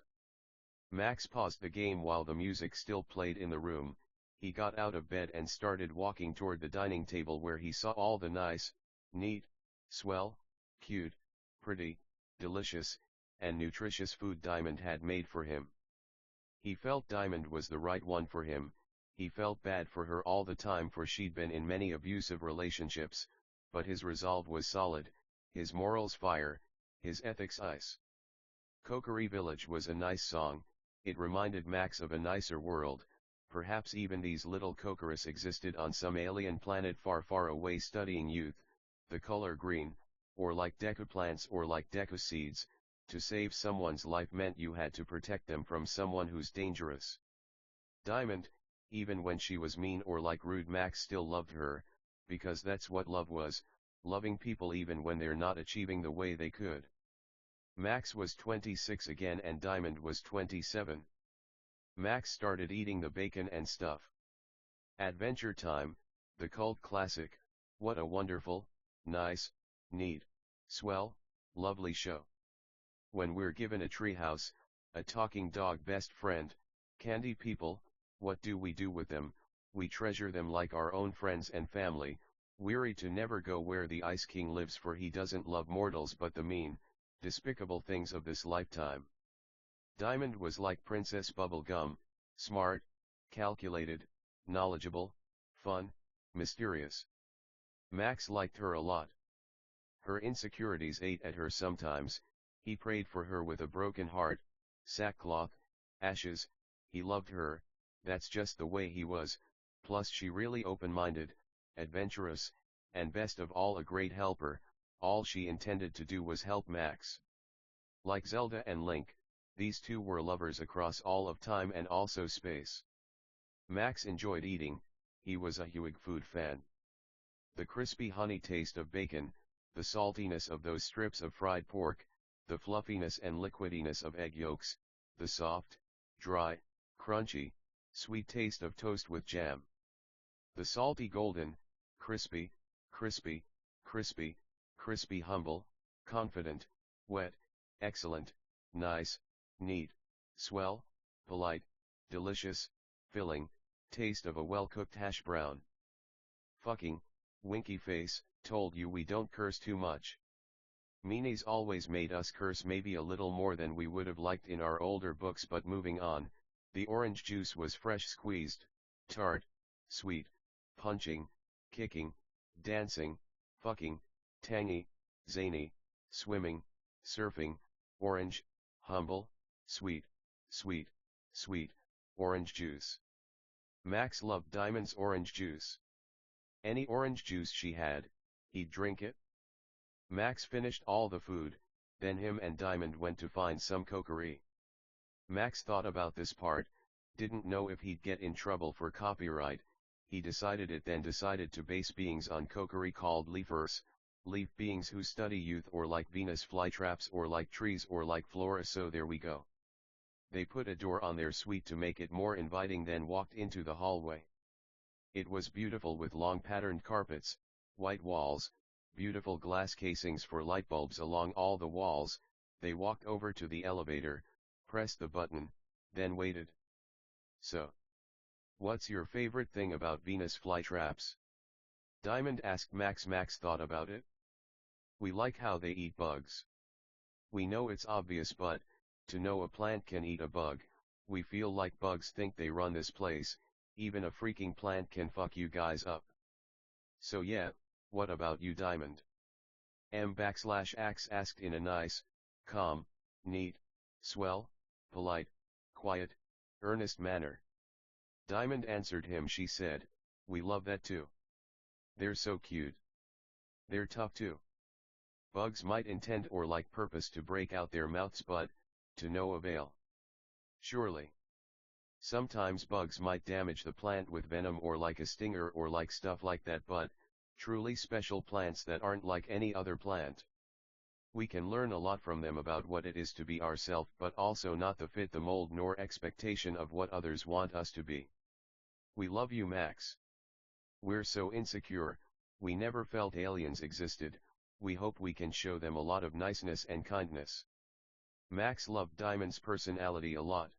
Max paused the game while the music still played in the room. He got out of bed and started walking toward the dining table, where he saw all the nice, neat, swell, cute, pretty, delicious, and nutritious food Diamond had made for him. He felt Diamond was the right one for him. He felt bad for her all the time, for she'd been in many abusive relationships, but his resolve was solid, his morals fire, his ethics ice. Kokiri Village was a nice song. It reminded Max of a nicer world. Perhaps even these little Kokoris existed on some alien planet far far away, studying youth, the color green, or like Deku plants or like Deku seeds. To save someone's life meant you had to protect them from someone who's dangerous. Diamond, even when she was mean or like rude, Max still loved her, because that's what love was, loving people even when they're not achieving the way they could. Max was 26 again and Diamond was 27. Max started eating the bacon and stuff. Adventure Time, the cult classic. What a wonderful, nice, neat, swell, lovely show. When we're given a treehouse, a talking dog best friend, candy people, what do we do with them? We treasure them like our own friends and family, weary to never go where the Ice King lives, for he doesn't love mortals but the mean, despicable things of this lifetime. Diamond was like Princess Bubblegum, smart, calculated, knowledgeable, fun, mysterious. Max liked her a lot. Her insecurities ate at her sometimes. He prayed for her with a broken heart, sackcloth, ashes. He loved her, that's just the way he was, plus she really open-minded, adventurous, and best of all a great helper. All she intended to do was help Max. Like Zelda and Link, these two were lovers across all of time and also space. Max enjoyed eating. He was a huge food fan. The crispy honey taste of bacon, the saltiness of those strips of fried pork, the fluffiness and liquidiness of egg yolks, the soft, dry, crunchy, sweet taste of toast with jam. The salty golden, crispy, crispy, crispy, crispy, humble, confident, wet, excellent, nice, neat, swell, polite, delicious, filling, taste of a well-cooked hash brown. Fucking, winky face, told you we don't curse too much. Meanies always made us curse maybe a little more than we would have liked in our older books, but moving on. The orange juice was fresh squeezed, tart, sweet, punching, kicking, dancing, fucking, tangy, zany, swimming, surfing, orange, humble, sweet, sweet, sweet, orange juice. Max loved Diamond's orange juice. Any orange juice she had, he'd drink it. Max finished all the food, then him and Diamond went to find some kokiri. Max thought about this part, didn't know if he'd get in trouble for copyright. He decided it, then decided to base beings on kokiri called leafers, leaf beings who study youth, or like Venus flytraps, or like trees, or like flora. So there we go. They put a door on their suite to make it more inviting, then walked into the hallway. It was beautiful with long patterned carpets, white walls, beautiful glass casings for light bulbs along all the walls. They walked over to the elevator, pressed the button, then waited. So, what's your favorite thing about Venus flytraps? Diamond asked Max. Max thought about it. We like how they eat bugs. We know it's obvious, but, to know a plant can eat a bug, we feel like bugs think they run this place. Even a freaking plant can fuck you guys up. So yeah, what about you, Diamond? M\X asked in a nice, calm, neat, swell, polite, quiet, earnest manner. Diamond answered him. She said, "We love that too. They're so cute. They're tough too. Bugs might intend or like purpose to break out their mouths, but, to no avail. Surely. Sometimes bugs might damage the plant with venom or like a stinger or like stuff like that, but, truly special plants that aren't like any other plant. We can learn a lot from them about what it is to be ourself, but also not to fit the mold nor expectation of what others want us to be. We love you, Max. We're so insecure, we never felt aliens existed. We hope we can show them a lot of niceness and kindness." Max loved Diamond's personality a lot.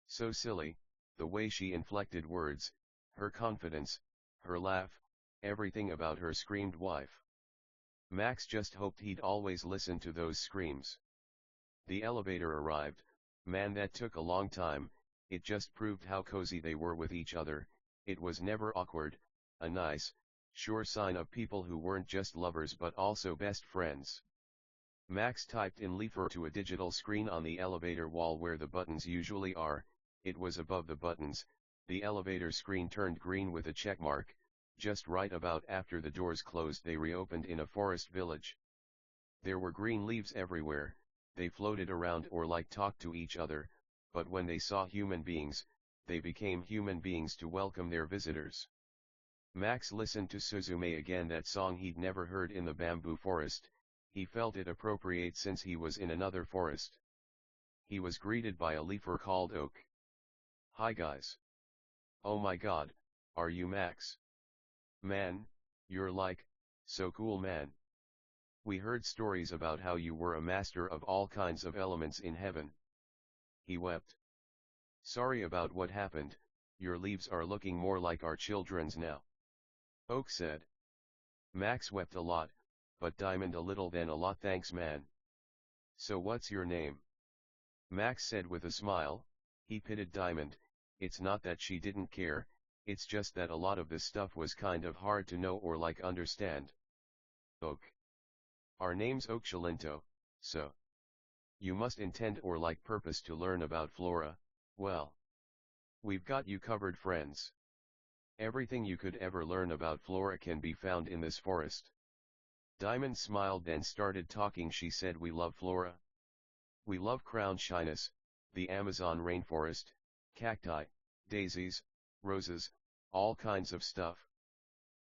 So silly, the way she inflected words, her confidence, her laugh, everything about her screamed wife. Max just hoped he'd always listen to those screams. The elevator arrived. Man, that took a long time. It just proved how cozy they were with each other. It was never awkward, a nice, sure sign of people who weren't just lovers but also best friends. Max typed in "Leafer" to a digital screen on the elevator wall where the buttons usually are. It was above the buttons. The elevator screen turned green with a checkmark. Just right about after the doors closed, they reopened in a forest village. There were green leaves everywhere. They floated around or like talked to each other, but when they saw human beings, they became human beings to welcome their visitors. Max listened to Suzume again, that song he'd never heard in the bamboo forest. He felt it appropriate since he was in another forest. He was greeted by a leafer called Oak. "Hi guys. Oh my god, are you Max? Man, you're like, so cool, man. We heard stories about how you were a master of all kinds of elements in heaven." He wept. "Sorry about what happened, your leaves are looking more like our children's now," Oak said. Max wept a lot, but Diamond a little, then a lot. "Thanks, man. So what's your name?" Max said with a smile. He pitied Diamond. It's not that she didn't care, it's just that a lot of this stuff was kind of hard to know or like understand. "Oak. Our name's Oak Shalinto, so you must intend or like purpose to learn about flora. Well, we've got you covered, friends. Everything you could ever learn about flora can be found in this forest." Diamond smiled, then started talking. She said, "We love flora. We love crown shyness, the Amazon rainforest, cacti, daisies, roses, all kinds of stuff."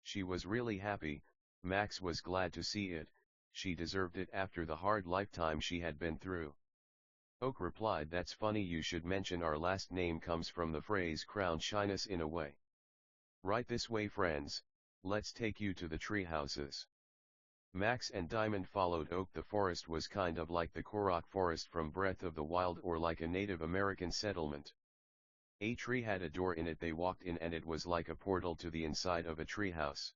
She was really happy. Max was glad to see it. She deserved it after the hard lifetime she had been through. Oak replied, "That's funny you should mention our last name comes from the phrase crown shyness in a way. Right this way, friends, let's take you to the tree houses." Max and Diamond followed Oak. The forest was kind of like the Korok forest from Breath of the Wild, or like a Native American settlement. A tree had a door in it. They walked in and it was like a portal to the inside of a tree house.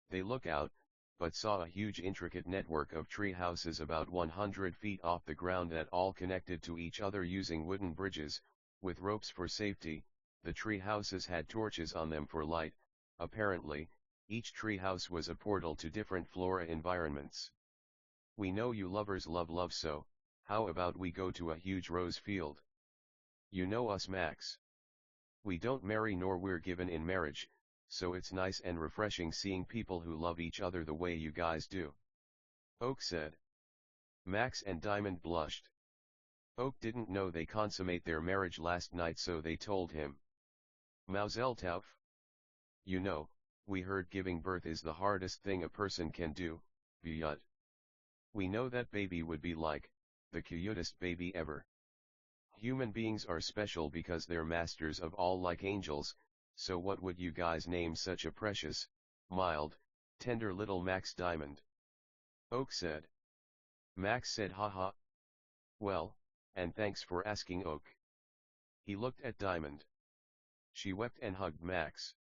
They looked out, but saw a huge intricate network of tree houses about 100 feet off the ground that all connected to each other using wooden bridges, with ropes for safety. The tree houses had torches on them for light. Apparently, each tree house was a portal to different flora environments. "We know you lovers love love, so how about we go to a huge rose field? You know us, Max. We don't marry nor we're given in marriage, so it's nice and refreshing seeing people who love each other the way you guys do," Oak said. Max and Diamond blushed. Oak didn't know they consummate their marriage last night, so they told him. "Mazel tov. You know, we heard giving birth is the hardest thing a person can do, Vyut. We know that baby would be like, the cutest baby ever. Human beings are special because they're masters of all like angels, so what would you guys name such a precious, mild, tender little Max Diamond?" Oak said. Max said, "Haha. Well, and thanks for asking, Oak." He looked at Diamond. She wept and hugged Max.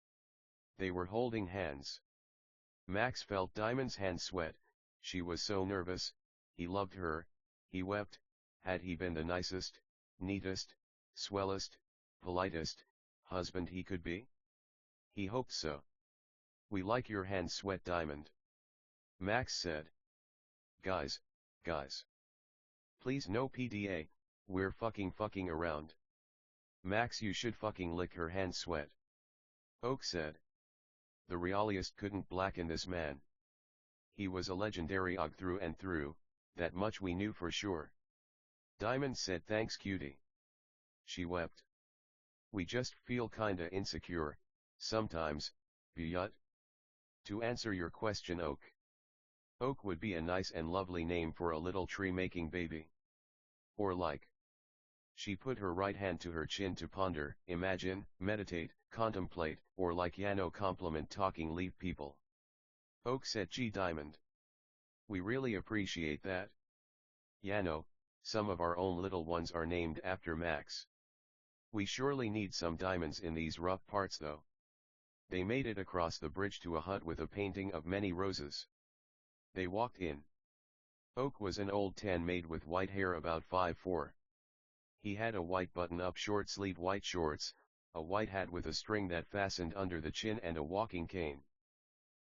They were holding hands. Max felt Diamond's hand sweat. She was so nervous. He loved her. He wept. Had he been the nicest, neatest, swellest, politest husband he could be? He hoped so. "We like your hand sweat, Diamond," Max said. Guys. Please no PDA, we're fucking around." Max, you should fucking lick her hand, sweat. Oak said. The realist couldn't blacken this man. He was a legendary og through and through, that much we knew for sure. Diamond said, thanks cutie. She wept. We just feel kinda insecure, sometimes, Buyut. To answer your question, Oak. Oak would be a nice and lovely name for a little tree-making baby. Or like. She put her right hand to her chin to ponder, imagine, meditate, contemplate, or like Yano compliment talking leaf people. Oak said, gee Diamond. We really appreciate that. Yano, some of our own little ones are named after Max. We surely need some diamonds in these rough parts though. They made it across the bridge to a hut with a painting of many roses. They walked in. Oak was an old tan maid with white hair about 5'4". He had a white button-up short-sleeve white shorts, a white hat with a string that fastened under the chin and a walking cane.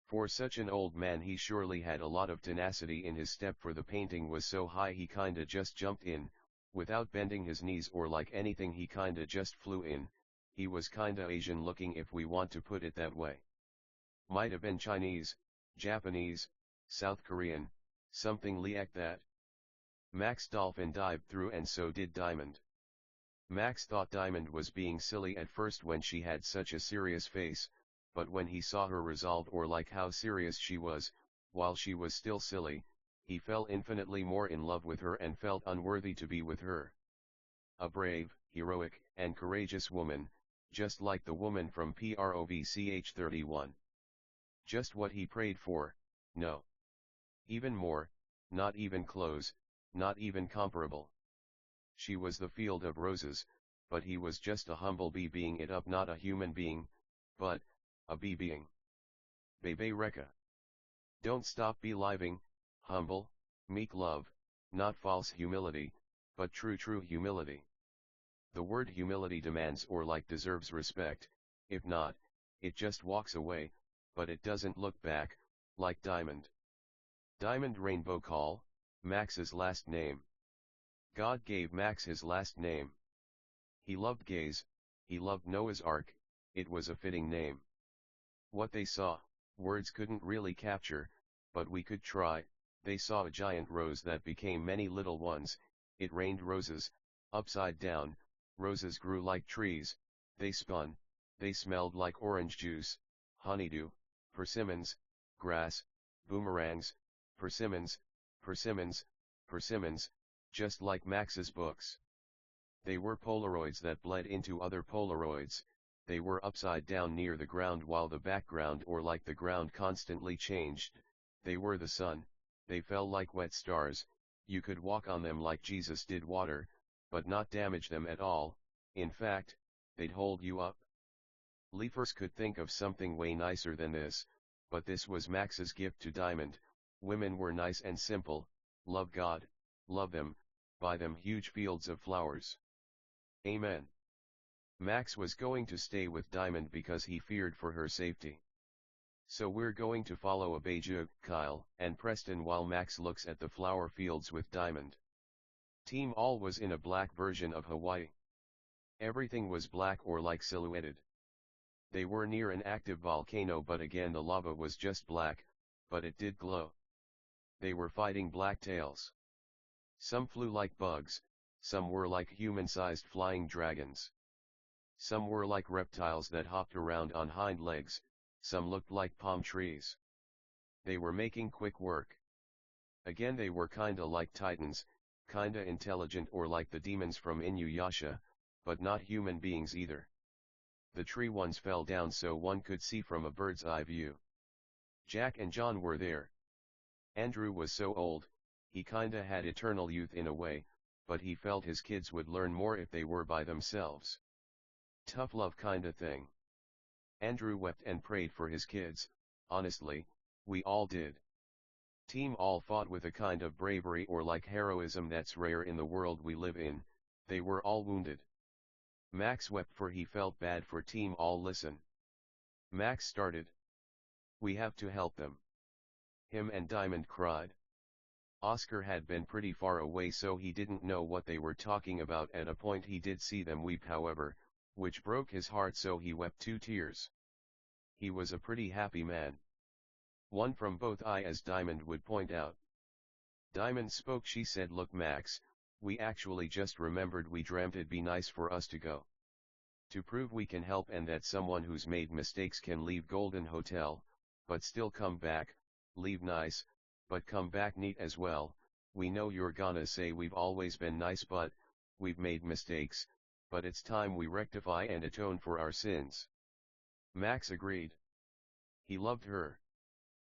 For such an old man he surely had a lot of tenacity in his step, for the painting was so high he kinda just jumped in, without bending his knees or like anything, he kinda just flew in. He was kinda Asian looking if we want to put it that way. Might have been Chinese, Japanese, South Korean, something like that. Max dolphin dived through and so did Diamond. Max thought Diamond was being silly at first when she had such a serious face, but when he saw her resolve or like how serious she was, while she was still silly, he fell infinitely more in love with her and felt unworthy to be with her. A brave, heroic, and courageous woman, just like the woman from Provch 31. Just what he prayed for, no. Even more, not even close, not even comparable. She was the field of roses, but he was just a humble bee being it up, not a human being, but, a bee being. Bebe Reka. Don't stop beliving, humble, meek love, not false humility, but true humility. The word humility demands or like deserves respect, if not, it just walks away, but it doesn't look back, like Diamond. Diamond Rainbow Call, Max's last name. God gave Max his last name. He loved gays, he loved Noah's Ark, it was a fitting name. What they saw, words couldn't really capture, but we could try. They saw a giant rose that became many little ones, it rained roses, upside down, roses grew like trees, they spun, they smelled like orange juice, honeydew, persimmons, grass, boomerangs, persimmons, persimmons, persimmons, just like Max's books. They were Polaroids that bled into other Polaroids, they were upside down near the ground while the background or like the ground constantly changed, they were the sun, they fell like wet stars, you could walk on them like Jesus did water, but not damage them at all, in fact, they'd hold you up. Leafers could think of something way nicer than this, but this was Max's gift to Diamond. Women were nice and simple, love God, love them, buy them huge fields of flowers. Amen. Max was going to stay with Diamond because he feared for her safety. So we're going to follow Abijah, Kyle, and Preston while Max looks at the flower fields with Diamond. Team All was in a black version of Hawaii. Everything was black or like silhouetted. They were near an active volcano, but again the lava was just black, but it did glow. They were fighting blacktails. Some flew like bugs, some were like human-sized flying dragons. Some were like reptiles that hopped around on hind legs, some looked like palm trees. They were making quick work. Again they were kinda like titans, kinda intelligent or like the demons from Inuyasha, but not human beings either. The tree ones fell down so one could see from a bird's eye view. Jack and John were there. Andrew was so old, he kinda had eternal youth in a way, but he felt his kids would learn more if they were by themselves. Tough love kinda thing. Andrew wept and prayed for his kids, honestly, we all did. Team All fought with a kind of bravery or like heroism that's rare in the world we live in, they were all wounded. Max wept for he felt bad for Team All. Listen. Max started. We have to help them. Him and Diamond cried. Oscar had been pretty far away so he didn't know what they were talking about. At a point he did see them weep, however, which broke his heart so he wept 2 tears. He was a pretty happy man. One from both eye, as Diamond would point out. Diamond spoke. She said, "Look Max, we actually just remembered we dreamt it'd be nice for us to go. To prove we can help and that someone who's made mistakes can leave Golden Hotel, but still come back, leave nice, but come back neat as well. We know you're gonna say we've always been nice, but we've made mistakes, but it's time we rectify and atone for our sins." Max agreed. He loved her.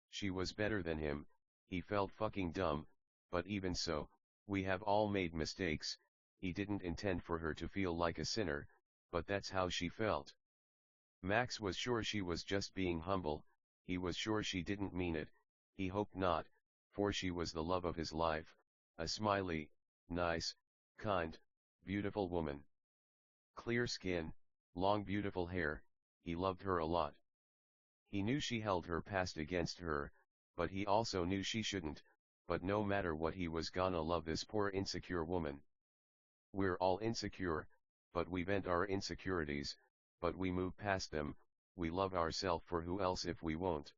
She was better than him. He felt fucking dumb, but even so, we have all made mistakes. He didn't intend for her to feel like a sinner, but that's how she felt. Max was sure she was just being humble. He was sure she didn't mean it. He hoped not, for she was the love of his life, a smiley, nice, kind, beautiful woman. Clear skin, long beautiful hair. He loved her a lot. He knew she held her past against her, but he also knew she shouldn't. But no matter what, he was gonna love this poor insecure woman. We're all insecure, but we vent our insecurities, but we move past them. We love ourselves, for who else if we won't?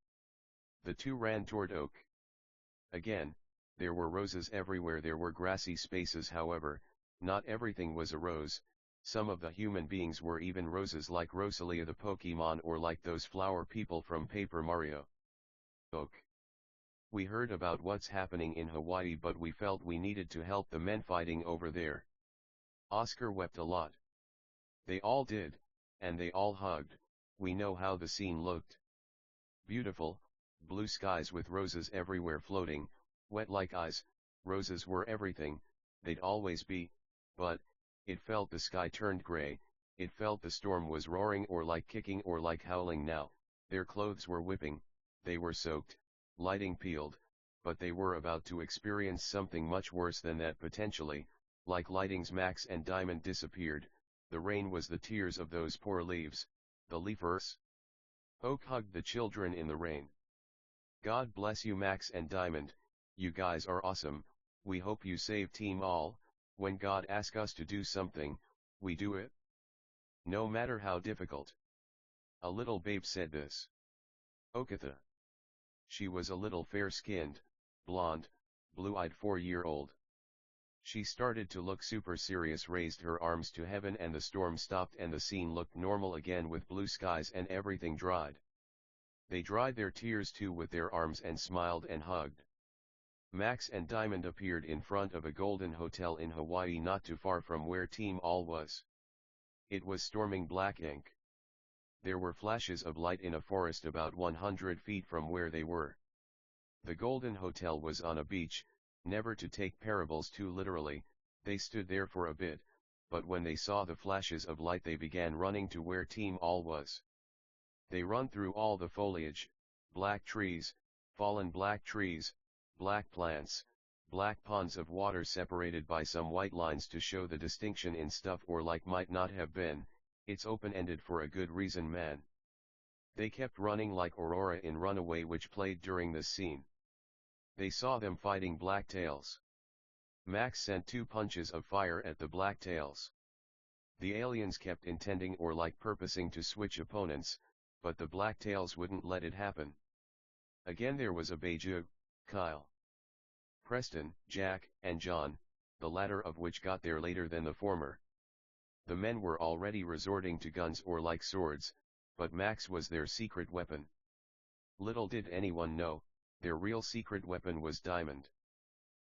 The two ran toward Oak. Again, there were roses everywhere. There were grassy spaces, however, not everything was a rose. Some of the human beings were even roses, like Rosalia the Pokemon, or like those flower people from Paper Mario. Oak. We heard about what's happening in Hawaii, but we felt we needed to help the men fighting over there. Oscar wept a lot. They all did, and they all hugged. We know how the scene looked. Beautiful, blue skies with roses everywhere floating, wet like eyes. Roses were everything, they'd always be, but it felt the sky turned gray. It felt the storm was roaring, or like kicking, or like howling now. Their clothes were whipping, they were soaked, lighting peeled, but they were about to experience something much worse than that potentially. Like lightings, Max and Diamond disappeared. The rain was the tears of those poor leaves, the leafers. Oak hugged the children in the rain. "God bless you, Max and Diamond, you guys are awesome. We hope you save Team All. When God asks us to do something, we do it. No matter how difficult." A little babe said this. Okatha. She was a little fair-skinned, blonde, blue-eyed 4-year-old. She started to look super serious, raised her arms to heaven, and the storm stopped and the scene looked normal again, with blue skies and everything dried. They dried their tears too with their arms and smiled and hugged. Max and Diamond appeared in front of a golden hotel in Hawaii, not too far from where Team All was. It was storming black ink. There were flashes of light in a forest about 100 feet from where they were. The golden hotel was on a beach. Never to take parables too literally, they stood there for a bit, but when they saw the flashes of light they began running to where Team All was. They run through all the foliage, black trees, fallen black trees, black plants, black ponds of water separated by some white lines to show the distinction in stuff, or like might not have been. It's open-ended for a good reason, man. They kept running like Aurora in Runaway, which played during this scene. They saw them fighting blacktails. Max sent 2 punches of fire at the blacktails. The aliens kept intending, or like purposing, to switch opponents, but the blacktails wouldn't let it happen. Again there was a Beiju, Kyle, Preston, Jack, and John, the latter of which got there later than the former. The men were already resorting to guns or like swords, but Max was their secret weapon. Little did anyone know, their real secret weapon was Diamond.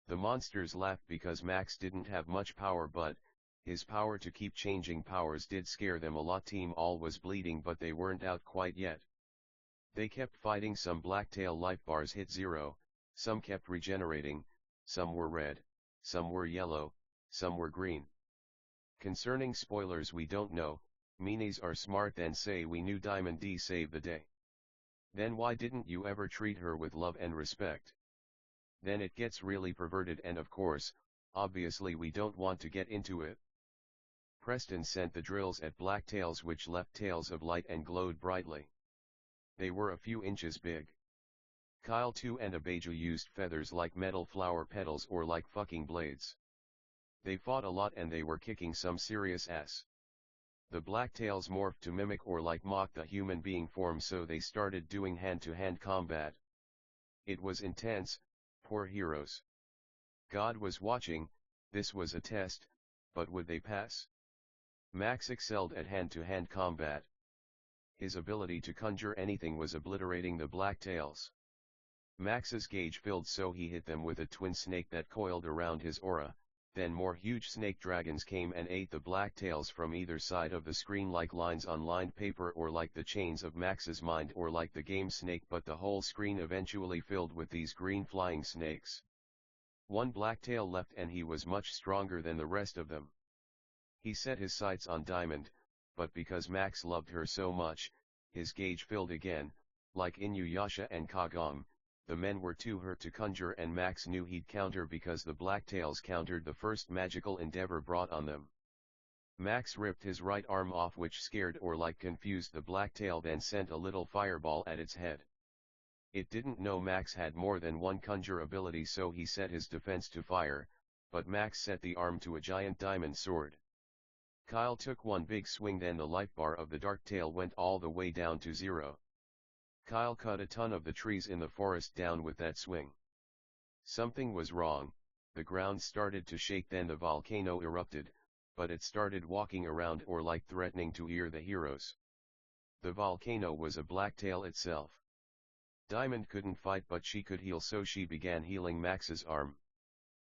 The monsters laughed because Max didn't have much power, but his power to keep changing powers did scare them a lot. Team All was bleeding, but they weren't out quite yet. They kept fighting. Some blacktail life bars hit 0, some kept regenerating, some were red, some were yellow, some were green. Concerning spoilers, we don't know. Meanies are smart and say we knew Diamond D saved the day. Then why didn't you ever treat her with love and respect? Then it gets really perverted, and of course, obviously we don't want to get into it. Preston sent the drills at blacktails, which left tails of light and glowed brightly. They were a few inches big. Kyle too and a Beiju used feathers like metal flower petals or like fucking blades. They fought a lot and they were kicking some serious ass. The blacktails morphed to mimic or like mock the human being form, so they started doing hand-to-hand combat. It was intense, poor heroes. God was watching, this was a test, but would they pass? Max excelled at hand-to-hand combat. His ability to conjure anything was obliterating the blacktails. Max's gauge filled, so he hit them with a twin snake that coiled around his aura. Then more huge snake dragons came and ate the blacktails from either side of the screen like lines on lined paper, or like the chains of Max's mind, or like the game Snake, but the whole screen eventually filled with these green flying snakes. One blacktail left and he was much stronger than the rest of them. He set his sights on Diamond, but because Max loved her so much, his gauge filled again. Like Inuyasha and Kagome, the men were too hurt to conjure, and Max knew he'd counter because the blacktails countered the first magical endeavor brought on them. Max ripped his right arm off, which scared or like confused the blacktail, then sent a little fireball at its head. It didn't know Max had more than one conjure ability, so he set his defense to fire, but Max set the arm to a giant diamond sword. Kyle took one big swing, then the life bar of the dark tail went all the way down to 0. Kyle cut a ton of the trees in the forest down with that swing. Something was wrong, the ground started to shake, then the volcano erupted, but it started walking around or like threatening to ear the heroes. The volcano was a blacktail itself. Diamond couldn't fight, but she could heal, so she began healing Max's arm.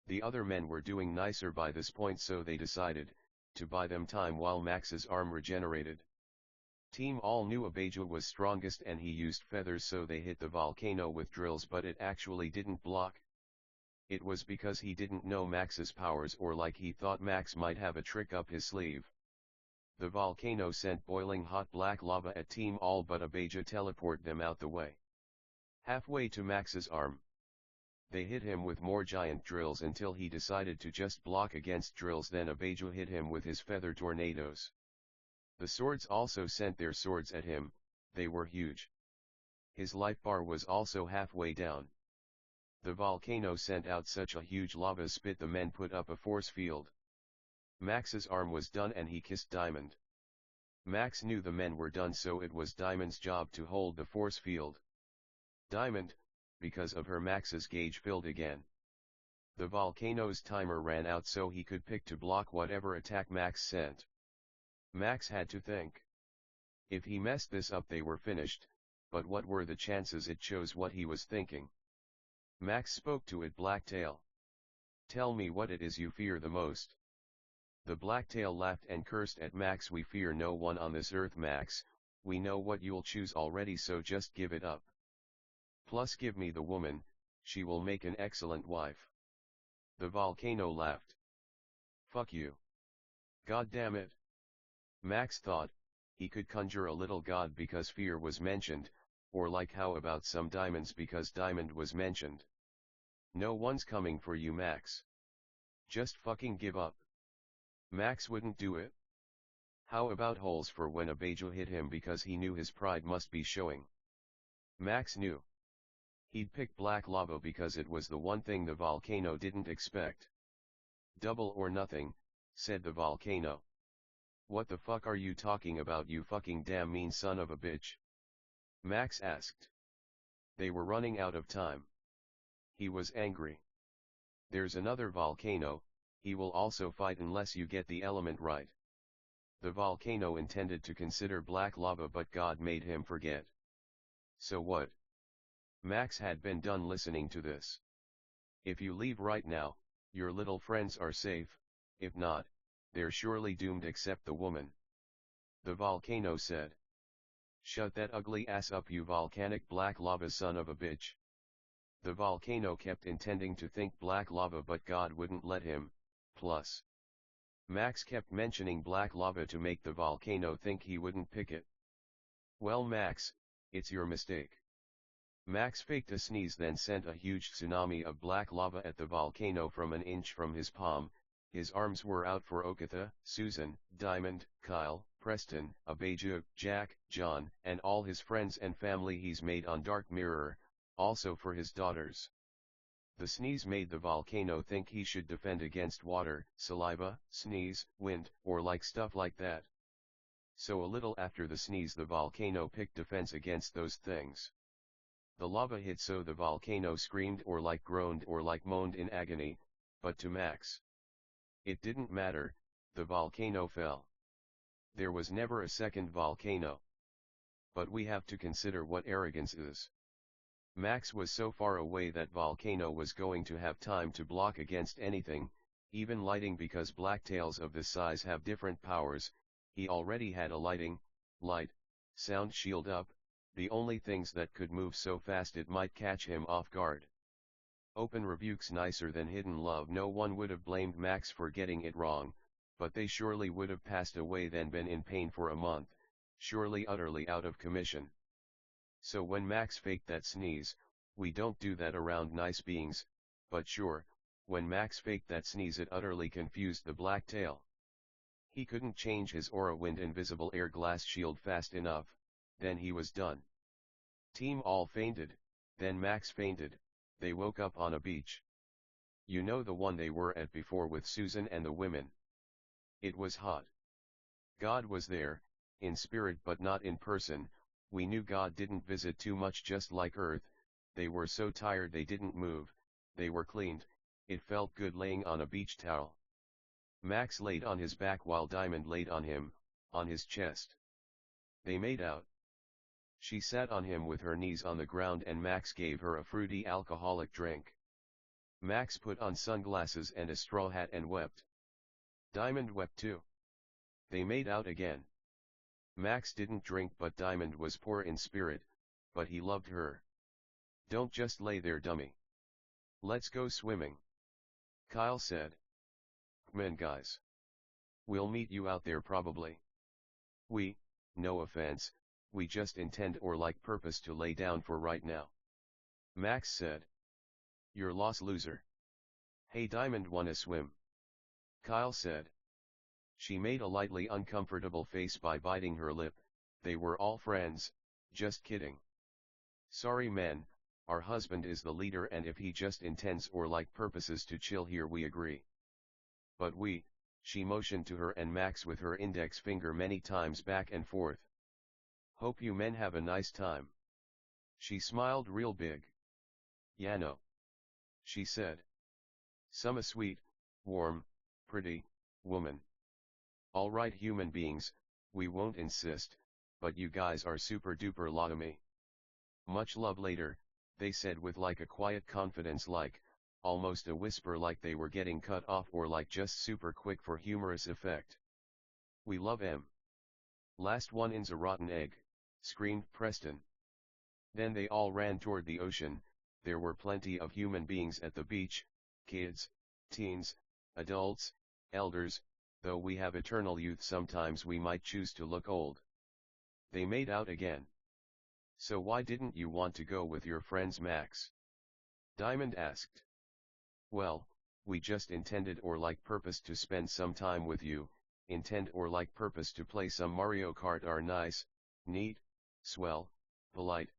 The other men were doing nicer by this point, so they decided to buy them time while Max's arm regenerated. Team All knew Abeja was strongest and he used feathers, so they hit the volcano with drills, but it actually didn't block. It was because he didn't know Max's powers, or like he thought Max might have a trick up his sleeve. The volcano sent boiling hot black lava at Team All, but Abeja teleported them out the way. Halfway to Max's arm, they hit him with more giant drills until he decided to just block against drills, then Abeja hit him with his feather tornadoes. The swords also sent their swords at him, they were huge. His life bar was also halfway down. The volcano sent out such a huge lava spit the men put up a force field. Max's arm was done and he kissed Diamond. Max knew the men were done, so it was Diamond's job to hold the force field. Diamond, because of her, Max's gauge filled again. The volcano's timer ran out, so he could pick to block whatever attack Max sent. Max had to think. If he messed this up, they were finished, but what were the chances it chose what he was thinking? Max spoke to it. Blacktail, tell me what it is you fear the most. The blacktail laughed and cursed at Max. We fear no one on this earth, Max, we know what you'll choose already, so just give it up. Plus give me the woman, she will make an excellent wife. The volcano laughed. Fuck you. God damn it. Max thought, he could conjure a little god because fear was mentioned, or like how about some diamonds because diamond was mentioned. No one's coming for you, Max. Just fucking give up. Max wouldn't do it. How about holes for when Abeja hit him because he knew his pride must be showing. Max knew. He'd pick black lava because it was the one thing the volcano didn't expect. Double or nothing, said the volcano. What the fuck are you talking about, you fucking damn mean son of a bitch? Max asked. They were running out of time. He was angry. There's another volcano, he will also fight unless you get the element right. The volcano intended to consider black lava, but God made him forget. So what? Max had been done listening to this. If you leave right now, your little friends are safe, if not, they're surely doomed except the woman. The volcano said. Shut that ugly ass up, you volcanic black lava son of a bitch. The volcano kept intending to think black lava, but God wouldn't let him, plus. Max kept mentioning black lava to make the volcano think he wouldn't pick it. Well, Max, it's your mistake. Max faked a sneeze, then sent a huge tsunami of black lava at the volcano from an inch from his palm. His arms were out for Okatha, Susan, Diamond, Kyle, Preston, Abeja, Jack, John, and all his friends and family he's made on Dark Mirror, also for his daughters. The sneeze made the volcano think he should defend against water, saliva, sneeze, wind, or like stuff like that. So a little after the sneeze the volcano picked defense against those things. The lava hit so the volcano screamed or like groaned or like moaned in agony, but to Max, it didn't matter, the volcano fell. There was never a second volcano. But we have to consider what arrogance is. Max was so far away that volcano was going to have time to block against anything, even lighting, because blacktails of this size have different powers. He already had a light, sound shield up, the only things that could move so fast it might catch him off guard. Open rebukes nicer than hidden love. No one would have blamed Max for getting it wrong, but they surely would have passed away then been in pain for a month, surely utterly out of commission. So when Max faked that sneeze, we don't do that around nice beings, but sure, when Max faked that sneeze it utterly confused the blacktail. He couldn't change his aura wind invisible air glass shield fast enough, then he was done. Team all fainted, then Max fainted, they woke up on a beach. You know, the one they were at before with Susan and the women. It was hot. God was there, in spirit but not in person. We knew God didn't visit too much, just like Earth. They were so tired they didn't move, they were cleaned. It felt good laying on a beach towel. Max laid on his back while Diamond laid on him, on his chest. They made out. She sat on him with her knees on the ground and Max gave her a fruity alcoholic drink. Max put on sunglasses and a straw hat and wept. Diamond wept too. They made out again. Max didn't drink, but Diamond was poor in spirit, but he loved her. Don't just lay there, dummy. Let's go swimming. Kyle said. C'mon guys. We'll meet you out there probably. We, no offense, we just intend or like purpose to lay down for right now. Max said. You're lost, loser. Hey Diamond, wanna swim? Kyle said. She made a lightly uncomfortable face by biting her lip. They were all friends, just kidding. Sorry man, our husband is the leader and if he just intends or like purposes to chill here we agree. But she motioned to her and Max with her index finger many times back and forth. Hope you men have a nice time. She smiled real big. Yeah no. She said. Some a sweet, warm, pretty, woman. Alright human beings, we won't insist, but you guys are super duper lot of me. Much love later, they said with like a quiet confidence, like, almost a whisper, like they were getting cut off or like just super quick for humorous effect. We love em. Last one in's a rotten egg, screamed Preston. Then they all ran toward the ocean. There were plenty of human beings at the beach, kids, teens, adults, elders, though we have eternal youth sometimes we might choose to look old. They made out again. So why didn't you want to go with your friends, Max? Diamond asked. Well, we just intended or like purpose to spend some time with you, intend or like purpose to play some Mario Kart. Are nice, neat, swell, polite,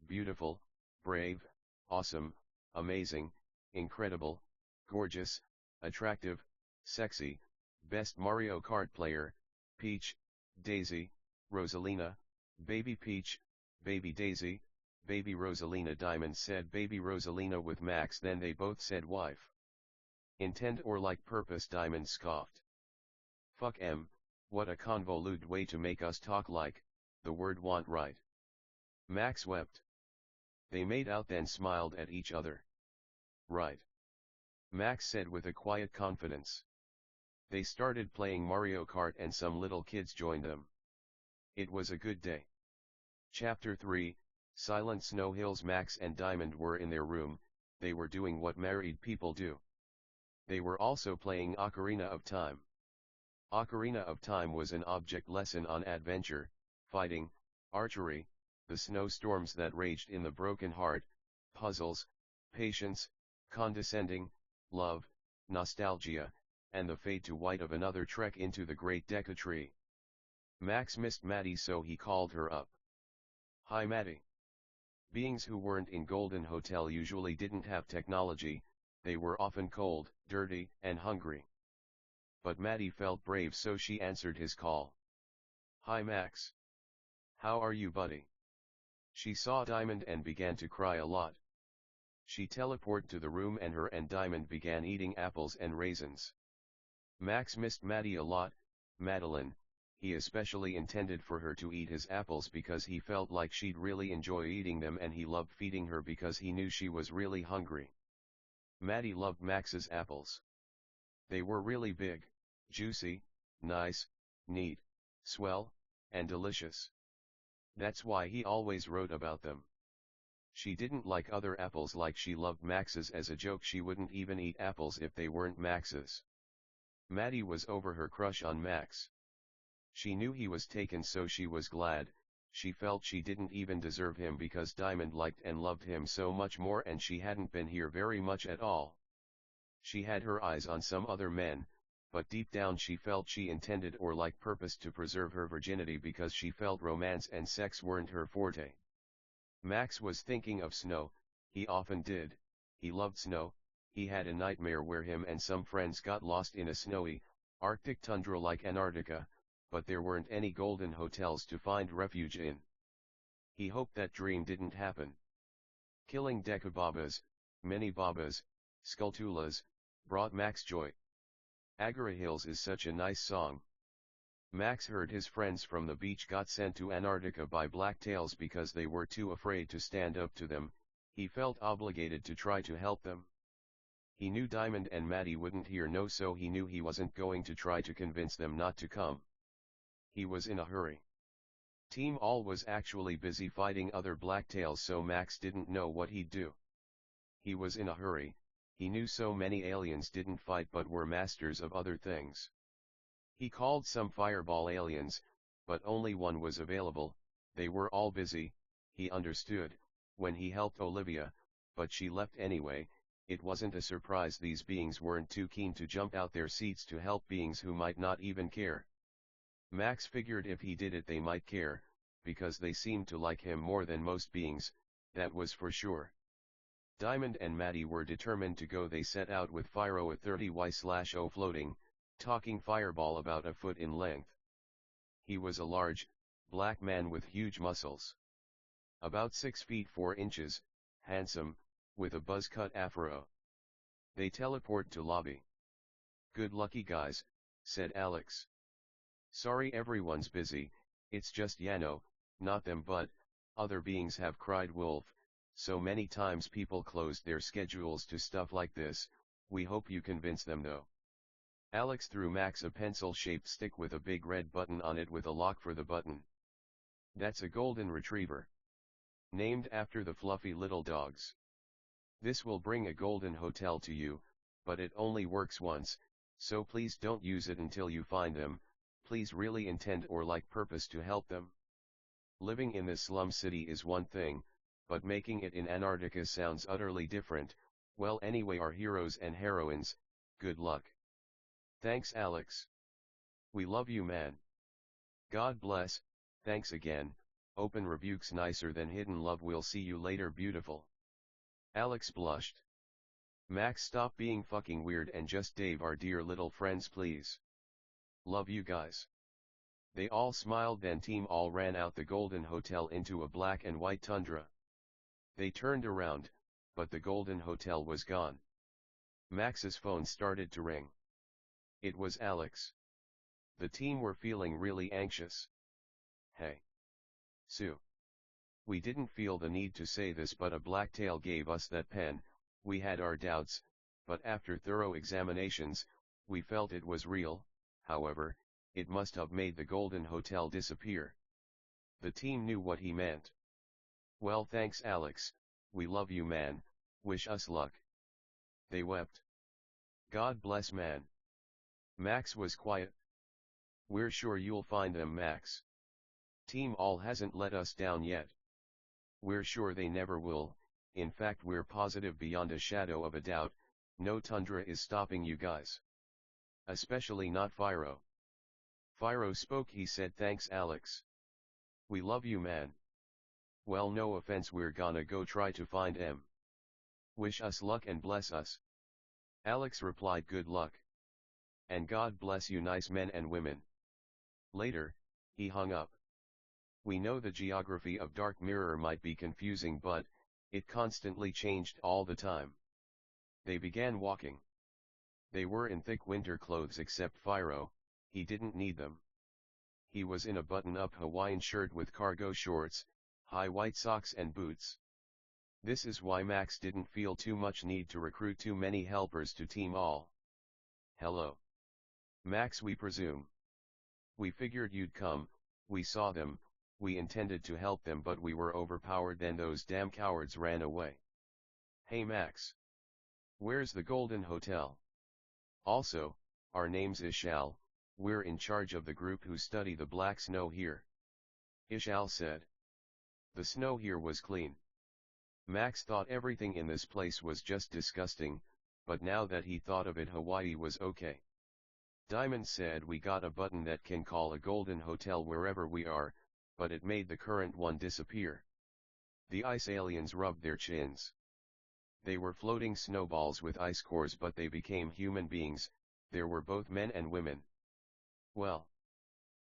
beautiful, brave, awesome, amazing, incredible, gorgeous, attractive, sexy, best Mario Kart player, Peach, Daisy, Rosalina, Baby Peach, Baby Daisy, Baby Rosalina. Diamond said Baby Rosalina with Max, then they both said wife. Intend or like purpose, Diamond scoffed. Fuck em, what a convoluted way to make us talk like, the word want, right? Max wept. They made out then smiled at each other. Right. Max said with a quiet confidence. They started playing Mario Kart and some little kids joined them. It was a good day. Chapter 3, Silent Snow Hills. Max and Diamond were in their room. They were doing what married people do. They were also playing Ocarina of Time. Ocarina of Time was an object lesson on adventure, fighting, archery, the snowstorms that raged in the broken heart, puzzles, patience, condescending, love, nostalgia, and the fade to white of another trek into the great Deca Tree. Max missed Maddie, so he called her up. Hi Maddie. Beings who weren't in Golden Hotel usually didn't have technology, they were often cold, dirty, and hungry. But Maddie felt brave, so she answered his call. Hi Max. How are you buddy? She saw Diamond and began to cry a lot. She teleported to the room and her and Diamond began eating apples and raisins. Max missed Maddie a lot, Madeline. He especially intended for her to eat his apples because he felt like she'd really enjoy eating them and he loved feeding her because he knew she was really hungry. Maddie loved Max's apples. They were really big, juicy, nice, neat, swell, and delicious. That's why he always wrote about them. She didn't like other apples like she loved Max's. As a joke, she wouldn't even eat apples if they weren't Max's. Maddie was over her crush on Max. She knew he was taken, so she was glad. She felt she didn't even deserve him because Diamond liked and loved him so much more and she hadn't been here very much at all. She had her eyes on some other men, but deep down she felt she intended or like purposed to preserve her virginity because she felt romance and sex weren't her forte. Max was thinking of snow. He often did. He loved snow. He had a nightmare where him and some friends got lost in a snowy, Arctic tundra like Antarctica, but there weren't any golden hotels to find refuge in. He hoped that dream didn't happen. Killing Dekababas, mini babas, Skulltulas, brought Max joy. Agora Hills is such a nice song. Max heard his friends from the beach got sent to Antarctica by blacktails because they were too afraid to stand up to them. He felt obligated to try to help them. He knew Diamond and Maddie wouldn't hear no, so he knew he wasn't going to try to convince them not to come. He was in a hurry. Team All was actually busy fighting other blacktails, so Max didn't know what he'd do. He was in a hurry. He knew so many aliens didn't fight but were masters of other things. He called some fireball aliens, but only one was available. They were all busy, he understood, when he helped Olivia, but she left anyway. It wasn't a surprise these beings weren't too keen to jump out their seats to help beings who might not even care. Max figured if he did it they might care, because they seemed to like him more than most beings, that was for sure. Diamond and Maddie were determined to go. They set out with Fyro at 30y/0 floating, talking fireball about a foot in length. He was a large, black man with huge muscles. About 6 feet 4 inches, handsome, with a buzz-cut afro. They teleport to lobby. "Good lucky guys," said Alex. "Sorry everyone's busy, it's just Yano, not them, but other beings have," cried Wolf. "So many times people closed their schedules to stuff like this. We hope you convince them though." Alex threw Max a pencil-shaped stick with a big red button on it with a lock for the button. "That's a golden retriever. Named after the fluffy little dogs. This will bring a golden hotel to you, but it only works once, so please don't use it until you find them. Please really intend or like purpose to help them. Living in this slum city is one thing, but making it in Antarctica sounds utterly different. Well, anyway, our heroes and heroines, good luck." "Thanks Alex. We love you man." "God bless, thanks again. Open rebuke's nicer than hidden love. We'll see you later beautiful." Alex blushed. "Max, stop being fucking weird and just Dave our dear little friends please. Love you guys." They all smiled. Then Team All ran out the golden hotel into a black and white tundra. They turned around, but the golden hotel was gone. Max's phone started to ring. It was Alex. The team were feeling really anxious. "Hey, Sue. We didn't feel the need to say this, but a blacktail gave us that pen. We had our doubts, but after thorough examinations, we felt it was real. However, it must have made the golden hotel disappear." The team knew what he meant. "Well, thanks Alex, we love you man, wish us luck." They wept. "God bless man." Max was quiet. "We're sure you'll find them Max. Team All hasn't let us down yet. We're sure they never will. In fact, we're positive beyond a shadow of a doubt, no tundra is stopping you guys. Especially not Fyro." Fyro spoke. He said, "Thanks Alex. We love you man. Well, no offense, we're gonna go try to find em. Wish us luck and bless us." Alex replied, "Good luck. And God bless you nice men and women." Later, He hung up. We know the geography of Dark Mirror might be confusing, but it constantly changed all the time. They began walking. They were in thick winter clothes except Fyro, he didn't need them. He was in a button-up Hawaiian shirt with cargo shorts, high white socks and boots. This is why Max didn't feel too much need to recruit too many helpers to team all. Hello. Max, we presume. We figured you'd come, we saw them, we intended to help them, but we were overpowered, then those damn cowards ran away. Hey Max. Where's the Golden Hotel? Also, our name's Ishal, we're in charge of the group who study the black snow here. Ishal said. The snow here was clean. Max thought everything in this place was just disgusting, but now that he thought of it, Hawaii was okay. Diamond said, we got a button that can call a Golden Hotel wherever we are, but it made the current one disappear. The ice aliens rubbed their chins. They were floating snowballs with ice cores, but they became human beings. There were both men and women. Well,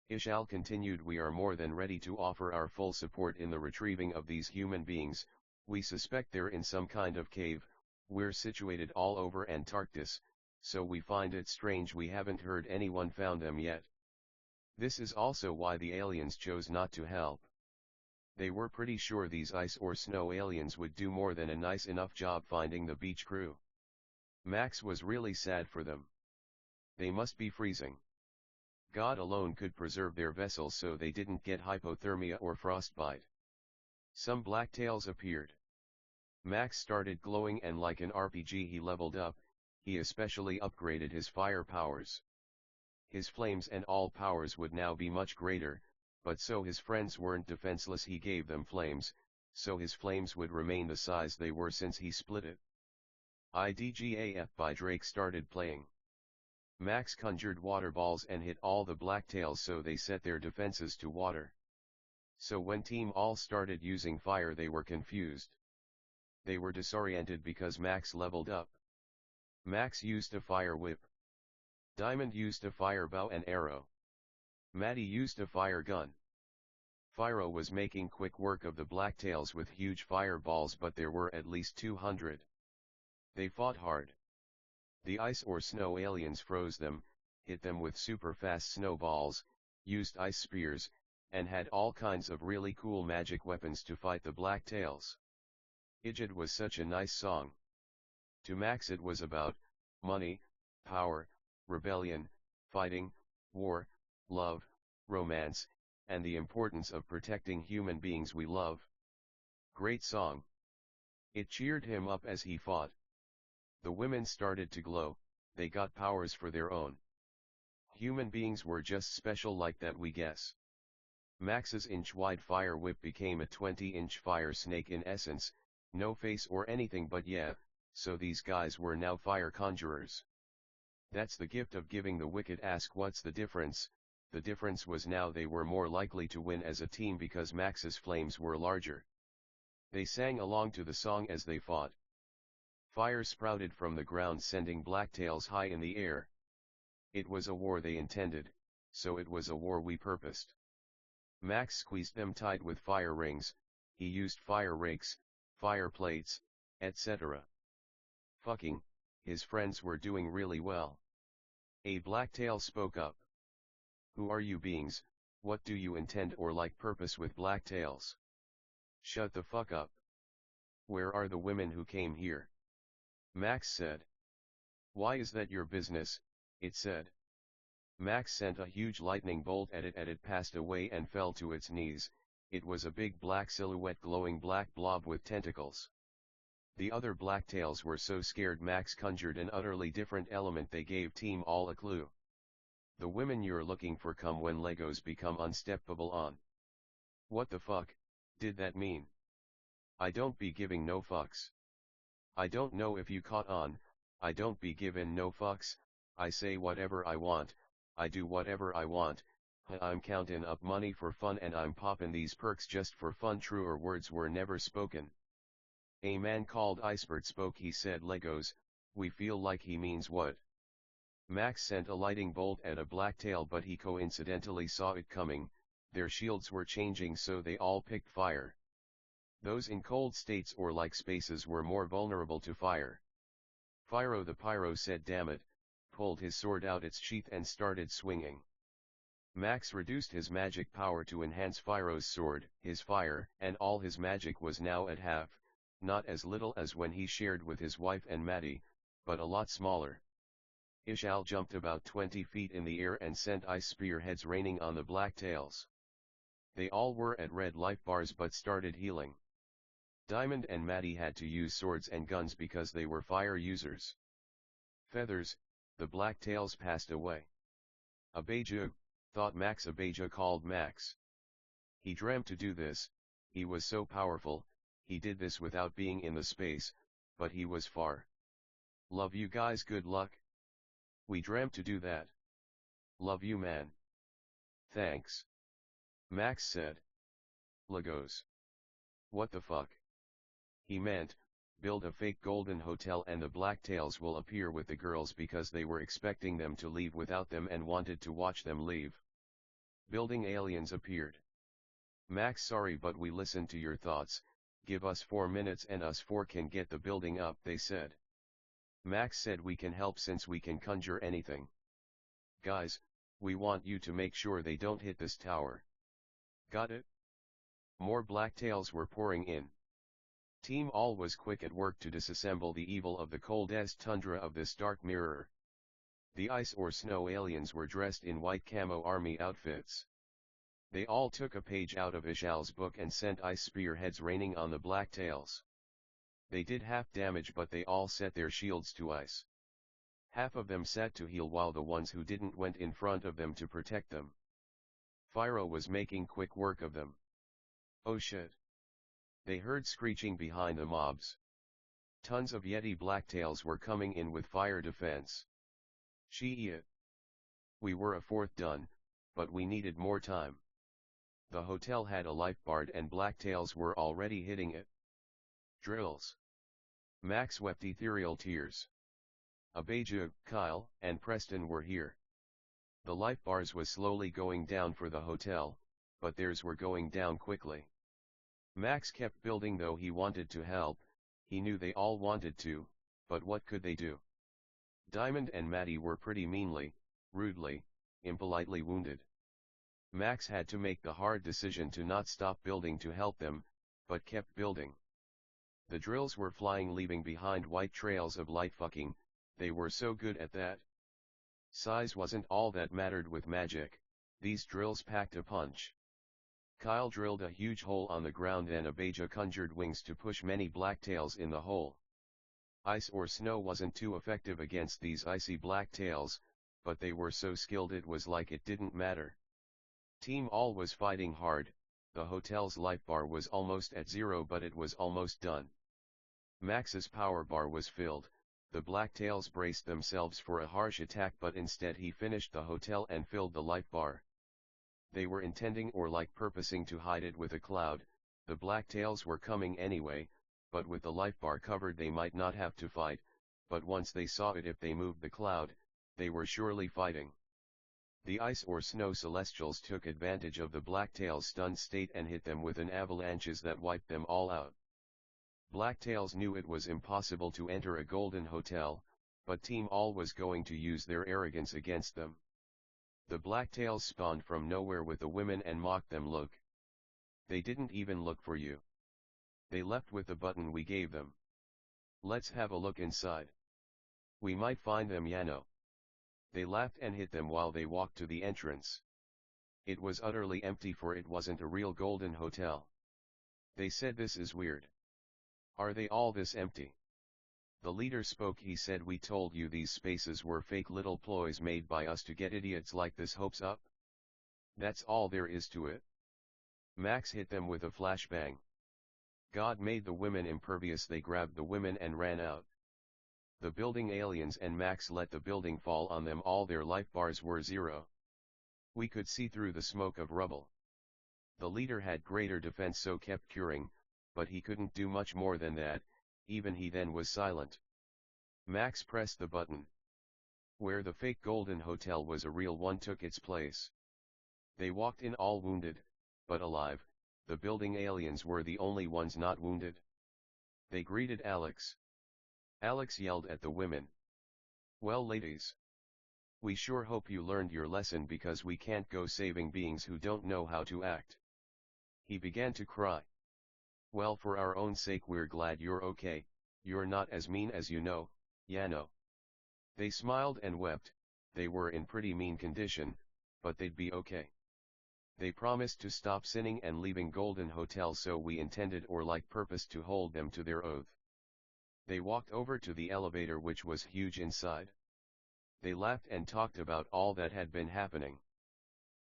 Ishal continued, we are more than ready to offer our full support in the retrieving of these human beings. We suspect they're in some kind of cave. We're situated all over Antarctica, so we find it strange we haven't heard anyone found them yet. This is also why the aliens chose not to help. They were pretty sure these ice or snow aliens would do more than a nice enough job finding the beach crew. Max was really sad for them. They must be freezing. God alone could preserve their vessels so they didn't get hypothermia or frostbite. Some blacktails appeared. Max started glowing, and like an RPG he leveled up. He especially upgraded his fire powers. His flames and all powers would now be much greater, but so his friends weren't defenseless, he gave them flames, so his flames would remain the size they were since he split it. IDGAF by Drake started playing. Max conjured water balls and hit all the blacktails so they set their defenses to water. So when Team All started using fire, they were confused. They were disoriented because Max leveled up. Max used a fire whip. Diamond used a fire bow and arrow. Maddie used a fire gun. Fyro was making quick work of the blacktails with huge fireballs, but there were at least 200. They fought hard. The ice or snow aliens froze them, hit them with super fast snowballs, used ice spears, and had all kinds of really cool magic weapons to fight the blacktails. Ijid was such a nice song. To Max it was about money, power, rebellion, fighting, war, love, romance, and the importance of protecting human beings we love. Great song. It cheered him up as he fought. The women started to glow, they got powers for their own. Human beings were just special like that, we guess. Max's inch-wide fire whip became a 20-inch fire snake in essence, no face or anything, but yeah, so these guys were now fire conjurers. That's the gift of giving the wicked. Ask what's the difference? The difference was now they were more likely to win as a team because Max's flames were larger. They sang along to the song as they fought. Fire sprouted from the ground, sending blacktails high in the air. It was a war they intended, so it was a war we purposed. Max squeezed them tight with fire rings, he used fire rakes, fire plates, etc. Fucking, his friends were doing really well. A blacktail spoke up. Who are you beings? What do you intend or like purpose with blacktails? Shut the fuck up. Where are the women who came here? Max said. Why is that your business? It said. Max sent a huge lightning bolt at it passed away and fell to its knees. It was a big black silhouette, glowing black blob with tentacles. The other blacktails were so scared Max conjured an utterly different element. They gave Team All a clue. The women you're looking for come when Legos become unsteppable on. What the fuck did that mean? I don't be giving no fucks. I don't know if you caught on. I don't be giving no fucks. I say whatever I want, I do whatever I want. I'm counting up money for fun and I'm popping these perks just for fun. Truer words were never spoken. A man called Icebird spoke. He said, Legos, we feel like he means what? Max sent a lightning bolt at a blacktail, but he coincidentally saw it coming. their shields were changing so they all picked fire. Those in cold states or like spaces were more vulnerable to fire. Fyro the pyro said damn it, pulled his sword out its sheath and started swinging. Max reduced his magic power to enhance Fyro's sword, his fire, and all his magic was now at half, not as little as when he shared with his wife and Maddie, but a lot smaller. Ishal jumped about 20 feet in the air and sent ice spearheads raining on the blacktails. They all were at red life bars but started healing. Diamond and Maddie had to use swords and guns because they were fire users. Feathers, the blacktails passed away. Abeja, thought Max. Abeja called Max. He dreamt to do this, he was so powerful, he did this without being in the space, but he was far. Love you guys, good luck. We dreamt to do that. Love you man. Thanks. Max said. Legos. What the fuck? He meant, build a fake golden hotel and the blacktails will appear with the girls because they were expecting them to leave without them and wanted to watch them leave. Building aliens appeared. Max, sorry but we listened to your thoughts, give us 4 minutes and us 4 can get the building up, they said. Max said we can help since we can conjure anything. Guys, we want you to make sure they don't hit this tower. Got it? More blacktails were pouring in. Team All was quick at work to disassemble the evil of the coldest tundra of this dark mirror. The ice or snow aliens were dressed in white camo army outfits. They all took a page out of Ishal's book and sent ice spearheads raining on the blacktails. They did half damage but they all set their shields to ice. Half of them sat to heal while the ones who didn't went in front of them to protect them. Fyro was making quick work of them. Oh shit. They heard screeching behind the mobs. Tons of Yeti blacktails were coming in with fire defense. Shit. We were a fourth done, but we needed more time. The hotel had a lifeguard and blacktails were already hitting it. Drills. Max wept ethereal tears. Abeja, Kyle, and Preston were here. The life bars was slowly going down for the hotel, but theirs were going down quickly. Max kept building though he wanted to help, he knew they all wanted to, but what could they do? Diamond and Maddie were pretty meanly, rudely, impolitely wounded. Max had to make the hard decision to not stop building to help them, but kept building. The drills were flying, leaving behind white trails of light fucking, they were so good at that. Size wasn't all that mattered with magic, these drills packed a punch. Kyle drilled a huge hole on the ground and Abeja conjured wings to push many blacktails in the hole. Ice or snow wasn't too effective against these icy blacktails, but they were so skilled it was like it didn't matter. Team All was fighting hard, the hotel's life bar was almost at 0 but it was almost done. Max's power bar was filled, the blacktails braced themselves for a harsh attack but instead he finished the hotel and filled the life bar. They were intending or like purposing to hide it with a cloud, the blacktails were coming anyway, but with the life bar covered they might not have to fight, but once they saw it if they moved the cloud, they were surely fighting. The ice or snow celestials took advantage of the blacktails' stunned state and hit them with an avalanches that wiped them all out. Blacktails knew it was impossible to enter a golden hotel, but Team All was going to use their arrogance against them. The blacktails spawned from nowhere with the women and mocked them. Look. They didn't even look for you. They left with the button we gave them. Let's have a look inside. We might find them, Yano. They laughed and hit them while they walked to the entrance. It was utterly empty for it wasn't a real golden hotel. They said this is weird. Are they all this empty? The leader spoke. He said we told you these spaces were fake little ploys made by us to get idiots like this hopes up. That's all there is to it. Max hit them with a flashbang. God made the women impervious. They grabbed the women and ran out. The building aliens and Max let the building fall on them. All their life bars were 0. We could see through the smoke of rubble. The leader had greater defense so kept curing, but he couldn't do much more than that, even he then was silent. Max pressed the button. Where the fake golden hotel was a real one took its place. They walked in all wounded, but alive. The building aliens were the only ones not wounded. They greeted Alex. Alex yelled at the women. "Well, ladies. We sure hope you learned your lesson because we can't go saving beings who don't know how to act." He began to cry. "Well, for our own sake we're glad you're okay, you're not as mean as you know, Yano." They smiled and wept. They were in pretty mean condition, but they'd be okay. They promised to stop sinning and leaving Golden Hotel, so we intended or like purposed to hold them to their oath. They walked over to the elevator, which was huge inside. They laughed and talked about all that had been happening.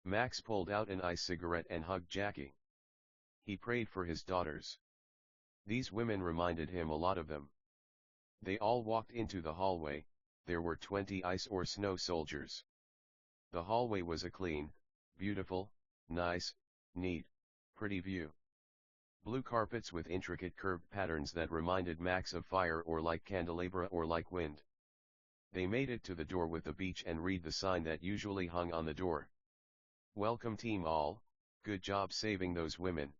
Max pulled out an e-cigarette and hugged Jackie. He prayed for his daughters. These women reminded him a lot of them. They all walked into the hallway. There were 20 ice or snow soldiers. The hallway was a clean, beautiful, nice, neat, pretty view. Blue carpets with intricate curved patterns that reminded Max of fire or like candelabra or like wind. They made it to the door with the beach and read the sign that usually hung on the door. "Welcome team all, good job saving those women.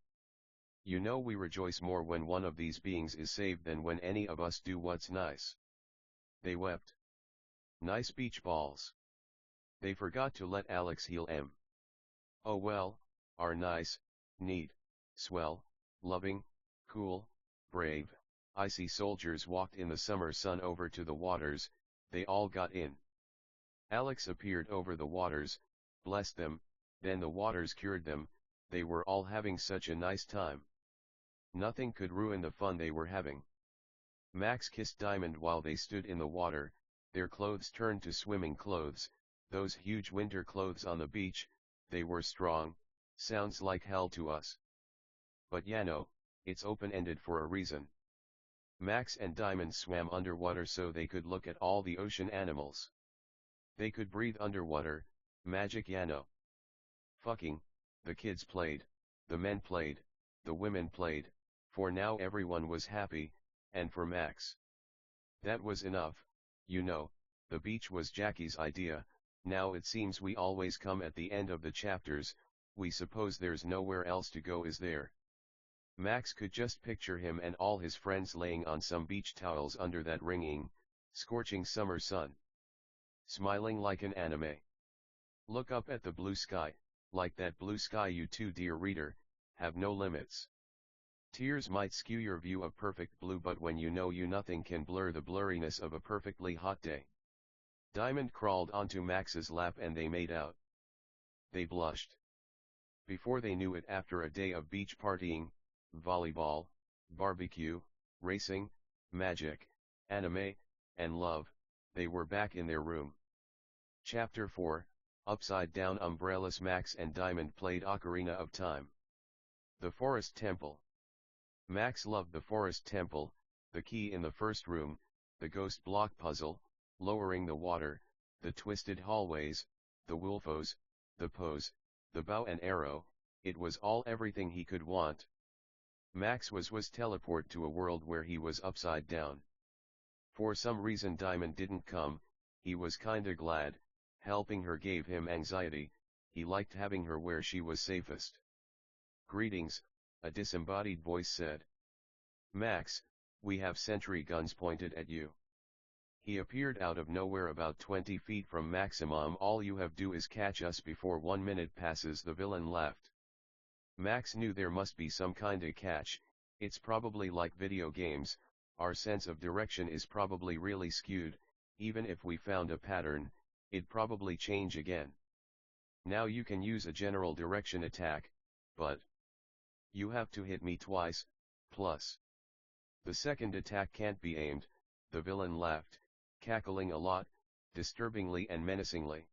You know we rejoice more when one of these beings is saved than when any of us do what's nice." They wept. Nice beach balls. They forgot to let Alex heal em. Oh well, our nice, neat, swell, loving, cool, brave, icy soldiers walked in the summer sun over to the waters. They all got in. Alex appeared over the waters, blessed them, then the waters cured them. They were all having such a nice time. Nothing could ruin the fun they were having. Max kissed Diamond while they stood in the water. Their clothes turned to swimming clothes, those huge winter clothes on the beach. They were strong. Sounds like hell to us. But Yano, it's open-ended for a reason. Max and Diamond swam underwater so they could look at all the ocean animals. They could breathe underwater. Magic Yano. Fucking, the kids played, the men played, the women played. For now everyone was happy, and for Max. That was enough. You know, the beach was Jackie's idea. Now it seems we always come at the end of the chapters. We suppose there's nowhere else to go, is there? Max could just picture him and all his friends laying on some beach towels under that ringing, scorching summer sun. Smiling like an anime. Look up at the blue sky, like that blue sky you too, dear reader, have no limits. Tears might skew your view of perfect blue, but when you know you, nothing can blur the blurriness of a perfectly hot day. Diamond crawled onto Max's lap and they made out. They blushed. Before they knew it, after a day of beach partying, volleyball, barbecue, racing, magic, anime, and love, they were back in their room. Chapter 4, Upside Down Umbrellas. Max and Diamond played Ocarina of Time. The Forest Temple. Max loved the Forest Temple, the key in the first room, the ghost block puzzle, lowering the water, the twisted hallways, the wolfos, the pose, the bow and arrow. It was all everything he could want. Max was teleport to a world where he was upside down. For some reason Diamond didn't come. He was kinda glad. Helping her gave him anxiety. He liked having her where she was safest. "Greetings," a disembodied voice said. "Max, we have sentry guns pointed at you." He appeared out of nowhere about 20 feet from Maximum. "All you have do is catch us before 1 minute passes," the villain laughed. Max knew there must be some kinda catch. It's probably like video games. Our sense of direction is probably really skewed. Even if we found a pattern, it'd probably change again. Now you can use a general direction attack, but you have to hit me twice, plus the second attack can't be aimed. The villain laughed, cackling a lot, disturbingly and menacingly.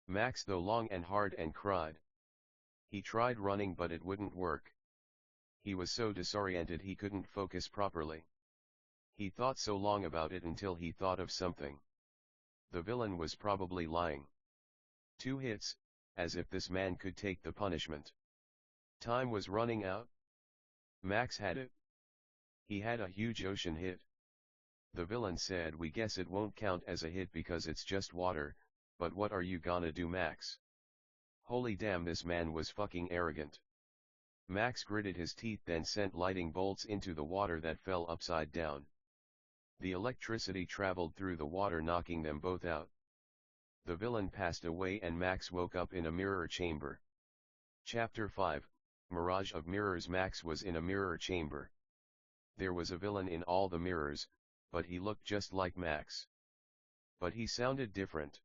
Max though long and hard and cried. He tried running but it wouldn't work. He was so disoriented he couldn't focus properly. He thought so long about it until he thought of something. The villain was probably lying. 2 hits, as if this man could take the punishment. Time was running out. Max had it. He had a huge ocean hit. The villain said, "We guess it won't count as a hit because it's just water, but what are you gonna do, Max?" Holy damn, this man was fucking arrogant. Max gritted his teeth, then sent lightning bolts into the water that fell upside down. The electricity traveled through the water, knocking them both out. The villain passed away and Max woke up in a mirror chamber. Chapter 5, Mirage of Mirrors. Max was in a mirror chamber. There was a villain in all the mirrors, but he looked just like Max. But he sounded different.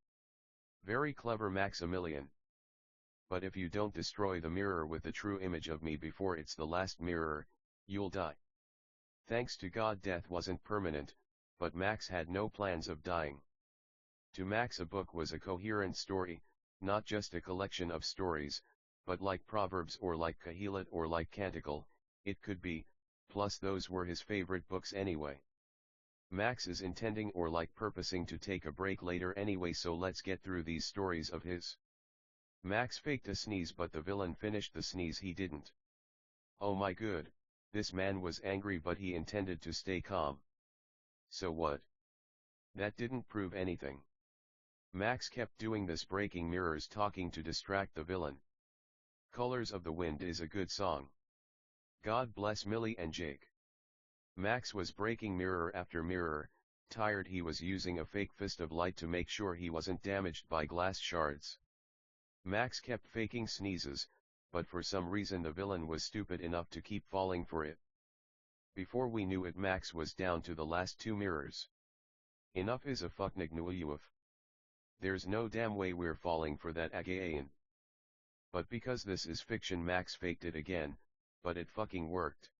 Very clever, Maximilian. But if you don't destroy the mirror with the true image of me before it's the last mirror, you'll die. Thanks to God, death wasn't permanent, but Max had no plans of dying. To Max, a book was a coherent story, not just a collection of stories, but like Proverbs or like Kohelet or like Canticle, it could be, plus those were his favorite books anyway. Max is intending or like purposing to take a break later anyway, so let's get through these stories of his. Max faked a sneeze, but the villain finished the sneeze. He didn't. Oh my god, this man was angry, but he intended to stay calm. So what? That didn't prove anything. Max kept doing this, breaking mirrors, talking to distract the villain. Colors of the Wind is a good song. God bless Millie and Jake. Max was breaking mirror after mirror, tired. He was using a fake fist of light to make sure he wasn't damaged by glass shards. Max kept faking sneezes, but for some reason the villain was stupid enough to keep falling for it. Before we knew it, Max was down to the last 2 mirrors. Enough is a fucknignuyuf. There's no damn way we're falling for that again. But because this is fiction, Max faked it again, but it fucking worked.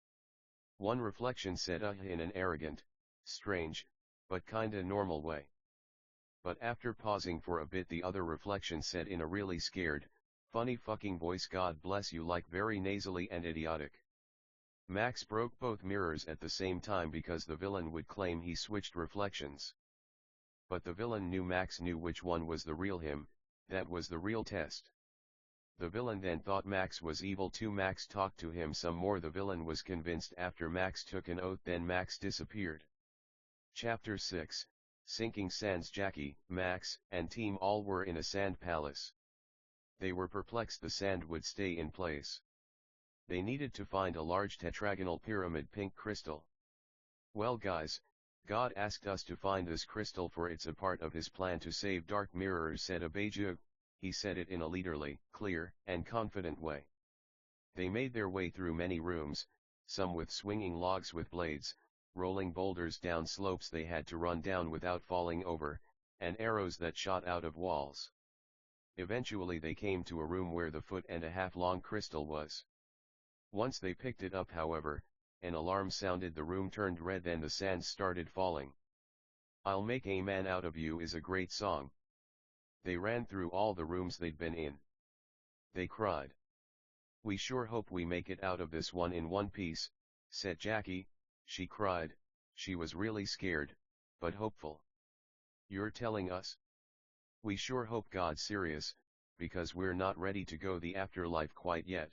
One reflection said in an arrogant, strange, but kinda normal way. But after pausing for a bit, the other reflection said in a really scared, funny fucking voice, God bless you, like very nasally and idiotic. Max broke both mirrors at the same time because the villain would claim he switched reflections. But the villain knew Max knew which one was the real him. That was the real test. The villain then thought Max was evil too. Max talked to him some more. The villain was convinced after Max took an oath. Then Max disappeared. Chapter 6, Sinking Sands. Jackie, Max, and team all were in a sand palace. They were perplexed. The sand would stay in place. They needed to find a large tetragonal pyramid pink crystal. Well guys, God asked us to find this crystal, for it's a part of his plan to save dark mirrors, said Abeju. He said it in a leaderly, clear, and confident way. They made their way through many rooms, some with swinging logs with blades, rolling boulders down slopes they had to run down without falling over, and arrows that shot out of walls. Eventually they came to a room where the 1.5 foot long crystal was. Once they picked it up, however, an alarm sounded. The room turned red, then the sand started falling. I'll Make a Man Out of You is a great song. They ran through all the rooms they'd been in. They cried. We sure hope we make it out of this one in one piece, said Jackie. She cried. She was really scared, but hopeful. You're telling us? We sure hope. God's serious, because we're not ready to go the afterlife quite yet.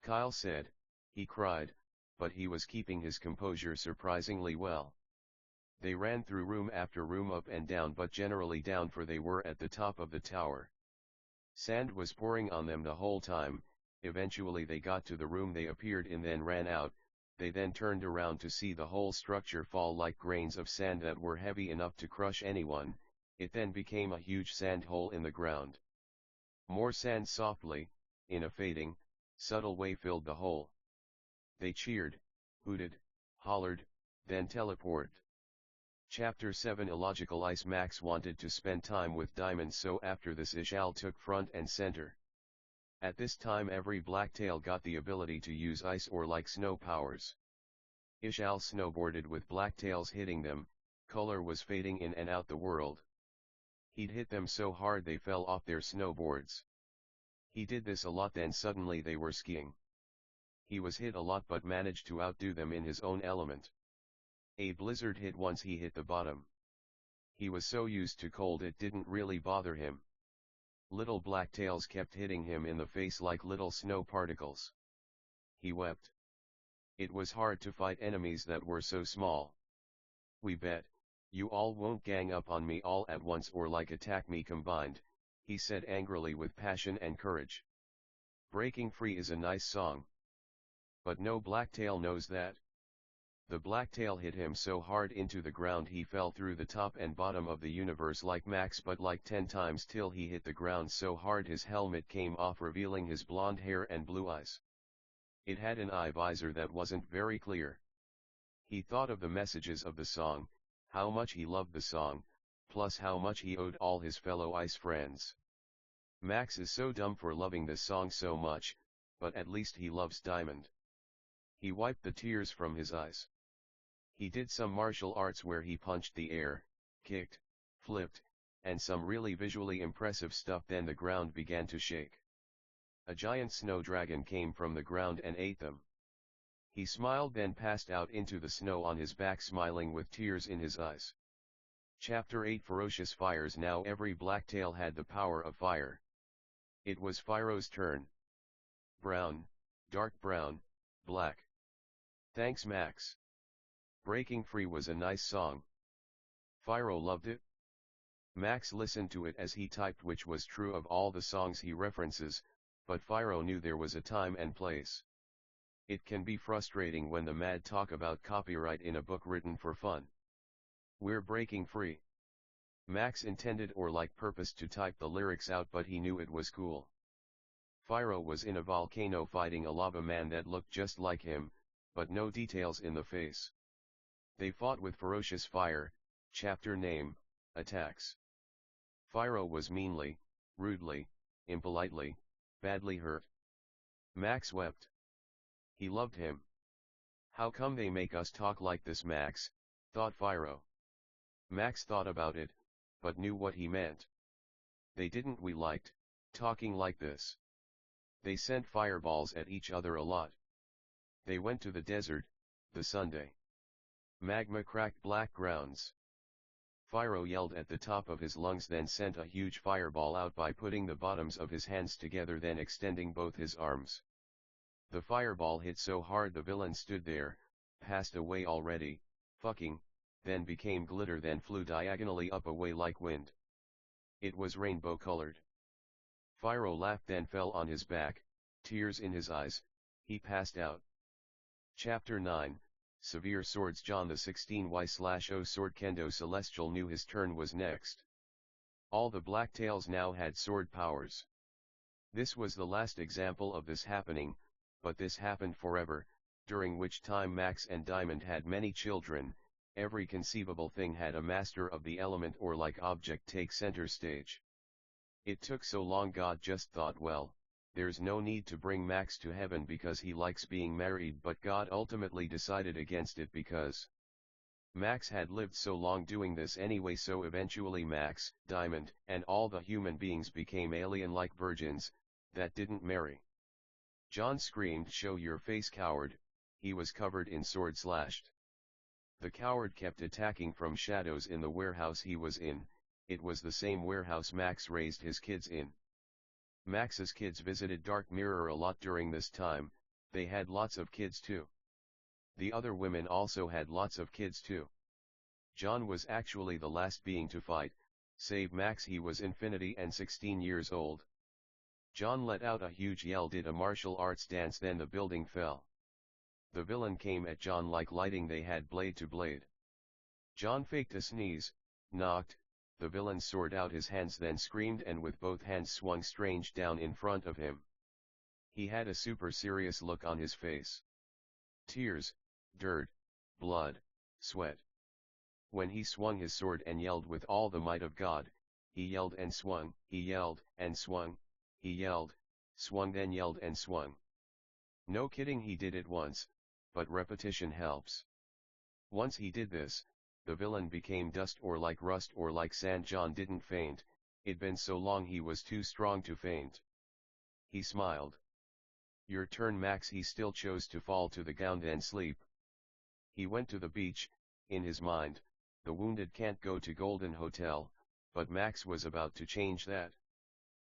Kyle said. He cried, but he was keeping his composure surprisingly well. They ran through room after room, up and down, but generally down, for they were at the top of the tower. Sand was pouring on them the whole time. Eventually they got to the room they appeared in, then ran out. They then turned around to see the whole structure fall like grains of sand that were heavy enough to crush anyone. It then became a huge sand hole in the ground. More sand softly, in a fading, subtle way, filled the hole. They cheered, hooted, hollered, then teleported. Chapter 7, Illogical Ice. Max wanted to spend time with Diamond, so after this Ishal took front and center. At this time every Blacktail got the ability to use ice or like snow powers. Ishal snowboarded with Blacktails hitting them. Color was fading in and out the world. He'd hit them so hard they fell off their snowboards. He did this a lot, then suddenly they were skiing. He was hit a lot but managed to outdo them in his own element. A blizzard hit once he hit the bottom. He was so used to cold it didn't really bother him. Little Blacktails kept hitting him in the face like little snow particles. He wept. It was hard to fight enemies that were so small. We bet, you all won't gang up on me all at once or like attack me combined, he said angrily with passion and courage. Breaking free is a nice song. But no blacktail knows that. The blacktail hit him so hard into the ground he fell through the top and bottom of the universe like Max, but like 10 times till he hit the ground so hard his helmet came off, revealing his blonde hair and blue eyes. It had an eye visor that wasn't very clear. He thought of the messages of the song, how much he loved the song, plus how much he owed all his fellow ice friends. Max is so dumb for loving this song so much, but at least he loves Diamond. He wiped the tears from his eyes. He did some martial arts where he punched the air, kicked, flipped, and some really visually impressive stuff. Then the ground began to shake. A giant snow dragon came from the ground and ate them. He smiled, then passed out into the snow on his back, smiling with tears in his eyes. Chapter 8: Ferocious Fires. Now every blacktail had the power of fire. It was Fyro's turn. Brown, dark brown, black. Thanks, Max. Breaking Free was a nice song. Fyro loved it. Max listened to it as he typed, which was true of all the songs he references, but Fyro knew there was a time and place. It can be frustrating when the mad talk about copyright in a book written for fun. We're breaking free. Max intended or like purposed to type the lyrics out, but he knew it was cool. Fyro was in a volcano fighting a lava man that looked just like him, but no details in the face. They fought with ferocious fire. Chapter name: Attacks. Fyro was meanly, rudely, impolitely, badly hurt. Max wept. He loved him. How come they make us talk like this, Max? Thought Fyro. Max thought about it, but knew what he meant. They didn't. We liked talking like this. They sent fireballs at each other a lot. They went to the desert, the Sunday. Magma cracked black grounds. Fyro yelled at the top of his lungs, then sent a huge fireball out by putting the bottoms of his hands together, then extending both his arms. The fireball hit so hard the villain stood there, passed away already, fucking, then became glitter, then flew diagonally up away like wind. It was rainbow colored. Fyro laughed, then fell on his back, tears in his eyes. He passed out. Chapter 9: Severe Swords. John the 16Y/0 Sword. Kendo Celestial knew his turn was next. All the blacktails now had sword powers. This was the last example of this happening, but this happened forever, during which time Max and Diamond had many children. Every conceivable thing had a master of the element or like object take center stage. It took so long God just thought, well, there's no need to bring Max to heaven because he likes being married, but God ultimately decided against it because Max had lived so long doing this anyway, so eventually Max, Diamond, and all the human beings became alien-like virgins that didn't marry. John screamed, "Show your face, coward!" He was covered in sword slashed. The coward kept attacking from shadows in the warehouse he was in. It was the same warehouse Max raised his kids in. Max's kids visited Dark Mirror a lot during this time. They had lots of kids too. The other women also had lots of kids too. John was actually the last being to fight, save Max. He was infinity and 16 years old. John let out a huge yell, did a martial arts dance, then the building fell. The villain came at John like lightning, they had blade to blade. John faked a sneeze, knocked, the villain's sword out his hands, then screamed and with both hands swung strange down in front of him. He had a super serious look on his face. Tears, dirt, blood, sweat. When he swung his sword and yelled with all the might of God, he yelled and swung, he yelled and swung, he yelled, swung, then yelled and swung. No kidding, he did it once, but repetition helps. Once he did this, the villain became dust or like rust or like sand. John didn't faint, it'd been so long he was too strong to faint. He smiled. Your turn, Max. He still chose to fall to the ground and sleep. He went to the beach. In his mind, the wounded can't go to Golden Hotel, but Max was about to change that.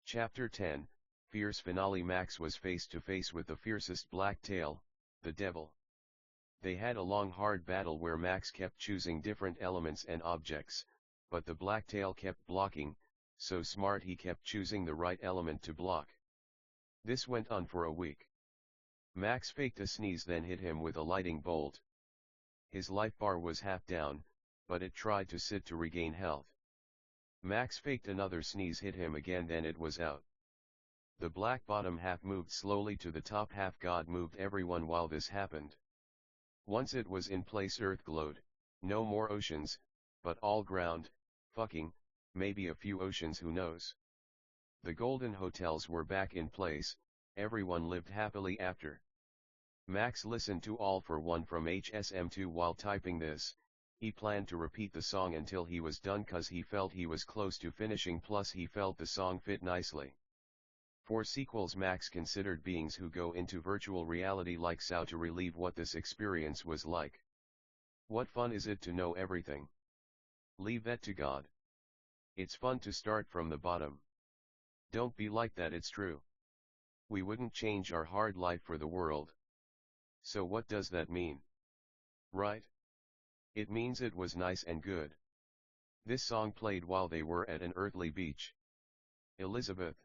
Chapter 10: Fierce Finale. Max was face to face with the fiercest blacktail, the devil. They had a long hard battle where Max kept choosing different elements and objects, but the blacktail kept blocking, so smart he kept choosing the right element to block. This went on for a week. Max faked a sneeze, then hit him with a lightning bolt. His life bar was half down, but it tried to sit to regain health. Max faked another sneeze, hit him again, then it was out. The black bottom half moved slowly to the top half. God moved everyone while this happened. Once it was in place, Earth glowed. No more oceans, but all ground, fucking, maybe a few oceans, who knows. The golden hotels were back in place, everyone lived happily after. Max listened to All for One from HSM2 while typing this. He planned to repeat the song until he was done cause he felt he was close to finishing, plus he felt the song fit nicely. For sequels, Max considered beings who go into virtual reality like Sao to relieve what this experience was like. What fun is it to know everything? Leave that to God. It's fun to start from the bottom. Don't be like that, it's true. We wouldn't change our hard life for the world. So what does that mean? Right? It means it was nice and good. This song played while they were at an earthly beach. Elizabeth,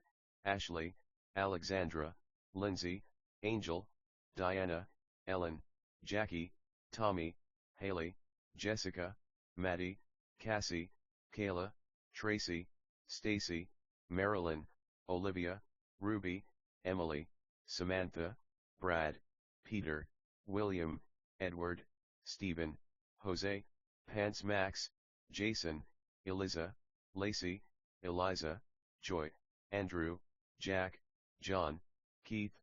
Ashley, Alexandra, Lindsay, Angel, Diana, Ellen, Jackie, Tommy, Haley, Jessica, Maddie, Cassie, Kayla, Tracy, Stacy, Marilyn, Olivia, Ruby, Emily, Samantha, Brad, Peter, William, Edward, Stephen, Jose, Pants, Max, Jason, Eliza, Lacey, Eliza, Joy, Andrew, Jack, John, Keith,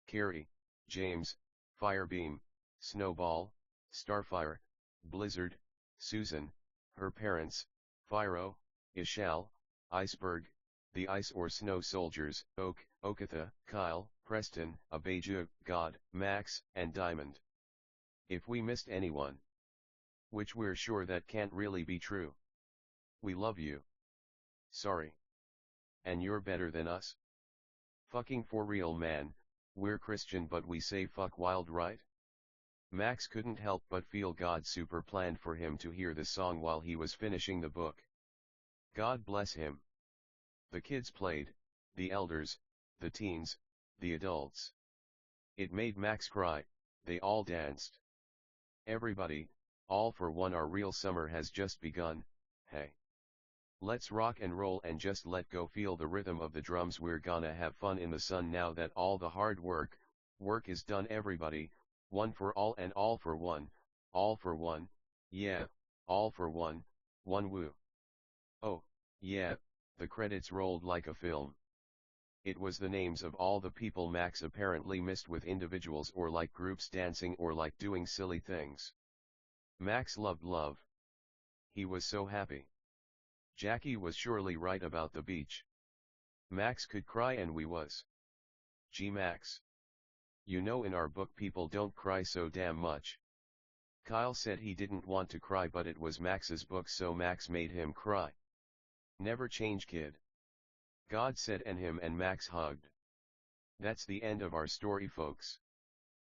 Carrie, James, Firebeam, Snowball, Starfire, Blizzard, Susan, her parents, Fyro, Ishal, Iceberg, the Ice or Snow Soldiers, Oak, Okatha, Kyle, Preston, Abeju, God, Max, and Diamond. If we missed anyone, which we're sure that can't really be true, we love you. Sorry. And you're better than us? Fucking for real, man. We're Christian but we say fuck wild, right? Max couldn't help but feel God's super planned for him to hear the song while he was finishing the book. God bless him. The kids played, the elders, the teens, the adults. It made Max cry, they all danced. Everybody, all for one, our real summer has just begun, hey. Let's rock and roll and just let go, feel the rhythm of the drums, we're gonna have fun in the sun now that all the hard work is done, everybody, one for all and all for one, yeah, all for one woo. Oh, yeah, the credits rolled like a film. It was the names of all the people Max apparently missed, with individuals or like groups dancing or like doing silly things. Max loved love. He was so happy. Jackie was surely right about the beach. Max could cry and we was. Gee Max. You know in our book people don't cry so damn much. Kyle said he didn't want to cry but it was Max's book so Max made him cry. Never change, kid. God said, and him and Max hugged. That's the end of our story, folks.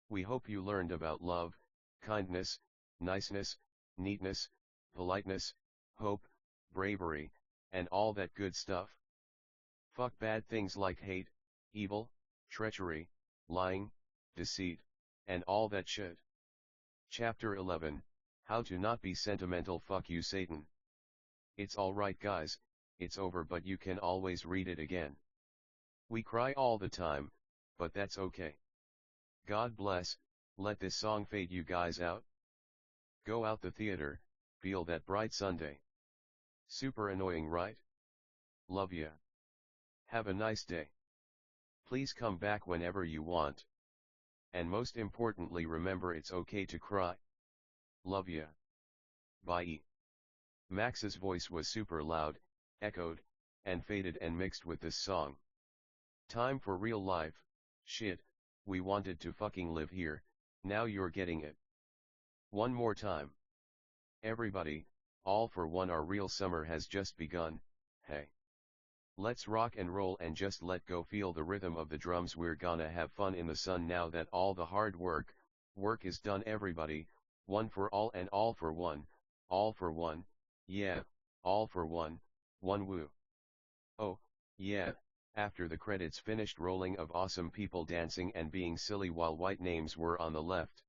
We hope you learned about love, kindness, niceness, neatness, politeness, hope, bravery, and all that good stuff. Fuck bad things like hate, evil, treachery, lying, deceit, and all that shit. Chapter 11, How to Not Be Sentimental. Fuck you, Satan. It's alright guys, it's over but you can always read it again. We cry all the time, but that's okay. God bless, let this song fade you guys out. Go out the theater, feel that bright Sunday. Super annoying, right? Love ya. Have a nice day. Please come back whenever you want. And most importantly, remember it's okay to cry. Love ya. Bye. Max's voice was super loud, echoed, and faded and mixed with this song. Time for real life, shit, we wanted to fucking live here, now you're getting it. One more time. Everybody, all for one, our real summer has just begun, hey. Let's rock and roll and just let go, feel the rhythm of the drums, we're gonna have fun in the sun now that all the hard work is done, everybody, one for all and all for one, yeah, all for one woo. Oh, yeah, after the credits finished rolling of awesome people dancing and being silly while white names were on the left.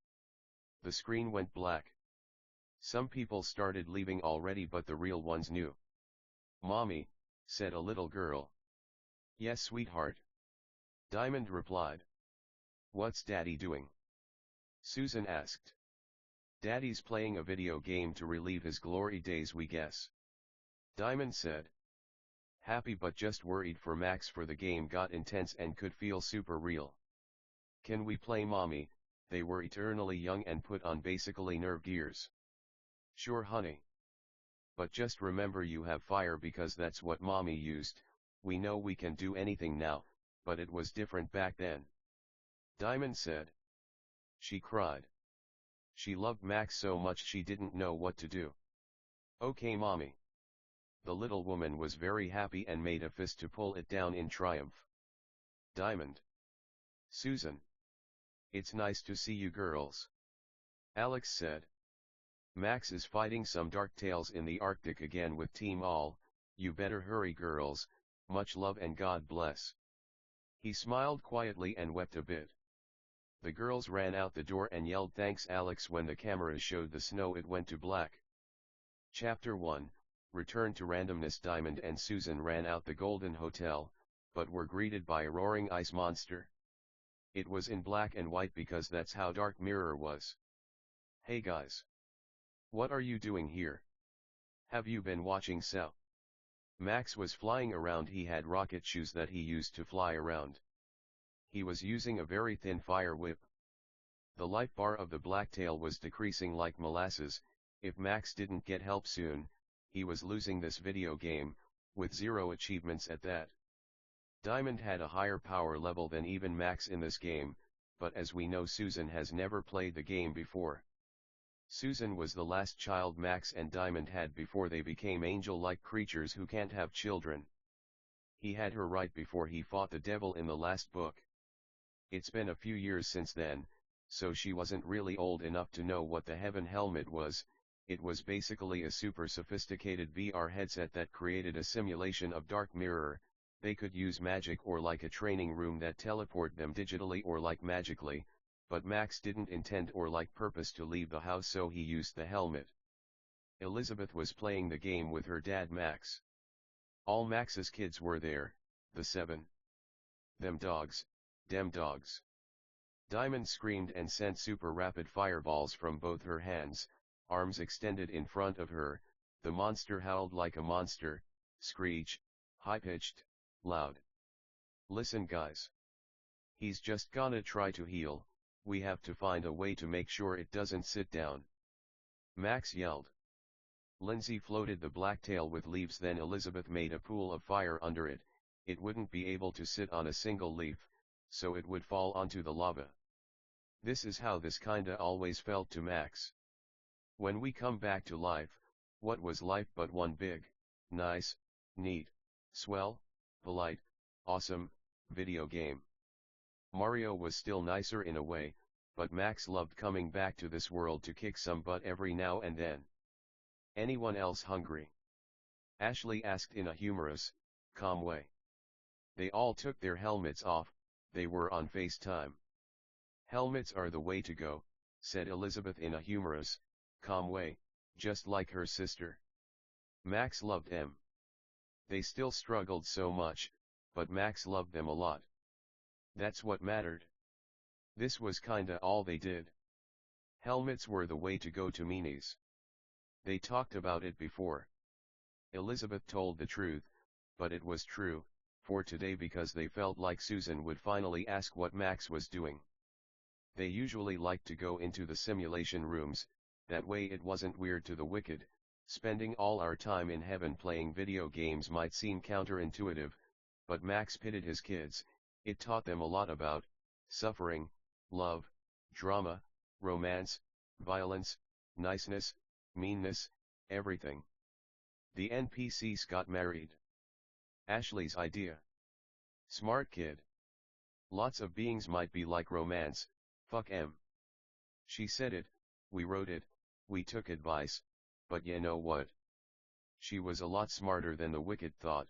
The screen went black. Some people started leaving already, but the real ones knew. "Mommy," said a little girl. "Yes, sweetheart," Diamond replied. "What's Daddy doing?" Susan asked. "Daddy's playing a video game to relieve his glory days, we guess," Diamond said. Happy but just worried for Max, for the game got intense and could feel super real. "Can we play, Mommy?" They were eternally young and put on basically nerve gears. "Sure, honey. But just remember you have fire because that's what Mommy used. We know we can do anything now, but it was different back then," Diamond said. She cried. She loved Max so much she didn't know what to do. "Okay, Mommy." The little woman was very happy and made a fist to pull it down in triumph. Diamond. "Susan. It's nice to see you girls," Alex said. "Max is fighting some dark tales in the Arctic again with Team All. You better hurry, girls. Much love and God bless." He smiled quietly and wept a bit. The girls ran out the door and yelled thanks Alex. When the cameras showed the snow, it went to black. Chapter 1, Return to Randomness. Diamond and Susan ran out the Golden Hotel, but were greeted by a roaring ice monster. It was in black and white because that's how Dark Mirror was. "Hey guys. What are you doing here? Have you been watching So?" Max was flying around. He had rocket shoes that he used to fly around. He was using a very thin fire whip. The life bar of the blacktail was decreasing like molasses. If Max didn't get help soon, he was losing this video game, with 0 achievements at that. Diamond had a higher power level than even Max in this game, but as we know, Susan has never played the game before. Susan was the last child Max and Diamond had before they became angel-like creatures who can't have children. He had her right before he fought the devil in the last book. It's been a few years since then, so she wasn't really old enough to know what the Heaven Helmet was. It was basically a super sophisticated VR headset that created a simulation of Dark Mirror. They could use magic or like a training room that teleport them digitally or like magically, but Max didn't intend or like purpose to leave the house, so he used the helmet. Elizabeth was playing the game with her dad Max. All Max's kids were there, the 7. "Them dogs, dem dogs." Diamond screamed and sent super rapid fireballs from both her hands, arms extended in front of her. The monster howled like a monster, screech, high-pitched, loud. "Listen guys. He's just gonna try to heal, we have to find a way to make sure it doesn't sit down," Max yelled. Lindsay floated the blacktail with leaves, then Elizabeth made a pool of fire under it. It wouldn't be able to sit on a single leaf, so it would fall onto the lava. This is how this kinda always felt to Max. When we come back to life, what was life but one big, nice, neat, swell, polite, awesome, video game? Mario was still nicer in a way, but Max loved coming back to this world to kick some butt every now and then. "Anyone else hungry?" Ashley asked in a humorous, calm way. They all took their helmets off. They were on FaceTime. "Helmets are the way to go," said Elizabeth in a humorous, calm way, just like her sister. Max loved them. They still struggled so much, but Max loved them a lot. That's what mattered. This was kinda all they did. Helmets were the way to go to meanies. They talked about it before. Elizabeth told the truth, but it was true, for today, because they felt like Susan would finally ask what Max was doing. They usually liked to go into the simulation rooms, that way it wasn't weird to the wicked. Spending all our time in heaven playing video games might seem counterintuitive, but Max pitted his kids. It taught them a lot about suffering, love, drama, romance, violence, niceness, meanness, everything. The NPCs got married. Ashley's idea. Smart kid. Lots of beings might be like romance, fuck 'em. She said it, we wrote it, we took advice, but you know what? She was a lot smarter than the wicked thought.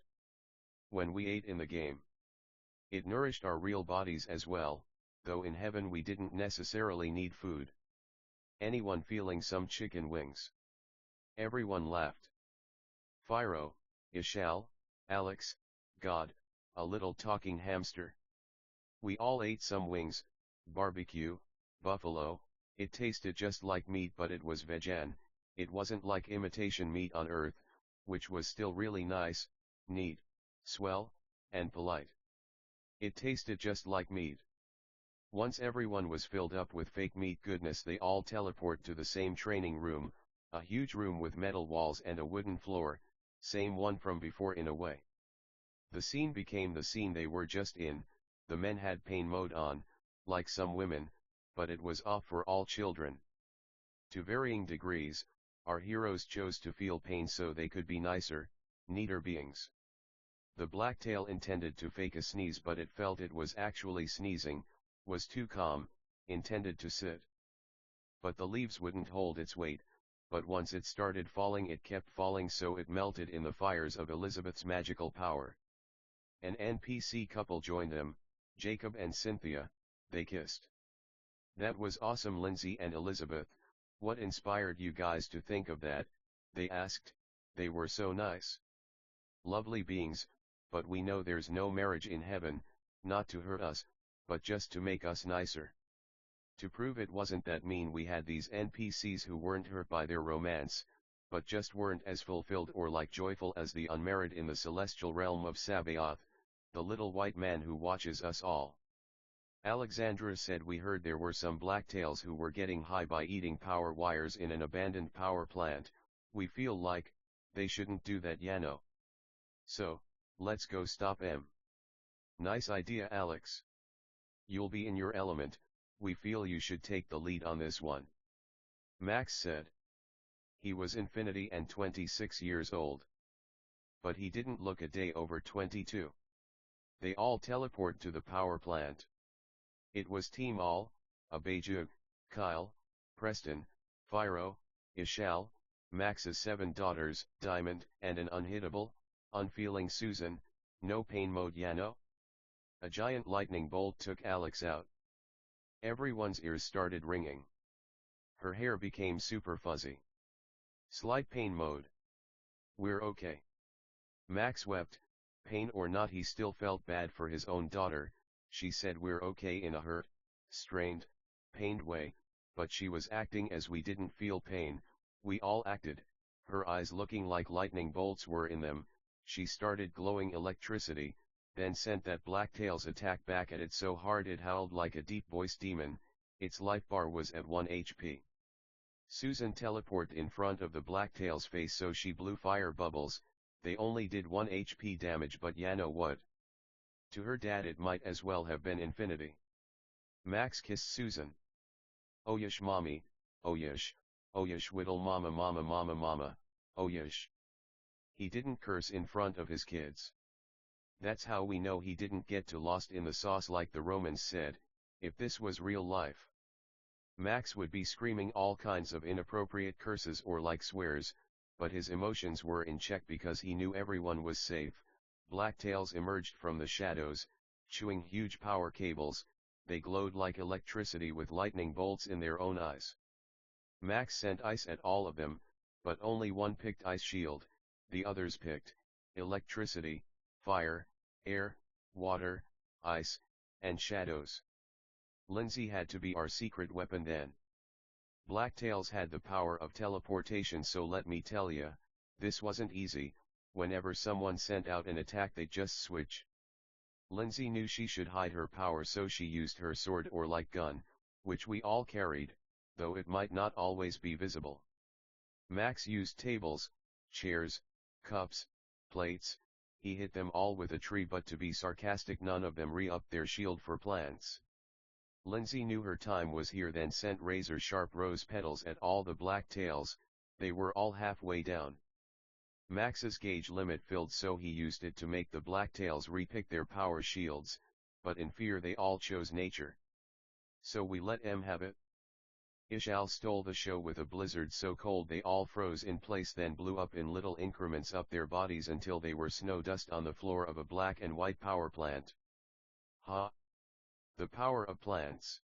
when we ate in the game. It nourished our real bodies as well, though in heaven we didn't necessarily need food. Anyone feeling some chicken wings? Everyone laughed. Phiro, Ishal, Alex, God, a little talking hamster. We all ate some wings, barbecue, buffalo. It tasted just like meat, but it was vegan. It wasn't like imitation meat on earth, which was still really nice, neat, swell, and polite. It tasted just like meat. Once everyone was filled up with fake meat goodness, they all teleport to the same training room, a huge room with metal walls and a wooden floor, same one from before in a way. The scene became the scene they were just in. The men had pain mode on, like some women, but it was off for all children. To varying degrees, our heroes chose to feel pain so they could be nicer, neater beings. The blacktail intended to fake a sneeze, but it felt it was actually sneezing, was too calm, intended to sit. But the leaves wouldn't hold its weight, but once it started falling it kept falling, so it melted in the fires of Elizabeth's magical power. An NPC couple joined them, Jacob and Cynthia. They kissed. That was awesome. Lindsay and Elizabeth, what inspired you guys to think of that? They asked. They were so nice. Lovely beings, but we know there's no marriage in heaven, not to hurt us, but just to make us nicer. To prove it wasn't that mean, we had these NPCs who weren't hurt by their romance, but just weren't as fulfilled or like joyful as the unmarried in the celestial realm of Sabaoth, the little white man who watches us all. Alexandra said, we heard there were some blacktails who were getting high by eating power wires in an abandoned power plant. We feel like they shouldn't do that, Yano. So, let's go stop them. Nice idea, Alex. You'll be in your element. We feel you should take the lead on this one. Max said. He was Infinity and 26 years old. But he didn't look a day over 22. They all teleport to the power plant. It was Team All, Abejug, Kyle, Preston, Phiro, Ishal, Max's 7 daughters, Diamond, and an unhittable, unfeeling Susan. No pain mode, Yano? A giant lightning bolt took Alex out. Everyone's ears started ringing. Her hair became super fuzzy. Slight pain mode. We're okay. Max wept. Pain or not, he still felt bad for his own daughter. She said we're okay in a hurt, strained, pained way, but she was acting as we didn't feel pain. We all acted. Her eyes looking like lightning bolts were in them. She started glowing electricity, then sent that blacktail's attack back at it so hard it howled like a deep voiced demon. Its life bar was at 1 HP. Susan teleported in front of the blacktail's face, so she blew fire bubbles. They only did 1 HP damage, but Yano what? To her dad it might as well have been infinity. Max kissed Susan. Oh yesh mommy, oh yesh whittle mama mama mama mama, oh yesh. He didn't curse in front of his kids. That's how we know he didn't get too lost in the sauce like the Romans said. If this was real life, Max would be screaming all kinds of inappropriate curses or like swears, but his emotions were in check because he knew everyone was safe. Blacktails emerged from the shadows, chewing huge power cables. They glowed like electricity with lightning bolts in their own eyes. Max sent ice at all of them, but only one picked ice shield. The others picked electricity, fire, air, water, ice, and shadows. Lindsay had to be our secret weapon then. Blacktails had the power of teleportation, so let me tell ya, this wasn't easy. Whenever someone sent out an attack they'd just switch. Lindsay knew she should hide her power, so she used her sword or light gun, which we all carried, though it might not always be visible. Max used tables, chairs, cups, plates. He hit them all with a tree, but to be sarcastic, none of them re-upped their shield for plants. Lindsay knew her time was here, then sent razor-sharp rose petals at all the blacktails. They were all halfway down. Max's gauge limit filled, so he used it to make the blacktails re-pick their power shields, but in fear they all chose nature. So we let em have it. Ishal stole the show with a blizzard so cold they all froze in place, then blew up in little increments up their bodies until they were snow dust on the floor of a black and white power plant. Ha! The power of plants.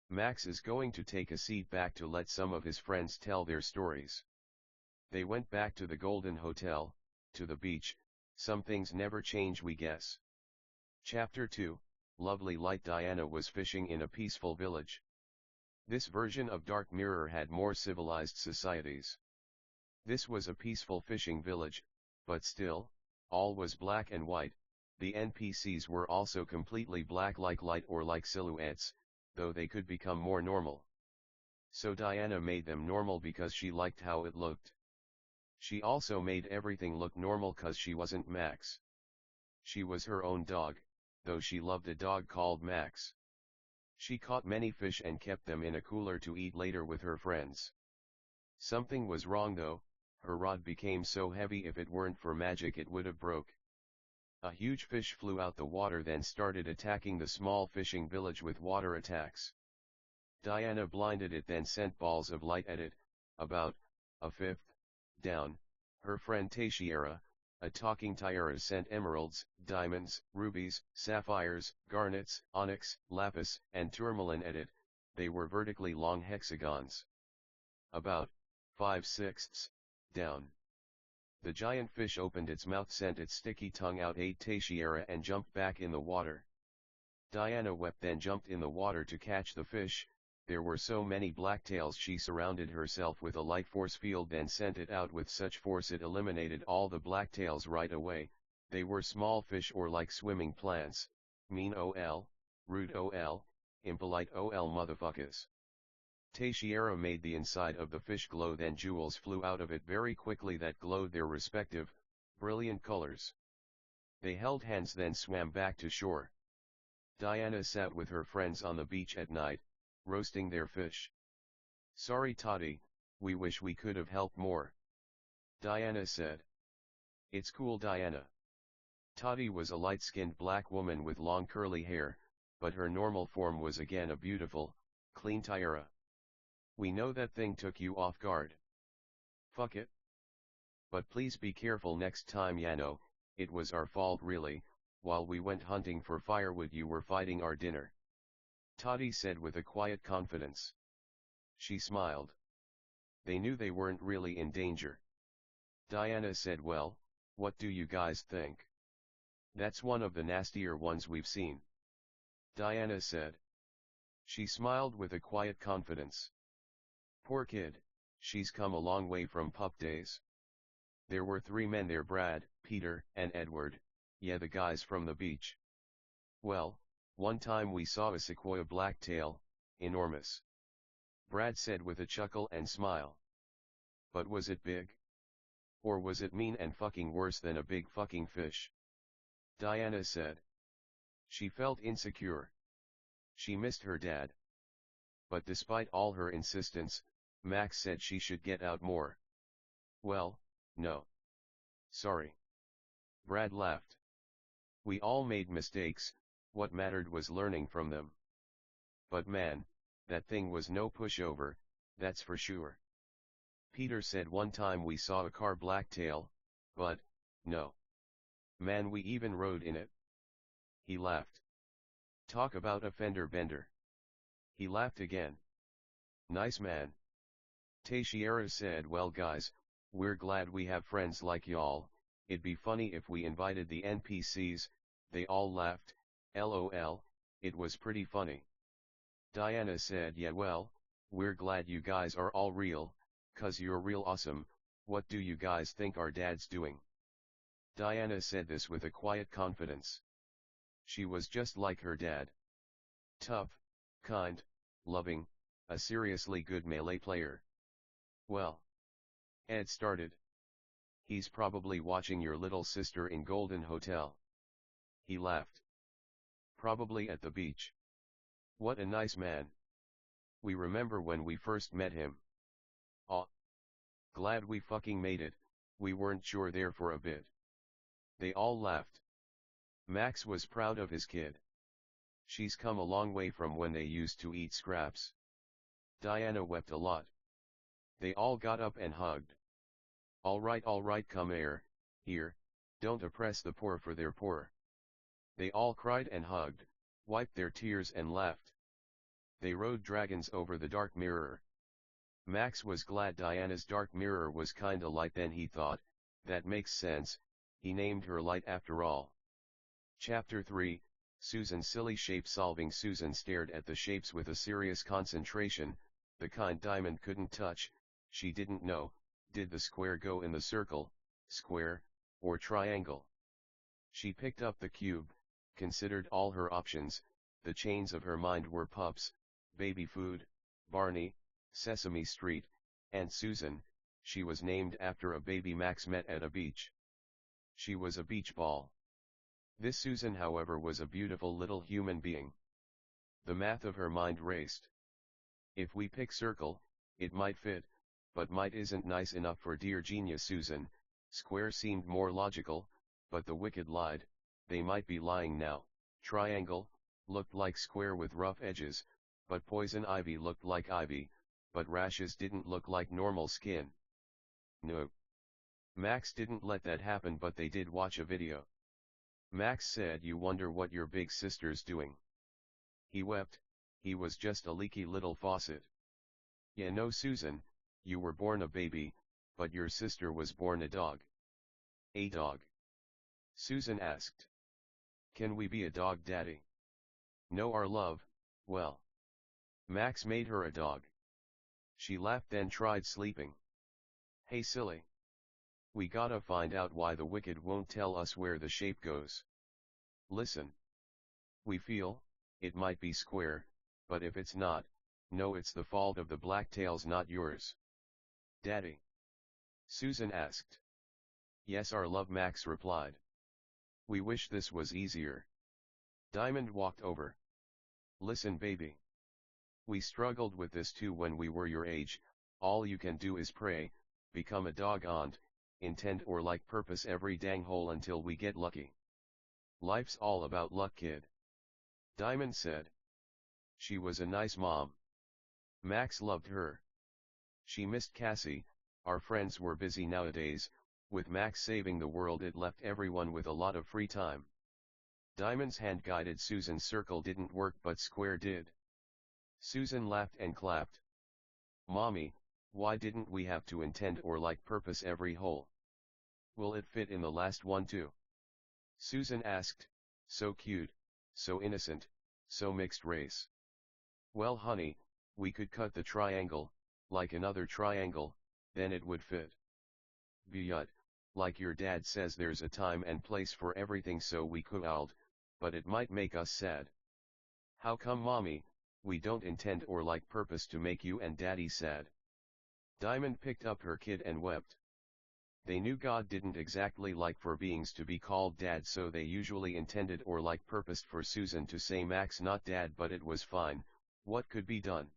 Max is going to take a seat back to let some of his friends tell their stories. They went back to the Golden Hotel, to the beach. Some things never change, we guess. Chapter 2, Lovely Light. Diana was fishing in a peaceful village. This version of Dark Mirror had more civilized societies. This was a peaceful fishing village, but still, all was black and white. The NPCs were also completely black, like light or like silhouettes, though they could become more normal. So Diana made them normal because she liked how it looked. She also made everything look normal cause she wasn't Max. She was her own dog, though she loved a dog called Max. She caught many fish and kept them in a cooler to eat later with her friends. Something was wrong though. Her rod became so heavy if it weren't for magic it would have broke. A huge fish flew out the water, then started attacking the small fishing village with water attacks. Diana blinded it, then sent balls of light at it, about a fifth down. Her friend Teixeira, a talking Tyra, sent emeralds, diamonds, rubies, sapphires, garnets, onyx, lapis, and tourmaline at it. They were vertically long hexagons. About 5/6 down. The giant fish opened its mouth, sent its sticky tongue out, ate Teixeira, and jumped back in the water. Diana wept, then jumped in the water to catch the fish. There were so many blacktails she surrounded herself with a light force field, then sent it out with such force it eliminated all the blacktails right away. They were small fish or like swimming plants. Mean ol, rude ol, impolite ol motherfuckers. Teixeira made the inside of the fish glow, then jewels flew out of it very quickly that glowed their respective, brilliant colors. They held hands, then swam back to shore. Diana sat with her friends on the beach at night, roasting their fish. Sorry Toddy, we wish we could have helped more. Diana said. It's cool Diana. Toddy was a light-skinned black woman with long curly hair, but her normal form was again a beautiful, clean Tyra. We know that thing took you off guard. Fuck it. But please be careful next time, Yano. It was our fault really. While we went hunting for firewood you were fighting our dinner. Toddy said with a quiet confidence. She smiled. They knew they weren't really in danger. Diana said, well, what do you guys think? That's one of the nastier ones we've seen. Diana said. She smiled with a quiet confidence. Poor kid, she's come a long way from pup days. There were 3 men there, Brad, Peter, and Edward, yeah, the guys from the beach. Well, one time we saw a sequoia blacktail, enormous. Brad said with a chuckle and smile. But was it big? Or was it mean and fucking worse than a big fucking fish? Diana said. She felt insecure. She missed her dad. But despite all her insistence, Max said she should get out more. Well, no. Sorry. Brad laughed. We all made mistakes, what mattered was learning from them. But man, that thing was no pushover, that's for sure. Peter said one time we saw a car blacktail, but, no. Man, we even rode in it. He laughed. Talk about a fender bender. He laughed again. Nice man. Teixeira said, well guys, we're glad we have friends like y'all. It'd be funny if we invited the NPCs. They all laughed, LOL, it was pretty funny. Diana said, yeah well, we're glad you guys are all real, cause you're real awesome. What do you guys think our dad's doing? Diana said this with a quiet confidence. She was just like her dad. Tough, kind, loving, a seriously good melee player. Well. Ed started. He's probably watching your little sister in Golden Hotel. He laughed. Probably at the beach. What a nice man. We remember when we first met him. Aw. Glad we fucking made it, we weren't sure there for a bit. They all laughed. Max was proud of his kid. She's come a long way from when they used to eat scraps. Diana wept a lot. They all got up and hugged. All right, come here, don't oppress the poor for they're poor. They all cried and hugged, wiped their tears and laughed. They rode dragons over the dark mirror. Max was glad Diana's dark mirror was kinda light, then he thought, that makes sense, he named her Light after all. Chapter 3, Susan. Silly shape solving. Susan stared at the shapes with a serious concentration, the kind Diamond couldn't touch. She didn't know, did the square go in the circle, square, or triangle? She picked up the cube, considered all her options. The chains of her mind were pups, baby food, Barney, Sesame Street, and Susan. She was named after a baby Max met at a beach. She was a beach ball. This Susan, however, was a beautiful little human being. The math of her mind raced. If we pick circle, it might fit, but might isn't nice enough for dear genius Susan. Square seemed more logical, but the wicked lied, they might be lying now. Triangle, looked like square with rough edges, but poison ivy looked like ivy, but rashes didn't look like normal skin. No. Max didn't let that happen, but they did watch a video. Max said, you wonder what your big sister's doing. He wept, he was just a leaky little faucet. Yeah, no Susan, you were born a baby, but your sister was born a dog. A dog? Susan asked. Can we be a dog, Daddy? No, our love, well. Max made her a dog. She laughed, then tried sleeping. Hey silly. We gotta find out why the wicked won't tell us where the shape goes. Listen. We feel, it might be square, but if it's not, no, it's the fault of the black tails, not yours. Daddy? Susan asked. Yes, our love, Max replied. We wish this was easier. Diamond walked over. Listen, baby. We struggled with this too when we were your age. All you can do is pray, become a dog aunt, intend or like purpose every dang hole until we get lucky. Life's all about luck, kid. Diamond said. She was a nice mom. Max loved her. She missed Cassie. Our friends were busy nowadays. With Max saving the world, it left everyone with a lot of free time. Diamond's hand guided Susan's circle didn't work, but square did. Susan laughed and clapped. Mommy, why didn't we have to intend or like purpose every hole? Will it fit in the last one too? Susan asked, so cute, so innocent, so mixed race. Well honey, we could cut the triangle, like another triangle, then it would fit. But, like your dad says, there's a time and place for everything, so we could, but it might make us sad. How come, Mommy? We don't intend or like purpose to make you and Daddy sad. Diamond picked up her kid and wept. They knew God didn't exactly like for beings to be called Dad, so they usually intended or like purposed for Susan to say Max, not Dad, but it was fine. What could be done?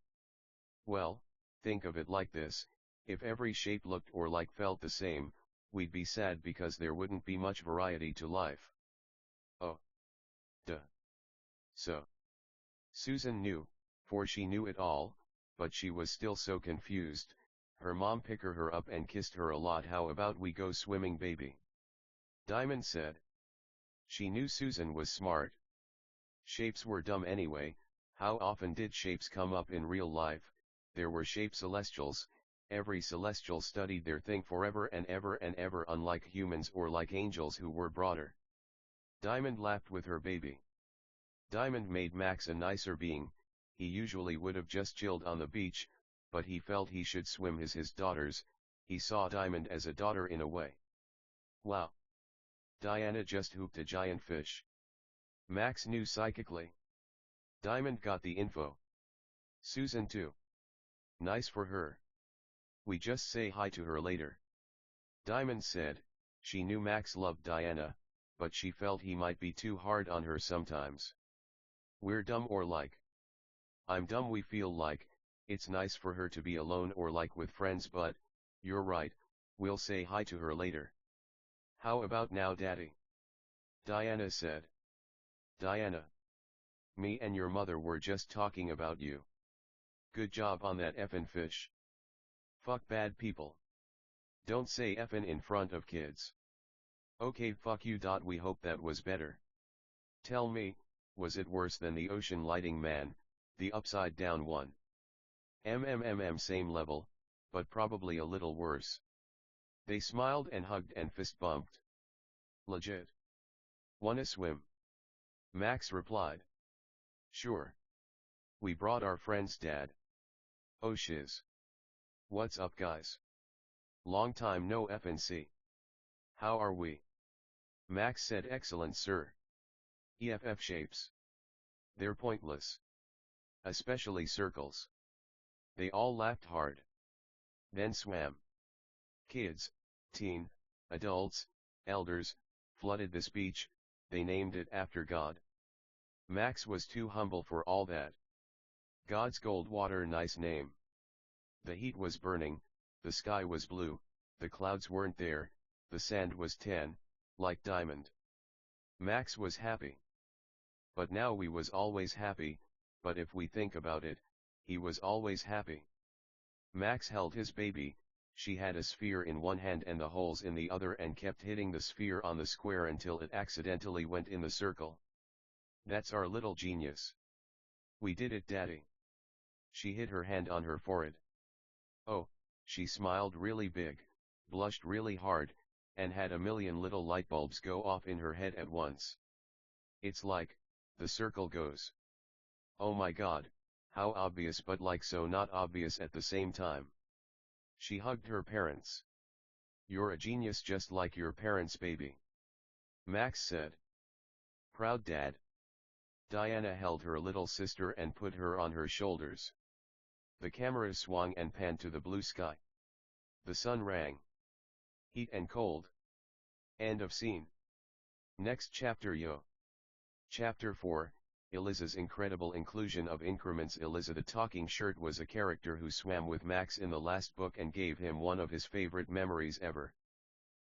Well, think of it like this, if every shape looked or like felt the same, we'd be sad because there wouldn't be much variety to life. Oh. Duh. So. Susan knew, for she knew it all, but she was still so confused. Her mom picked her up and kissed her a lot. How about we go swimming, baby? Diamond said. She knew Susan was smart. Shapes were dumb anyway. How often did shapes come up in real life? There were shape celestials. Every celestial studied their thing forever and ever, unlike humans or like angels who were broader. Diamond laughed with her baby. Diamond made Max a nicer being. He usually would have just chilled on the beach, but he felt he should swim his daughters. He saw Diamond as a daughter in a way. Wow. Diana just hooked a giant fish. Max knew psychically. Diamond got the info. Susan too. Nice for her. We just say hi to her later. Diamond said. She knew Max loved Diana, but she felt he might be too hard on her sometimes. We're dumb or like. I'm dumb, we feel like. It's nice for her to be alone or like with friends, but, you're right, we'll say hi to her later. How about now, Daddy? Diana said. Diana. Me and your mother were just talking about you. Good job on that effin' fish. Fuck bad people. Don't say effin' in front of kids. Okay, fuck you. We hope that was better. Tell me, was it worse than the ocean lighting man, the upside down one? Same level, but probably a little worse. They smiled and hugged and fist bumped. Legit. Wanna swim? Max replied. Sure. We brought our friend's dad. Oh shiz. What's up guys? Long time no FNC. How are we? Max said excellent sir. EFF shapes. They're pointless. Especially circles. They all laughed hard. Then swam. Kids, teen, adults, elders, flooded the speech, they named it after God. Max was too humble for all that. God's cold water, nice name. The heat was burning, the sky was blue, the clouds weren't there, the sand was tan, like diamond. Max was happy. But now we was always happy, but if we think about it, he was always happy. Max held his baby, she had a sphere in one hand and the holes in the other and kept hitting the sphere on the square until it accidentally went in the circle. That's our little genius. We did it, Daddy. She hit her hand on her forehead. Oh, she smiled really big, blushed really hard, and had a million little light bulbs go off in her head at once. It's like, the circle goes. Oh my God, how obvious, but like so not obvious at the same time. She hugged her parents. You're a genius just like your parents, baby. Max said. Proud Dad. Diana held her little sister and put her on her shoulders. The camera swung and panned to the blue sky. The sun rang. Heat and cold. End of scene. Next chapter yo. Chapter 4, Eliza's incredible inclusion of increments. Eliza the talking shirt was a character who swam with Max in the last book and gave him one of his favorite memories ever.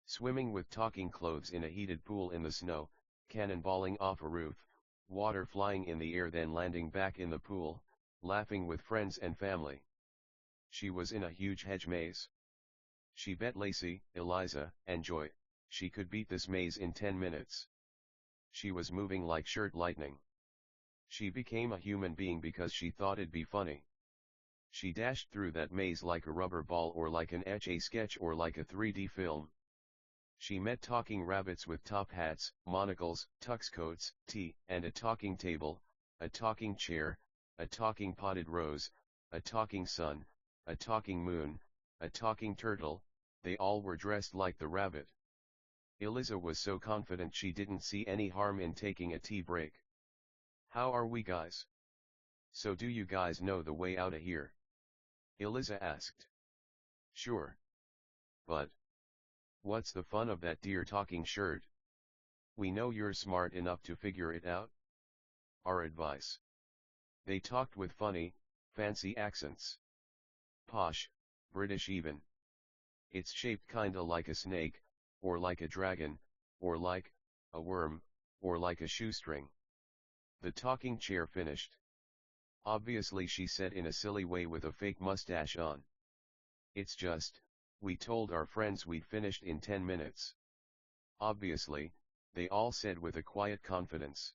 Swimming with talking clothes in a heated pool in the snow, cannonballing off a roof, water flying in the air then landing back in the pool, laughing with friends and family. She was in a huge hedge maze. She bet Lacey, Eliza, and Joy, she could beat this maze in 10 minutes. She was moving like shirt lightning. She became a human being because she thought it'd be funny. She dashed through that maze like a rubber ball or like an Etch-a-Sketch or like a 3D film. She met talking rabbits with top hats, monocles, tux coats, tea, and a talking table, a talking chair, a talking potted rose, a talking sun, a talking moon, a talking turtle, they all were dressed like the rabbit. Eliza was so confident she didn't see any harm in taking a tea break. How are we guys? So do you guys know the way out of here? Eliza asked. Sure. But what's the fun of that dear talking shirt? We know you're smart enough to figure it out. Our advice. They talked with funny, fancy accents. Posh, British even. It's shaped kinda like a snake, or like a dragon, or like a worm, or like a shoestring. The talking chair finished. Obviously, she said in a silly way with a fake mustache on. It's just, we told our friends we'd finished in 10 minutes. Obviously, they all said with a quiet confidence.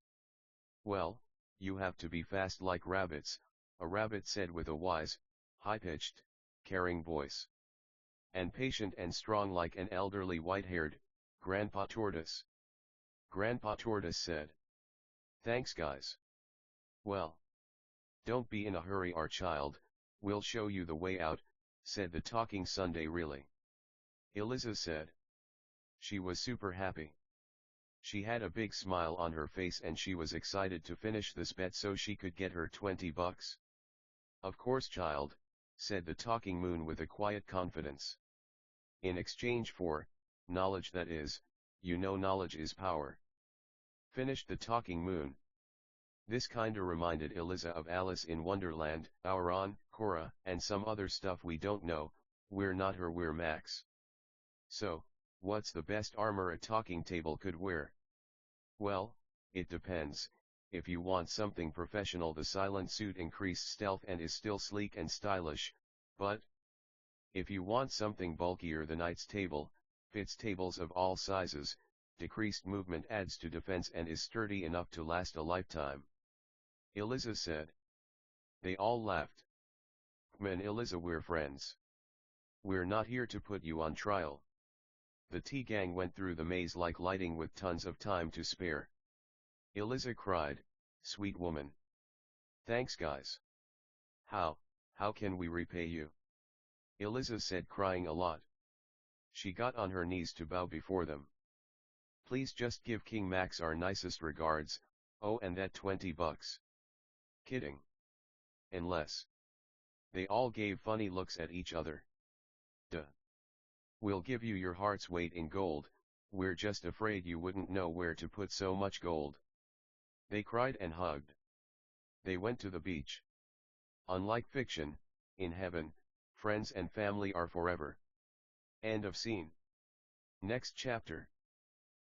Well, you have to be fast like rabbits, a rabbit said with a wise, high-pitched, caring voice. And patient and strong like an elderly white-haired, Grandpa Tortoise. Grandpa Tortoise said. Thanks guys. Well. Don't be in a hurry our child, we'll show you the way out, said the talking Sunday really. Eliza said. She was super happy. She had a big smile on her face and she was excited to finish this bet so she could get her $20. Of course child, said the talking moon with a quiet confidence. In exchange for, knowledge that is, you know knowledge is power. Finished the talking moon. This kinda reminded Eliza of Alice in Wonderland, Auron, Cora, and some other stuff we don't know, we're not her, we're Max. So, what's the best armor a talking table could wear? Well, it depends, if you want something professional, the silent suit increased stealth and is still sleek and stylish, but if you want something bulkier, the knight's table, fits tables of all sizes, decreased movement adds to defense and is sturdy enough to last a lifetime. Eliza said. They all laughed. "K'm and Eliza, we're friends. We're not here to put you on trial." The T-gang went through the maze like lighting with tons of time to spare. Eliza cried, "Sweet woman. Thanks guys. How can we repay you?" Eliza said, crying a lot. She got on her knees to bow before them. "Please just give King Max our nicest regards, oh, and that $20. Kidding. Unless." They all gave funny looks at each other. "Duh. We'll give you your heart's weight in gold, we're just afraid you wouldn't know where to put so much gold." They cried and hugged. They went to the beach. Unlike fiction, in heaven, friends and family are forever. End of scene. Next chapter.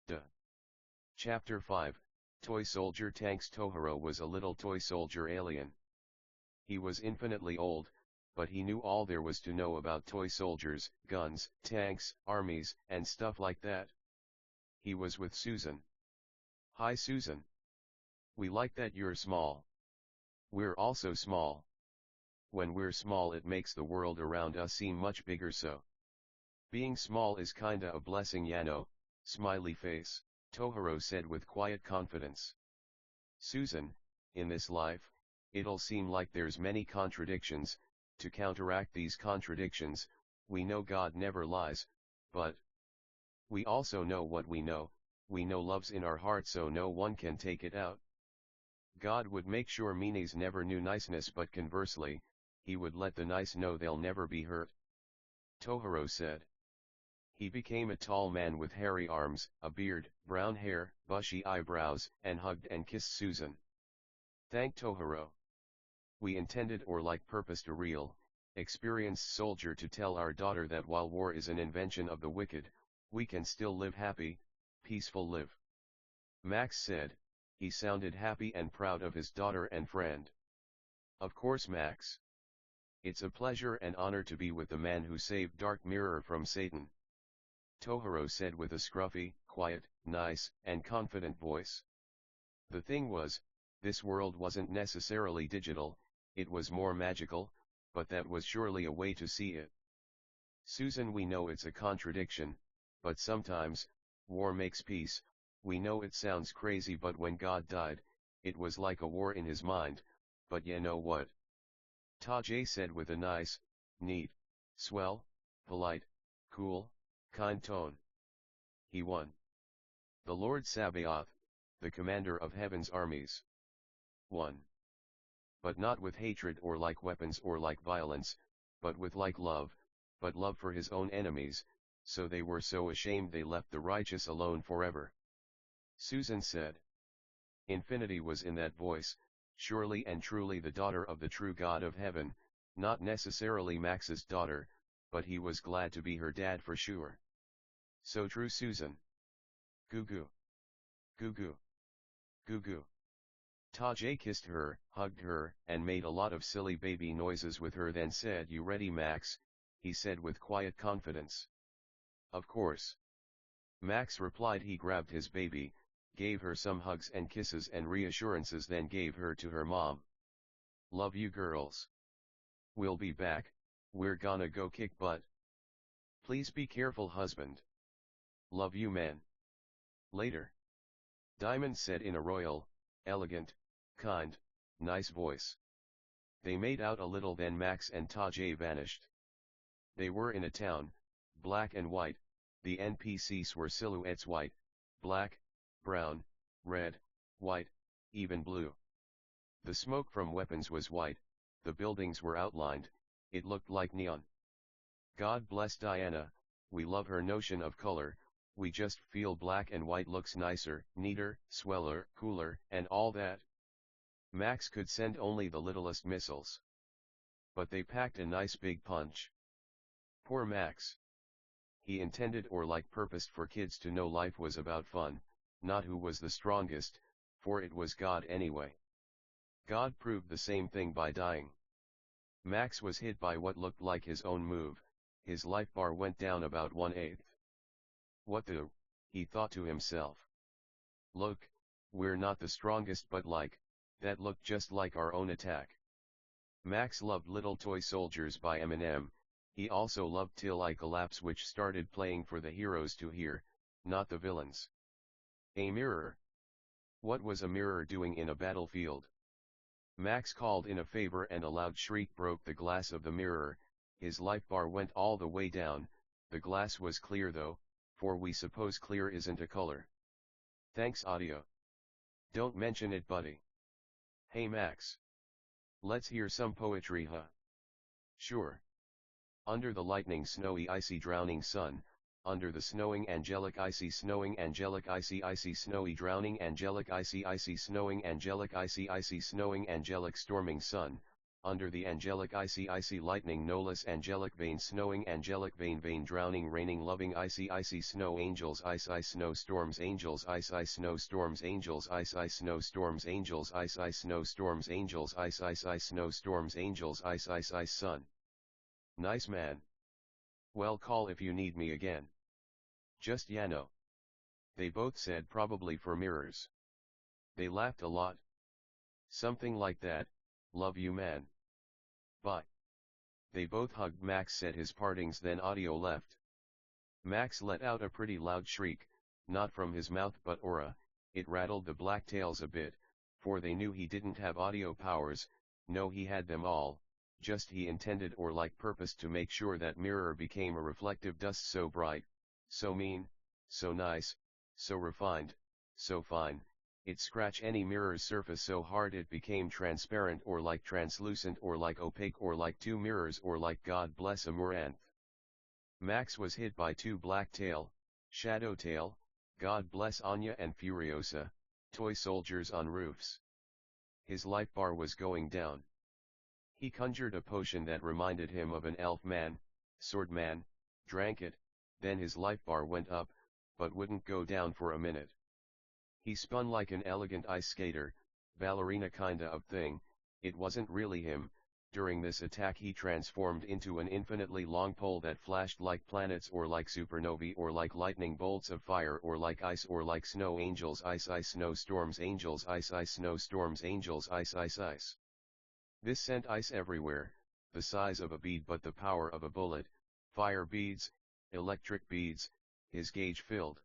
Duh. Chapter 5, Toy Soldier Tanks. Tohiro was a little toy soldier alien. He was infinitely old, but he knew all there was to know about toy soldiers, guns, tanks, armies, and stuff like that. He was with Susan. "Hi Susan. We like that you're small. We're also small. When we're small it makes the world around us seem much bigger, so being small is kinda a blessing, Yano, smiley face," Tohiro said with quiet confidence. "Susan, in this life, it'll seem like there's many contradictions. To counteract these contradictions, we know God never lies, but we also know what we know love's in our heart, so no one can take it out. God would make sure meanies never knew niceness, but conversely, he would let the nice know they'll never be hurt," Tohiro said. He became a tall man with hairy arms, a beard, brown hair, bushy eyebrows, and hugged and kissed Susan. "Thank Tohiro. We intended or like purposed a real, experienced soldier to tell our daughter that while war is an invention of the wicked, we can still live happy, peaceful live." Max said. He sounded happy and proud of his daughter and friend. "Of course, Max. It's a pleasure and honor to be with the man who saved Dark Mirror from Satan," Tohiro said with a scruffy, quiet, nice, and confident voice. The thing was, this world wasn't necessarily digital, it was more magical, but that was surely a way to see it. "Susan, we know it's a contradiction, but sometimes, war makes peace. We know it sounds crazy, but when God died, it was like a war in his mind, but you know what?" Tajay said with a nice, neat, swell, polite, cool, kind tone. "He won. The Lord Sabaoth, the commander of heaven's armies, won. But not with hatred or like weapons or like violence, but with like love, but love for his own enemies, so they were so ashamed they left the righteous alone forever," Susan said. Infinity was in that voice, surely and truly the daughter of the true God of heaven, not necessarily Max's daughter, but he was glad to be her dad for sure. "So true, Susan. Goo goo. Goo goo. Goo goo." Tajay kissed her, hugged her, and made a lot of silly baby noises with her, then said, "You ready, Max?" he said with quiet confidence. "Of course." Max replied. He grabbed his baby, gave her some hugs and kisses and reassurances, then gave her to her mom. "Love you girls. We'll be back, we're gonna go kick butt. Please be careful, husband. Love you, man. Later." Diamond said in a royal, elegant, kind, nice voice. They made out a little, then Max and Tajay vanished. They were in a town, black and white. The NPCs were silhouettes: white, black, brown, red, white, even blue. The smoke from weapons was white, the buildings were outlined, it looked like neon. God bless Diana, we love her notion of color, we just feel black and white looks nicer, neater, sweller, cooler, and all that. Max could send only the littlest missiles. But they packed a nice big punch. Poor Max. He intended or like purposed for kids to know life was about fun, not who was the strongest, for it was God anyway. God proved the same thing by dying. Max was hit by what looked like his own move, his life bar went down about 1/8. What the, he thought to himself. Look, we're not the strongest but that looked just like our own attack. Max loved Little Toy Soldiers by Eminem, he also loved Till I Collapse, which started playing for the heroes to hear, not the villains. A mirror. What was a mirror doing in a battlefield? Max called in a favor and a loud shriek broke the glass of the mirror, his life bar went all the way down, the glass was clear though, for we suppose clear isn't a color. Thanks audio. Don't mention it buddy. Hey Max. Let's hear some poetry huh? Sure. Under the lightning snowy icy drowning sun, under the snowing angelic icy snowing angelic icy icy snowy drowning angelic icy icy snowing angelic icy icy snowing angelic storming sun, under the angelic icy icy lightning no less angelic vein snowing angelic vein vein drowning raining loving icy icy snow angels ice ice snow storms angels ice ice snow storms angels ice ice snow storms angels ice ice snow storms angels ice ice ice snow storms angels ice ice ice sun. Nice man. Well call if you need me again. Just Yano. They both said probably for mirrors. They laughed a lot. Something like that, love you man. Bye. They both hugged. Max said his partings, then audio left. Max let out a pretty loud shriek, not from his mouth but aura, it rattled the blacktails a bit, for they knew he didn't have audio powers, no he had them all, just he intended or purposed to make sure that mirror became a reflective dust so bright, so mean, so nice, so refined, so fine, it scratch any mirror's surface so hard it became transparent or translucent or opaque or two mirrors or God bless Amaranth. Max was hit by two Blacktail, Shadowtail, God bless Anya and Furiosa, toy soldiers on roofs. His life bar was going down. He conjured a potion that reminded him of an elf man, sword man, drank it, then his life bar went up, but wouldn't go down for a minute. He spun like an elegant ice skater, ballerina kinda of thing, it wasn't really him. During this attack he transformed into an infinitely long pole that flashed like planets or like supernovae or like lightning bolts of fire or like ice or like snow angels ice ice snow storms angels ice ice snow storms angels ice ice ice. This sent ice everywhere, the size of a bead but the power of a bullet, fire beads, electric beads, his gauge filled.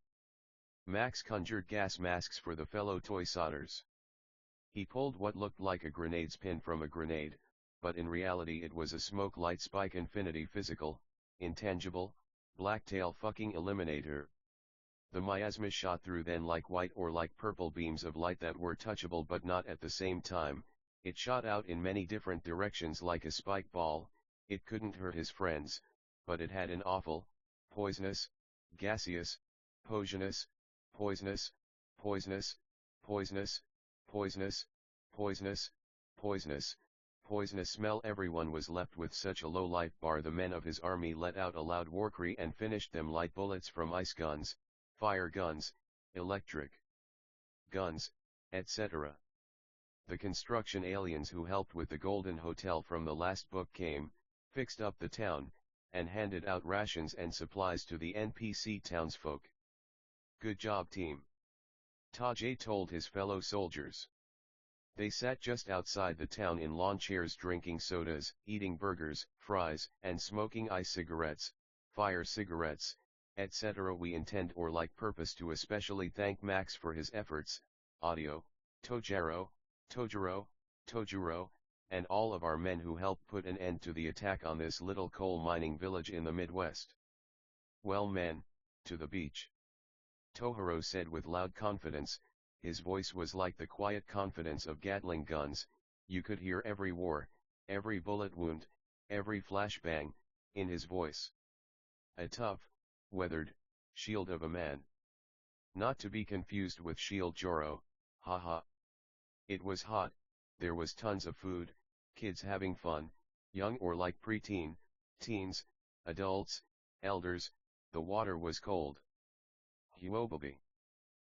Max conjured gas masks for the fellow toy sodders. He pulled what looked like a grenade's pin from a grenade, but in reality it was a smoke light spike infinity physical, intangible, blacktail fucking eliminator. The miasma shot through then like white or like purple beams of light that were touchable but not at the same time, it shot out in many different directions like a spike ball, it couldn't hurt his friends, but it had an awful, poisonous, gaseous, poisonous, poisonous, poisonous, poisonous, poisonous, poisonous, poisonous, poisonous smell. Everyone was left with such a low life bar. The men of his army let out a loud war cry and finished them like bullets from ice guns, fire guns, electric guns, etc. The construction aliens who helped with the Golden Hotel from the last book came, fixed up the town, and handed out rations and supplies to the NPC townsfolk. Good job team. Tajay told his fellow soldiers. They sat just outside the town in lawn chairs drinking sodas, eating burgers, fries, and smoking ice cigarettes, fire cigarettes, etc. We intend or purpose to especially thank Max for his efforts, audio, Tojiro, and all of our men who helped put an end to the attack on this little coal mining village in the Midwest. Well men, to the beach. Tohiro said with loud confidence, his voice was like the quiet confidence of Gatling guns, you could hear every war, every bullet wound, every flashbang, in his voice. A tough, weathered, shield of a man. Not to be confused with Shield Joro, haha. It was hot, there was tons of food, kids having fun, young or preteen, teens, adults, elders, the water was cold. Huobaby.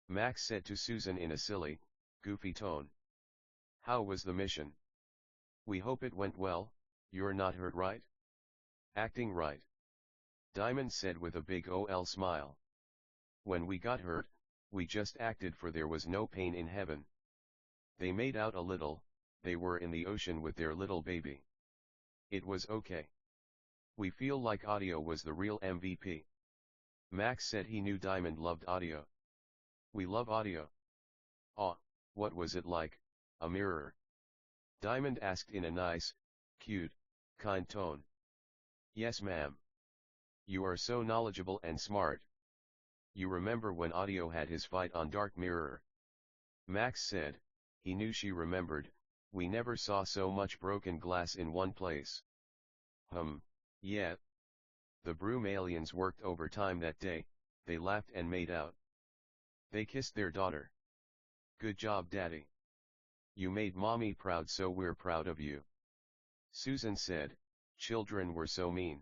Max said to Susan in a silly, Goofy tone. How was the mission? We hope it went well. You're not hurt, right? Acting right. Diamond said with a big OL smile. When we got hurt, we just acted, for there was no pain in heaven. They made out a little. They were in the ocean with their little baby. It was okay. We feel like audio was the real MVP. Max said he knew Diamond loved audio. We love audio. Aw, what was it like? A mirror? Diamond asked in a nice, cute, kind tone. Yes, ma'am. You are so knowledgeable and smart. You remember when Audio had his fight on Dark Mirror? Max said. He knew she remembered. We never saw so much broken glass in one place. Yeah. The broom aliens worked overtime that day. They laughed and made out. They kissed their daughter. Good job, Daddy. You made Mommy proud, so we're proud of you. Susan said. Children were so mean.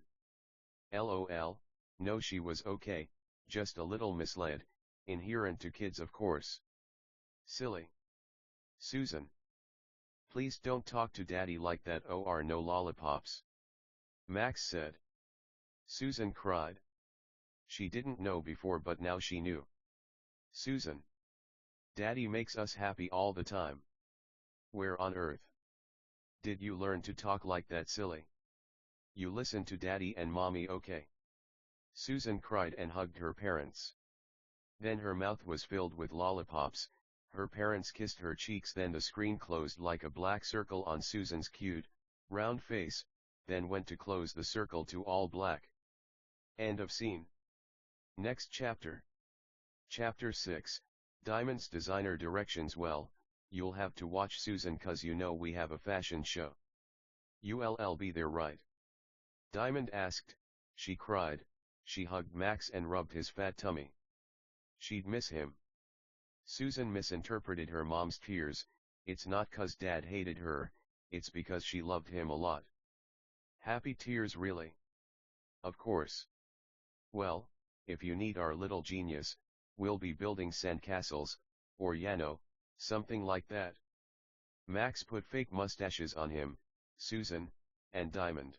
LOL, no, she was okay, just a little misled, inherent to kids, of course. Silly. Susan. Please don't talk to Daddy like that, or no lollipops. Max said. Susan cried. She didn't know before, but now she knew. Susan. Daddy makes us happy all the time. Where on earth did you learn to talk like that, silly? You listen to Daddy and Mommy, okay? Susan cried and hugged her parents. Then her mouth was filled with lollipops. Her parents kissed her cheeks, then the screen closed like a black circle on Susan's cute, round face, then went to close the circle to all black. End of scene. Next chapter. Chapter 6, Diamond's designer directions. Well, you'll have to watch, Susan, cause you know we have a fashion show. You'll be there, right? Diamond asked. She cried. She hugged Max and rubbed his fat tummy. She'd miss him. Susan misinterpreted her mom's tears. It's not cause Dad hated her, it's because she loved him a lot. Happy tears, really? Of course. Well, if you need our little genius, we'll be building sandcastles, or something like that. Max put fake mustaches on him, Susan, and Diamond.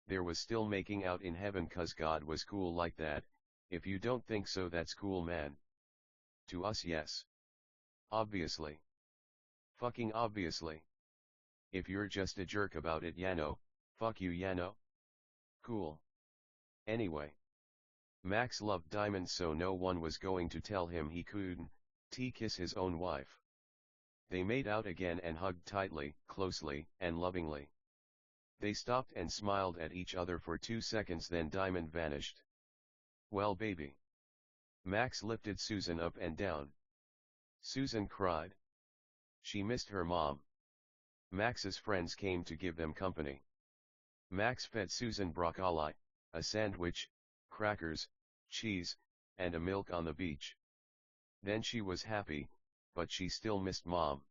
There was still making out in heaven cause God was cool like that. If you don't think so, that's cool, man. To us, yes. Obviously. Fucking obviously. If you're just a jerk about it, fuck you, Cool. Anyway. Max loved Diamond, so no one was going to tell him he couldn't kiss his own wife. They made out again and hugged tightly, closely, and lovingly. They stopped and smiled at each other for 2 seconds, then Diamond vanished. Well, baby. Max lifted Susan up and down. Susan cried. She missed her mom. Max's friends came to give them company. Max fed Susan broccoli, a sandwich, crackers, cheese, and a milk on the beach. Then she was happy, but she still missed Mom.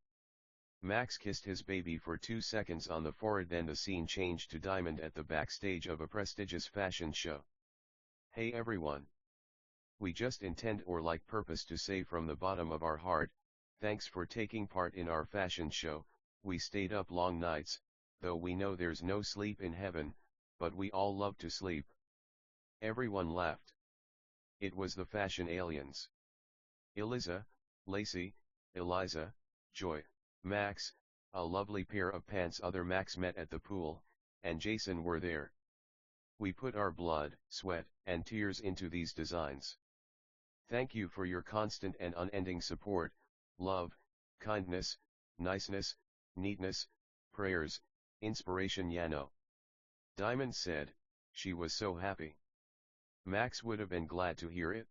Max kissed his baby for 2 seconds on the forehead, then the scene changed to Diamond at the backstage of a prestigious fashion show. Hey everyone. We just intend or like purpose to say from the bottom of our heart, thanks for taking part in our fashion show. We stayed up long nights, though we know there's no sleep in heaven, but we all love to sleep. Everyone laughed. It was the fashion aliens. Eliza, Lacey, Eliza, Joy, Max, a lovely pair of pants other Max met at the pool, and Jason were there. We put our blood, sweat, and tears into these designs. Thank you for your constant and unending support, love, kindness, niceness, neatness, prayers, inspiration, Diamond said. She was so happy. Max would have been glad to hear it.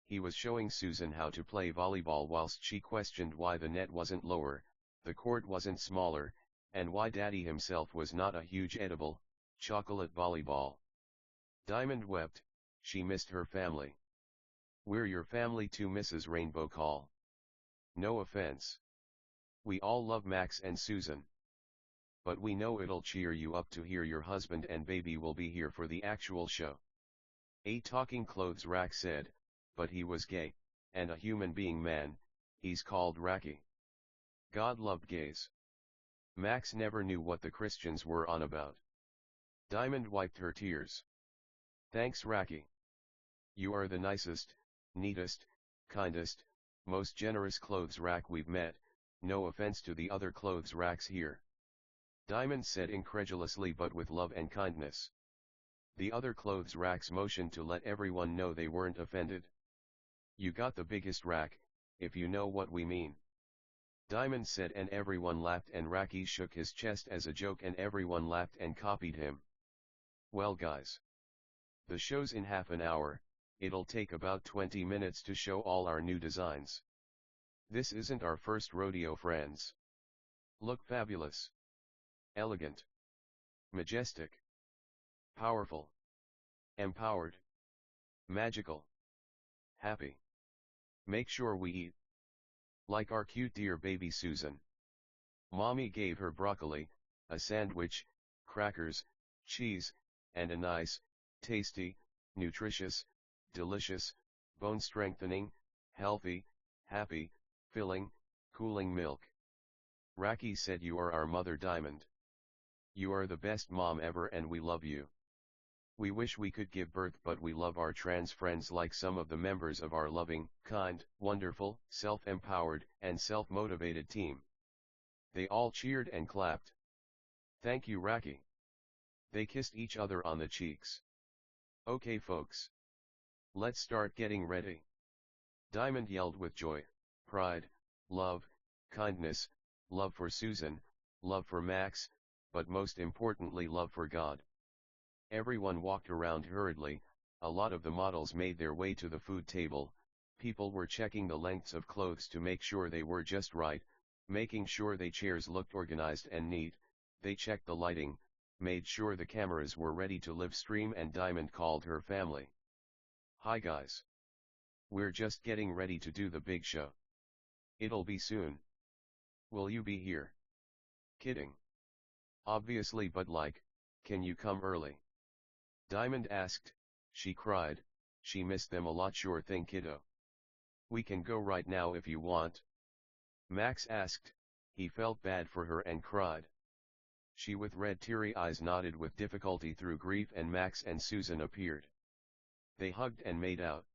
He was showing Susan how to play volleyball whilst she questioned why the net wasn't lower, the court wasn't smaller, and why Daddy himself was not a huge edible, chocolate volleyball. Diamond wept. She missed her family. We're your family too, Mrs. Rainbow Call. No offense. We all love Max and Susan. But we know it'll cheer you up to hear your husband and baby will be here for the actual show. A talking clothes rack said, but he was gay, and a human being, man, he's called Raki. God loved gays. Max never knew what the Christians were on about. Diamond wiped her tears. Thanks Raki. You are the nicest, neatest, kindest, most generous clothes rack we've met, no offense to the other clothes racks here. Diamond said incredulously but with love and kindness. The other clothes racks motioned to let everyone know they weren't offended. You got the biggest rack, if you know what we mean. Diamond said and everyone laughed and Raki shook his chest as a joke and everyone laughed and copied him. Well guys. The show's in half an hour, it'll take about 20 minutes to show all our new designs. This isn't our first rodeo friends. Look fabulous. Elegant. Majestic. Powerful. Empowered. Magical. Happy. Make sure we eat. Like our cute dear baby Susan. Mommy gave her broccoli, a sandwich, crackers, cheese, and a nice, tasty, nutritious, delicious, bone-strengthening, healthy, happy, filling, cooling milk. Raki said you are our mother Diamond. You are the best mom ever and we love you. We wish we could give birth but we love our trans friends like some of the members of our loving, kind, wonderful, self-empowered, and self-motivated team. They all cheered and clapped. Thank you Raki. They kissed each other on the cheeks. Okay folks. Let's start getting ready. Diamond yelled with joy, pride, love, kindness, love for Susan, love for Max, but most importantly love for God. Everyone walked around hurriedly, a lot of the models made their way to the food table, people were checking the lengths of clothes to make sure they were just right, making sure the chairs looked organized and neat, they checked the lighting, made sure the cameras were ready to live stream and Diamond called her family. Hi guys. We're just getting ready to do the big show. It'll be soon. Will you be here? Kidding. Obviously but like, can you come early? Diamond asked, she cried, she missed them a lot sure thing kiddo. We can go right now if you want. Max asked, he felt bad for her and cried. She with red teary eyes nodded with difficulty through grief and Max and Susan appeared. They hugged and made out.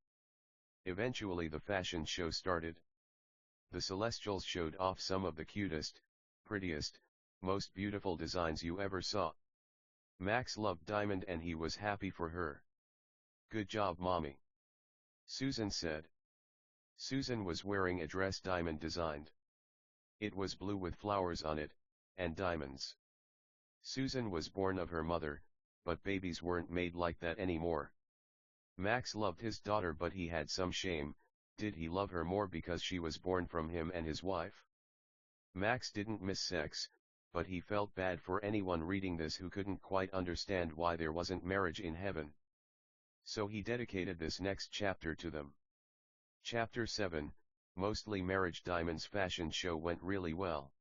Eventually the fashion show started. The Celestials showed off some of the cutest, prettiest, most beautiful designs you ever saw. Max loved Diamond and he was happy for her. Good job mommy. Susan said. Susan was wearing a dress Diamond designed. It was blue with flowers on it, and diamonds. Susan was born of her mother, but babies weren't made like that anymore. Max loved his daughter but he had some shame, did he love her more because she was born from him and his wife? Max didn't miss sex, but he felt bad for anyone reading this who couldn't quite understand why there wasn't marriage in heaven. So he dedicated this next chapter to them. Chapter 7, Mostly Marriage. Diamond's fashion show went really well.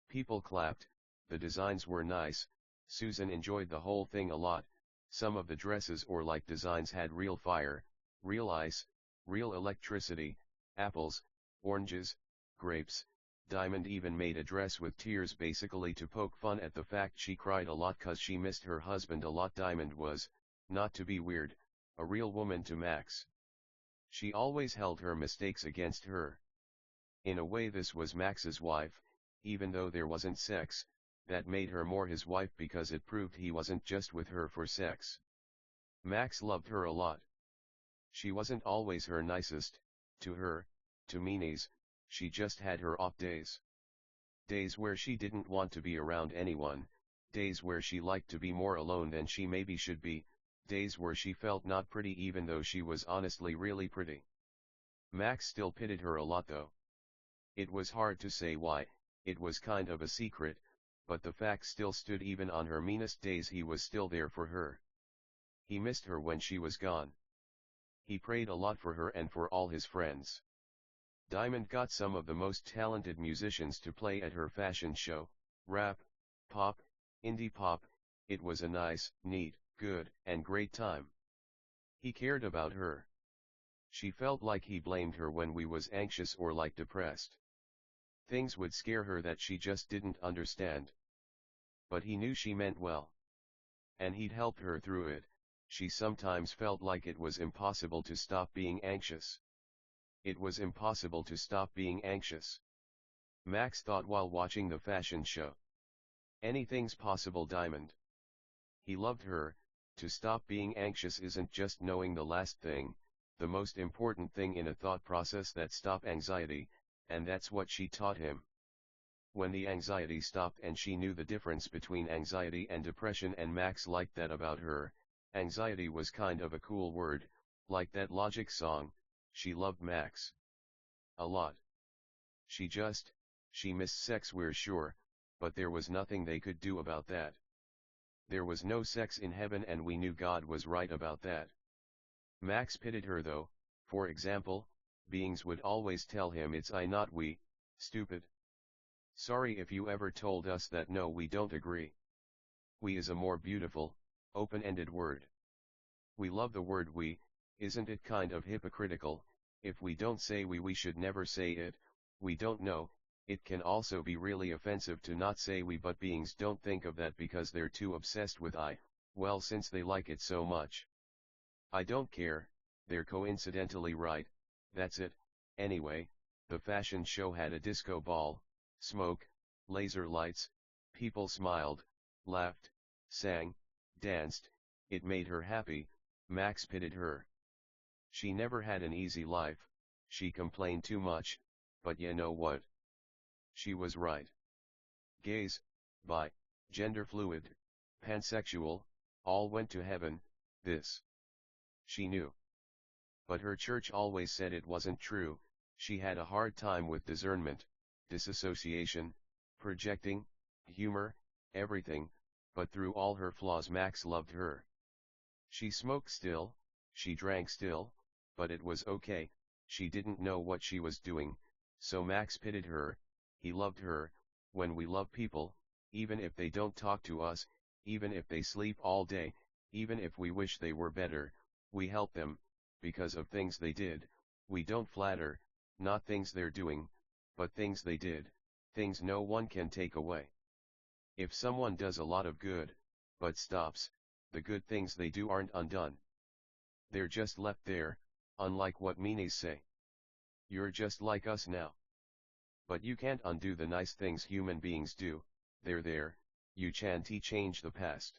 People clapped, the designs were nice, Susan enjoyed the whole thing a lot, some of the dresses or like designs had real fire, real ice, real electricity, apples, oranges, grapes. Diamond even made a dress with tears basically to poke fun at the fact she cried a lot cause she missed her husband a lot. Diamond was, not to be weird, a real woman to Max. She always held her mistakes against her. In a way this was Max's wife, even though there wasn't sex, that made her more his wife because it proved he wasn't just with her for sex. Max loved her a lot. She wasn't always her nicest, to her, to meanies. She just had her off days. Days where she didn't want to be around anyone, days where she liked to be more alone than she maybe should be, days where she felt not pretty even though she was honestly really pretty. Max still pitied her a lot though. It was hard to say why, it was kind of a secret, but the fact still stood even on her meanest days he was still there for her. He missed her when she was gone. He prayed a lot for her and for all his friends. Diamond got some of the most talented musicians to play at her fashion show, rap, pop, indie pop. It was a nice, neat, good, and great time. He cared about her. She felt like he blamed her when we was anxious or like depressed. Things would scare her that she just didn't understand. But he knew she meant well. And he'd helped her through it. She sometimes felt like it was impossible to stop being anxious. It was impossible to stop being anxious. Max thought while watching the fashion show. Anything's possible, Diamond. He loved her. To stop being anxious isn't just knowing the last thing, the most important thing in a thought process that stop anxiety, and that's what she taught him. When the anxiety stopped and she knew the difference between anxiety and depression, and Max liked that about her. Anxiety was kind of a cool word, like that Logic song. She loved Max a lot. She missed sex, we're sure, but there was nothing they could do about that. There was no sex in heaven, and we knew God was right about that. Max pitied her though. For example, beings would always tell him it's I not we, stupid. Sorry if you ever told us that. No, we don't agree. We is a more beautiful, open-ended word. We love the word we. Isn't it kind of hypocritical? If we don't say we should never say it. We don't know. It can also be really offensive to not say we, but beings don't think of that because they're too obsessed with I. Well, since they like it so much. I don't care, they're coincidentally right, that's it. Anyway, the fashion show had a disco ball, smoke, laser lights, people smiled, laughed, sang, danced. It made her happy. Max pitied her. She never had an easy life, she complained too much, but you know what? She was right. Gays, bi, gender fluid, pansexual, all went to heaven. This she knew. But her church always said it wasn't true. She had a hard time with discernment, disassociation, projecting, humor, everything, but through all her flaws Max loved her. She smoked still, she drank still, but it was okay. She didn't know what she was doing, so Max pitied her. He loved her. When we love people, even if they don't talk to us, even if they sleep all day, even if we wish they were better, we help them, because of things they did. We don't flatter, not things they're doing, but things they did, things no one can take away. If someone does a lot of good, but stops, the good things they do aren't undone. They're just left there, unlike what meanies say. You're just like us now. But you can't undo the nice things human beings do, they're there, you can't change the past.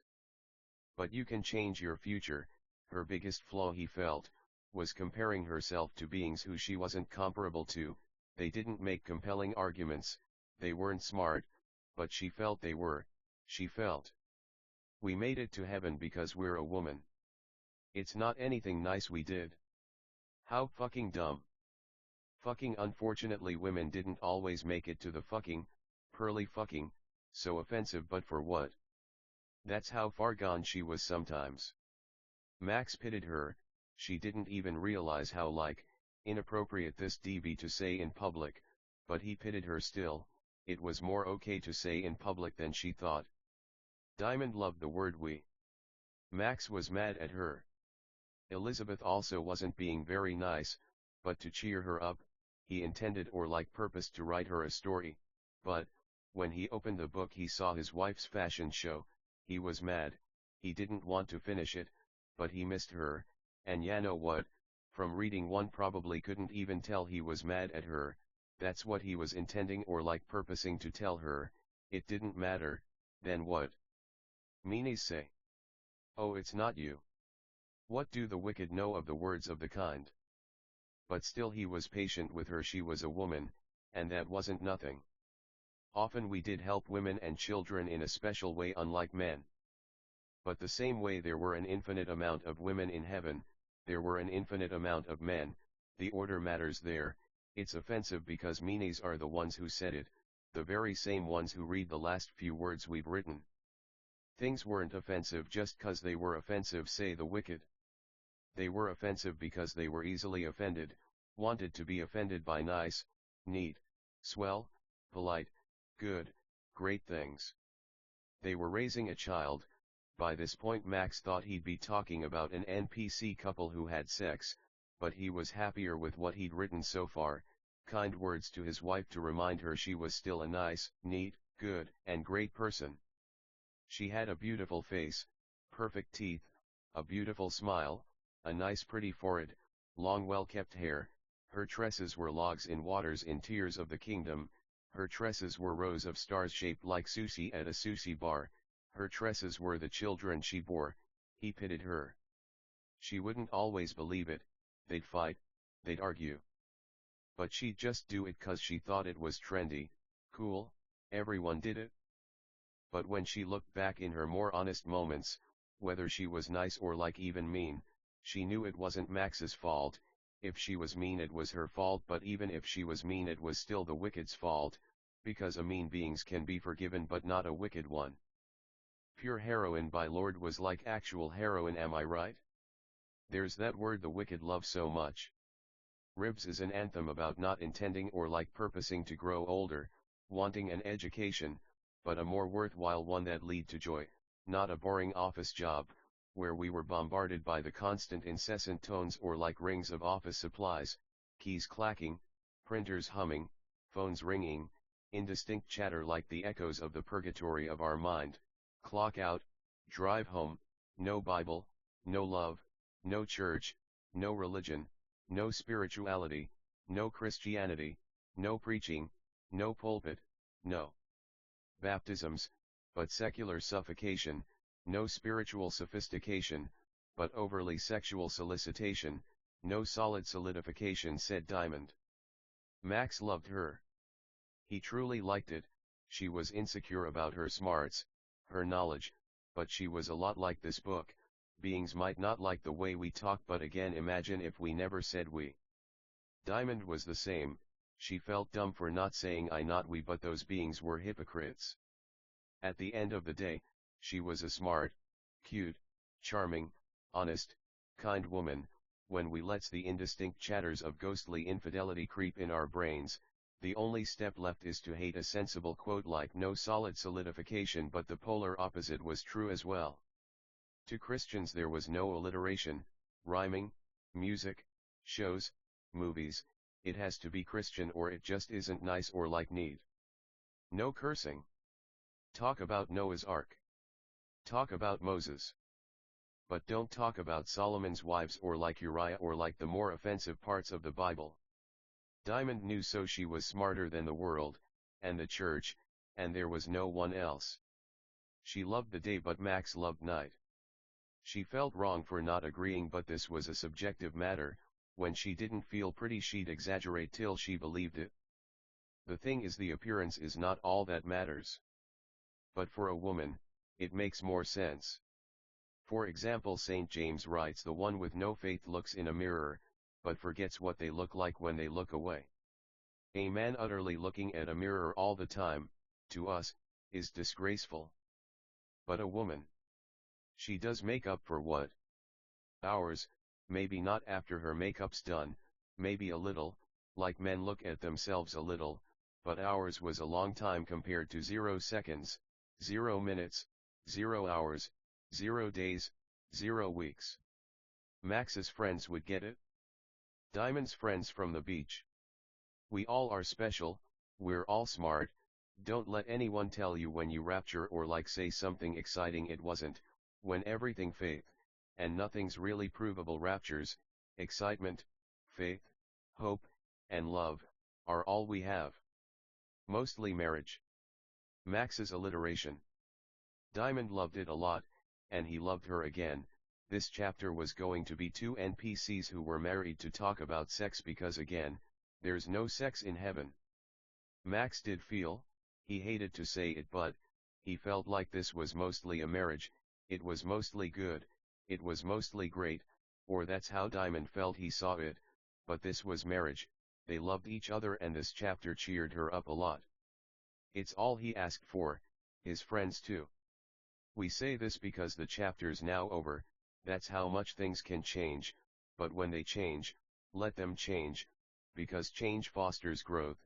But you can change your future. Her biggest flaw, he felt, was comparing herself to beings who she wasn't comparable to. They didn't make compelling arguments, they weren't smart, but she felt they were. She felt. We made it to heaven because we're a woman. It's not anything nice we did. How fucking dumb. Fucking unfortunately women didn't always make it to the fucking, pearly fucking, so offensive, but for what? That's how far gone she was sometimes. Max pitied her. She didn't even realize how inappropriate this be to say in public, but he pitied her still. It was more okay to say in public than she thought. Diamond loved the word we. Max was mad at her. Elizabeth also wasn't being very nice, but to cheer her up, he intended or purposed to write her a story. But, when he opened the book he saw his wife's fashion show. He was mad. He didn't want to finish it, but he missed her, and ya know what, from reading one probably couldn't even tell he was mad at her. That's what he was intending or purposing to tell her. It didn't matter. Then what? Meanies say. Oh, it's not you. What do the wicked know of the words of the kind? But still he was patient with her. She was a woman, and that wasn't nothing. Often we did help women and children in a special way, unlike men. But the same way there were an infinite amount of women in heaven, there were an infinite amount of men. The order matters there. It's offensive because meanies are the ones who said it, the very same ones who read the last few words we've written. Things weren't offensive just 'cause they were offensive, say the wicked. They were offensive because they were easily offended, wanted to be offended by nice, neat, swell, polite, good, great things. They were raising a child. By this point Max thought he'd be talking about an NPC couple who had sex, but he was happier with what he'd written so far, kind words to his wife to remind her she was still a nice, neat, good, and great person. She had a beautiful face, perfect teeth, a beautiful smile, a nice pretty forehead, long well-kept hair, her tresses were logs in waters in tears of the kingdom, her tresses were rows of stars shaped like sushi at a sushi bar, her tresses were the children she bore. He pitied her. She wouldn't always believe it, they'd fight, they'd argue. But she'd just do it 'cause she thought it was trendy, cool, everyone did it. But when she looked back in her more honest moments, whether she was nice or like even mean, she knew it wasn't Max's fault. If she was mean it was her fault, but even if she was mean it was still the wicked's fault, because a mean beings can be forgiven but not a wicked one. Pure heroin by Lord was like actual heroin, am I right? There's that word the wicked love so much. Ribs is an anthem about not intending or like purposing to grow older, wanting an education, but a more worthwhile one that lead to joy, not a boring office job, where we were bombarded by the constant incessant tones or like rings of office supplies, keys clacking, printers humming, phones ringing, indistinct chatter like the echoes of the purgatory of our mind. Clock out, drive home, no Bible, no love, no church, no religion, no spirituality, no Christianity, no preaching, no pulpit, no baptisms, but secular suffocation, no spiritual sophistication, but overly sexual solicitation, no solid solidification, said Diamond. Max loved her. He truly liked it. She was insecure about her smarts, her knowledge, but she was a lot like this book. Beings might not like the way we talk, but again, imagine if we never said we. Diamond was the same. She felt dumb for not saying I, not we, but those beings were hypocrites. At the end of the day, she was a smart, cute, charming, honest, kind woman. When we lets the indistinct chatters of ghostly infidelity creep in our brains, the only step left is to hate a sensible quote like no solid solidification, but the polar opposite was true as well. To Christians there was no alliteration, rhyming, music, shows, movies. It has to be Christian or it just isn't nice or like neat. No cursing. Talk about Noah's Ark. Talk about Moses. But don't talk about Solomon's wives or like Uriah or like the more offensive parts of the Bible. Diamond knew, so she was smarter than the world, and the church, and there was no one else. She loved the day but Max loved night. She felt wrong for not agreeing, but this was a subjective matter. When she didn't feel pretty she'd exaggerate till she believed it. The thing is, the appearance is not all that matters. But for a woman, it makes more sense. For example, St. James writes, the one with no faith looks in a mirror, but forgets what they look like when they look away. A man utterly looking at a mirror all the time, to us, is disgraceful. But a woman, she does make up for what? Hours, maybe not after her makeup's done, maybe a little, like men look at themselves a little, but hours was a long time compared to 0 seconds, 0 minutes, 0 hours, 0 days, 0 weeks. Max's friends would get it. Diamond's friends from the beach. We all are special, we're all smart. Don't let anyone tell you when you rapture or like say something exciting it wasn't, when everything faith, and nothing's really provable. Raptures, excitement, faith, hope, and love, are all we have. Mostly marriage. Max's alliteration. Diamond loved it a lot, and he loved her again. This chapter was going to be two NPCs who were married to talk about sex because again, there's no sex in heaven. Max did feel, he hated to say it, but he felt like this was mostly a marriage. It was mostly good, it was mostly great, or that's how Diamond felt he saw it, but this was marriage. They loved each other and this chapter cheered her up a lot. It's all he asked for, his friends too. We say this because the chapter's now over. That's how much things can change, but when they change, let them change, because change fosters growth,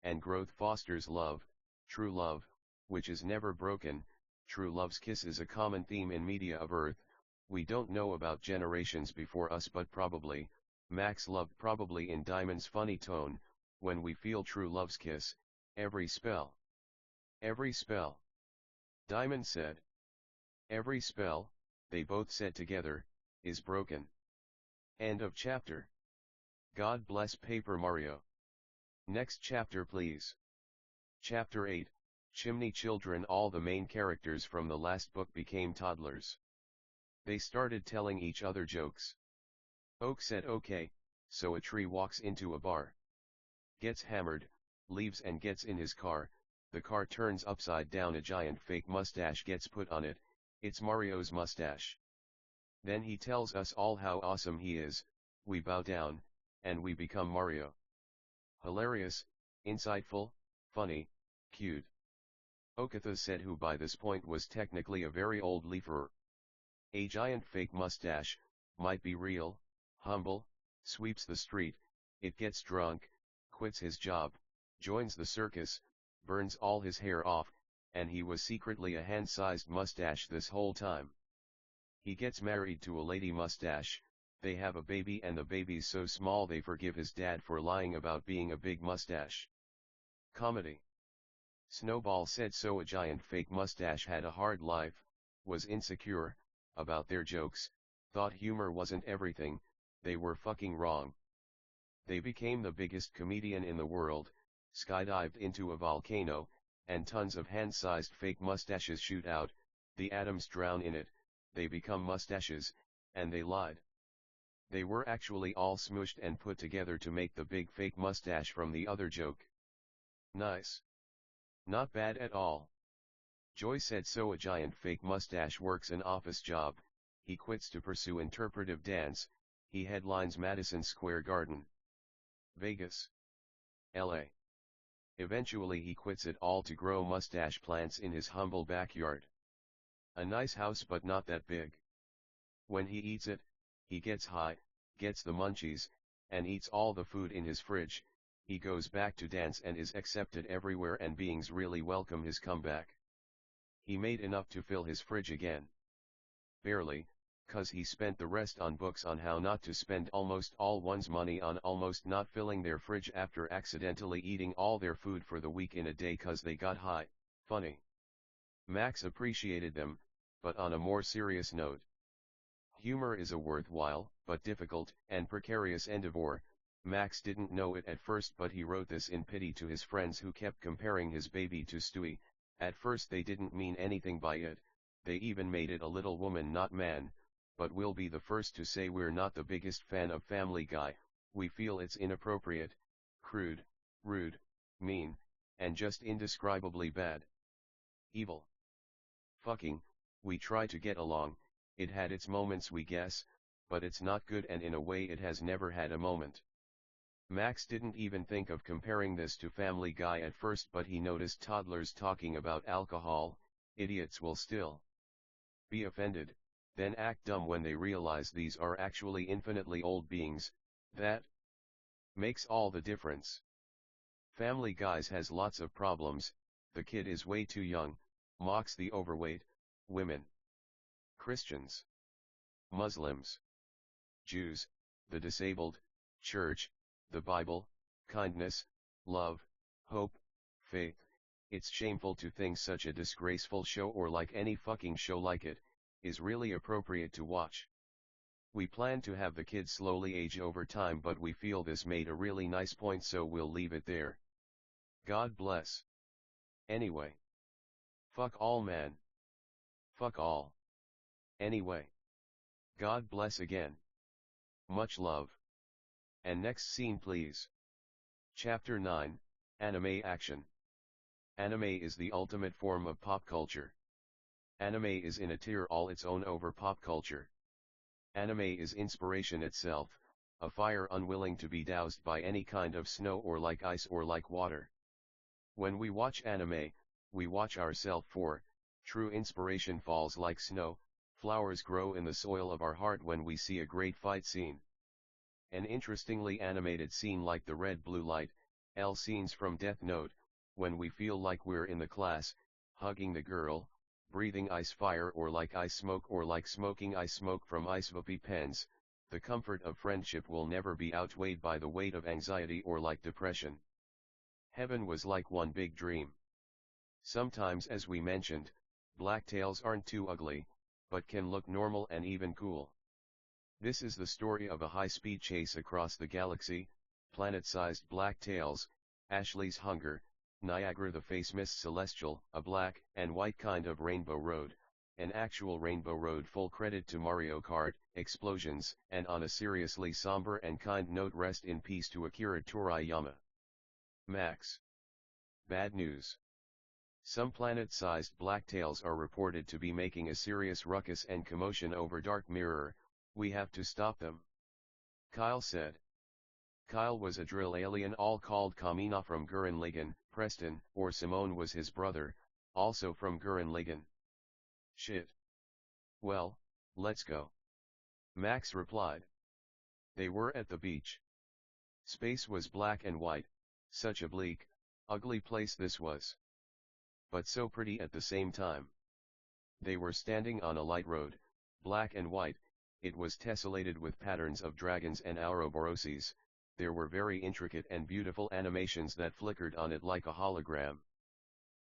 and growth fosters love, true love, which is never broken. True love's kiss is a common theme in media of Earth. We don't know about generations before us, but probably, Max loved probably in Diamond's funny tone, when we feel true love's kiss, every spell. Every spell. Diamond said. Every spell, they both said together, is broken. End of chapter. God bless Paper Mario. Next chapter please. Chapter 8, Chimney Children. All the main characters from the last book became toddlers. They started telling each other jokes. Oak said okay, so a tree walks into a bar. Gets hammered, leaves and gets in his car, the car turns upside down, a giant fake mustache gets put on it, it's Mario's mustache. Then he tells us all how awesome he is, we bow down, and we become Mario. Hilarious, insightful, funny, cute. Okatha said, who by this point was technically a very old leafer. A giant fake mustache, might be real, humble, sweeps the street, it gets drunk, quits his job, joins the circus, burns all his hair off, and he was secretly a hand-sized mustache this whole time. He gets married to a lady mustache, they have a baby and the baby's so small they forgive his dad for lying about being a big mustache. Comedy. Snowball said so a giant fake mustache had a hard life, was insecure, about their jokes, thought humor wasn't everything, they were fucking wrong. They became the biggest comedian in the world, skydived into a volcano, and tons of hand-sized fake mustaches shoot out, the atoms drown in it, they become mustaches, and they lied. They were actually all smooshed and put together to make the big fake mustache from the other joke. Nice. Not bad at all. Joy said so a giant fake mustache works an office job, he quits to pursue interpretive dance, he headlines Madison Square Garden. Vegas. LA. Eventually he quits it all to grow mustache plants in his humble backyard. A nice house but not that big. When he eats it, he gets high, gets the munchies, and eats all the food in his fridge, he goes back to dance and is accepted everywhere and beings really welcome his comeback. He made enough to fill his fridge again. Barely, 'cause he spent the rest on books on how not to spend almost all one's money on almost not filling their fridge after accidentally eating all their food for the week in a day 'cause they got high. Funny. Max appreciated them, but on a more serious note. Humor is a worthwhile, but difficult, and precarious endeavor. Max didn't know it at first, but he wrote this in pity to his friends who kept comparing his baby to Stewie. At first they didn't mean anything by it, they even made it a little woman not man, but we'll be the first to say we're not the biggest fan of Family Guy, we feel it's inappropriate, crude, rude, mean, and just indescribably bad. Evil. Fucking, we try to get along, it had its moments we guess, but it's not good and in a way it has never had a moment. Max didn't even think of comparing this to Family Guy at first, but he noticed toddlers talking about alcohol, idiots will still be offended, then act dumb when they realize these are actually infinitely old beings, that makes all the difference. Family Guy has lots of problems, the kid is way too young, mocks the overweight, women, Christians, Muslims, Jews, the disabled, church, the Bible, kindness, love, hope, faith. It's shameful to think such a disgraceful show, or like any fucking show like it, is really appropriate to watch. We plan to have the kids slowly age over time, but we feel this made a really nice point, so we'll leave it there. God bless. Anyway. Fuck all, man. Fuck all. Anyway. God bless again. Much love. And next scene please. Chapter 9, Anime Action. Anime is the ultimate form of pop culture. Anime is in a tier all its own over pop culture. Anime is inspiration itself, a fire unwilling to be doused by any kind of snow or like ice or like water. When we watch anime, we watch ourselves, for true inspiration falls like snow, flowers grow in the soil of our heart when we see a great fight scene. An interestingly animated scene like the red blue light, L scenes from Death Note, when we feel like we're in the class, hugging the girl, breathing ice fire or like ice smoke or like smoking ice smoke from ice vape pens, the comfort of friendship will never be outweighed by the weight of anxiety or like depression. Heaven was like one big dream. Sometimes, as we mentioned, blacktails aren't too ugly, but can look normal and even cool. This is the story of a high-speed chase across the galaxy, planet-sized blacktails, Ashley's Hunger, Niagara the Face Miss Celestial, a black and white kind of rainbow road, an actual rainbow road. Full credit to Mario Kart, explosions, and on a seriously somber and kind note, rest in peace to Akira Toriyama. Max. Bad news. Some planet-sized blacktails are reported to be making a serious ruckus and commotion over Dark Mirror. We have to stop them, Kyle said. Kyle was a drill alien all called Kamina from Gurren Lagann. Preston, or Simone, was his brother, also from Gurren Lagann. Shit. Well, let's go, Max replied. They were at the beach. Space was black and white, such a bleak, ugly place this was. But so pretty at the same time. They were standing on a light road, black and white. It was tessellated with patterns of dragons and ouroboroses. There were very intricate and beautiful animations that flickered on it like a hologram.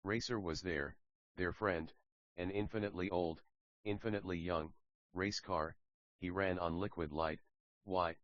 Racer was there, their friend, an infinitely old, infinitely young, race car. He ran on liquid light. Why,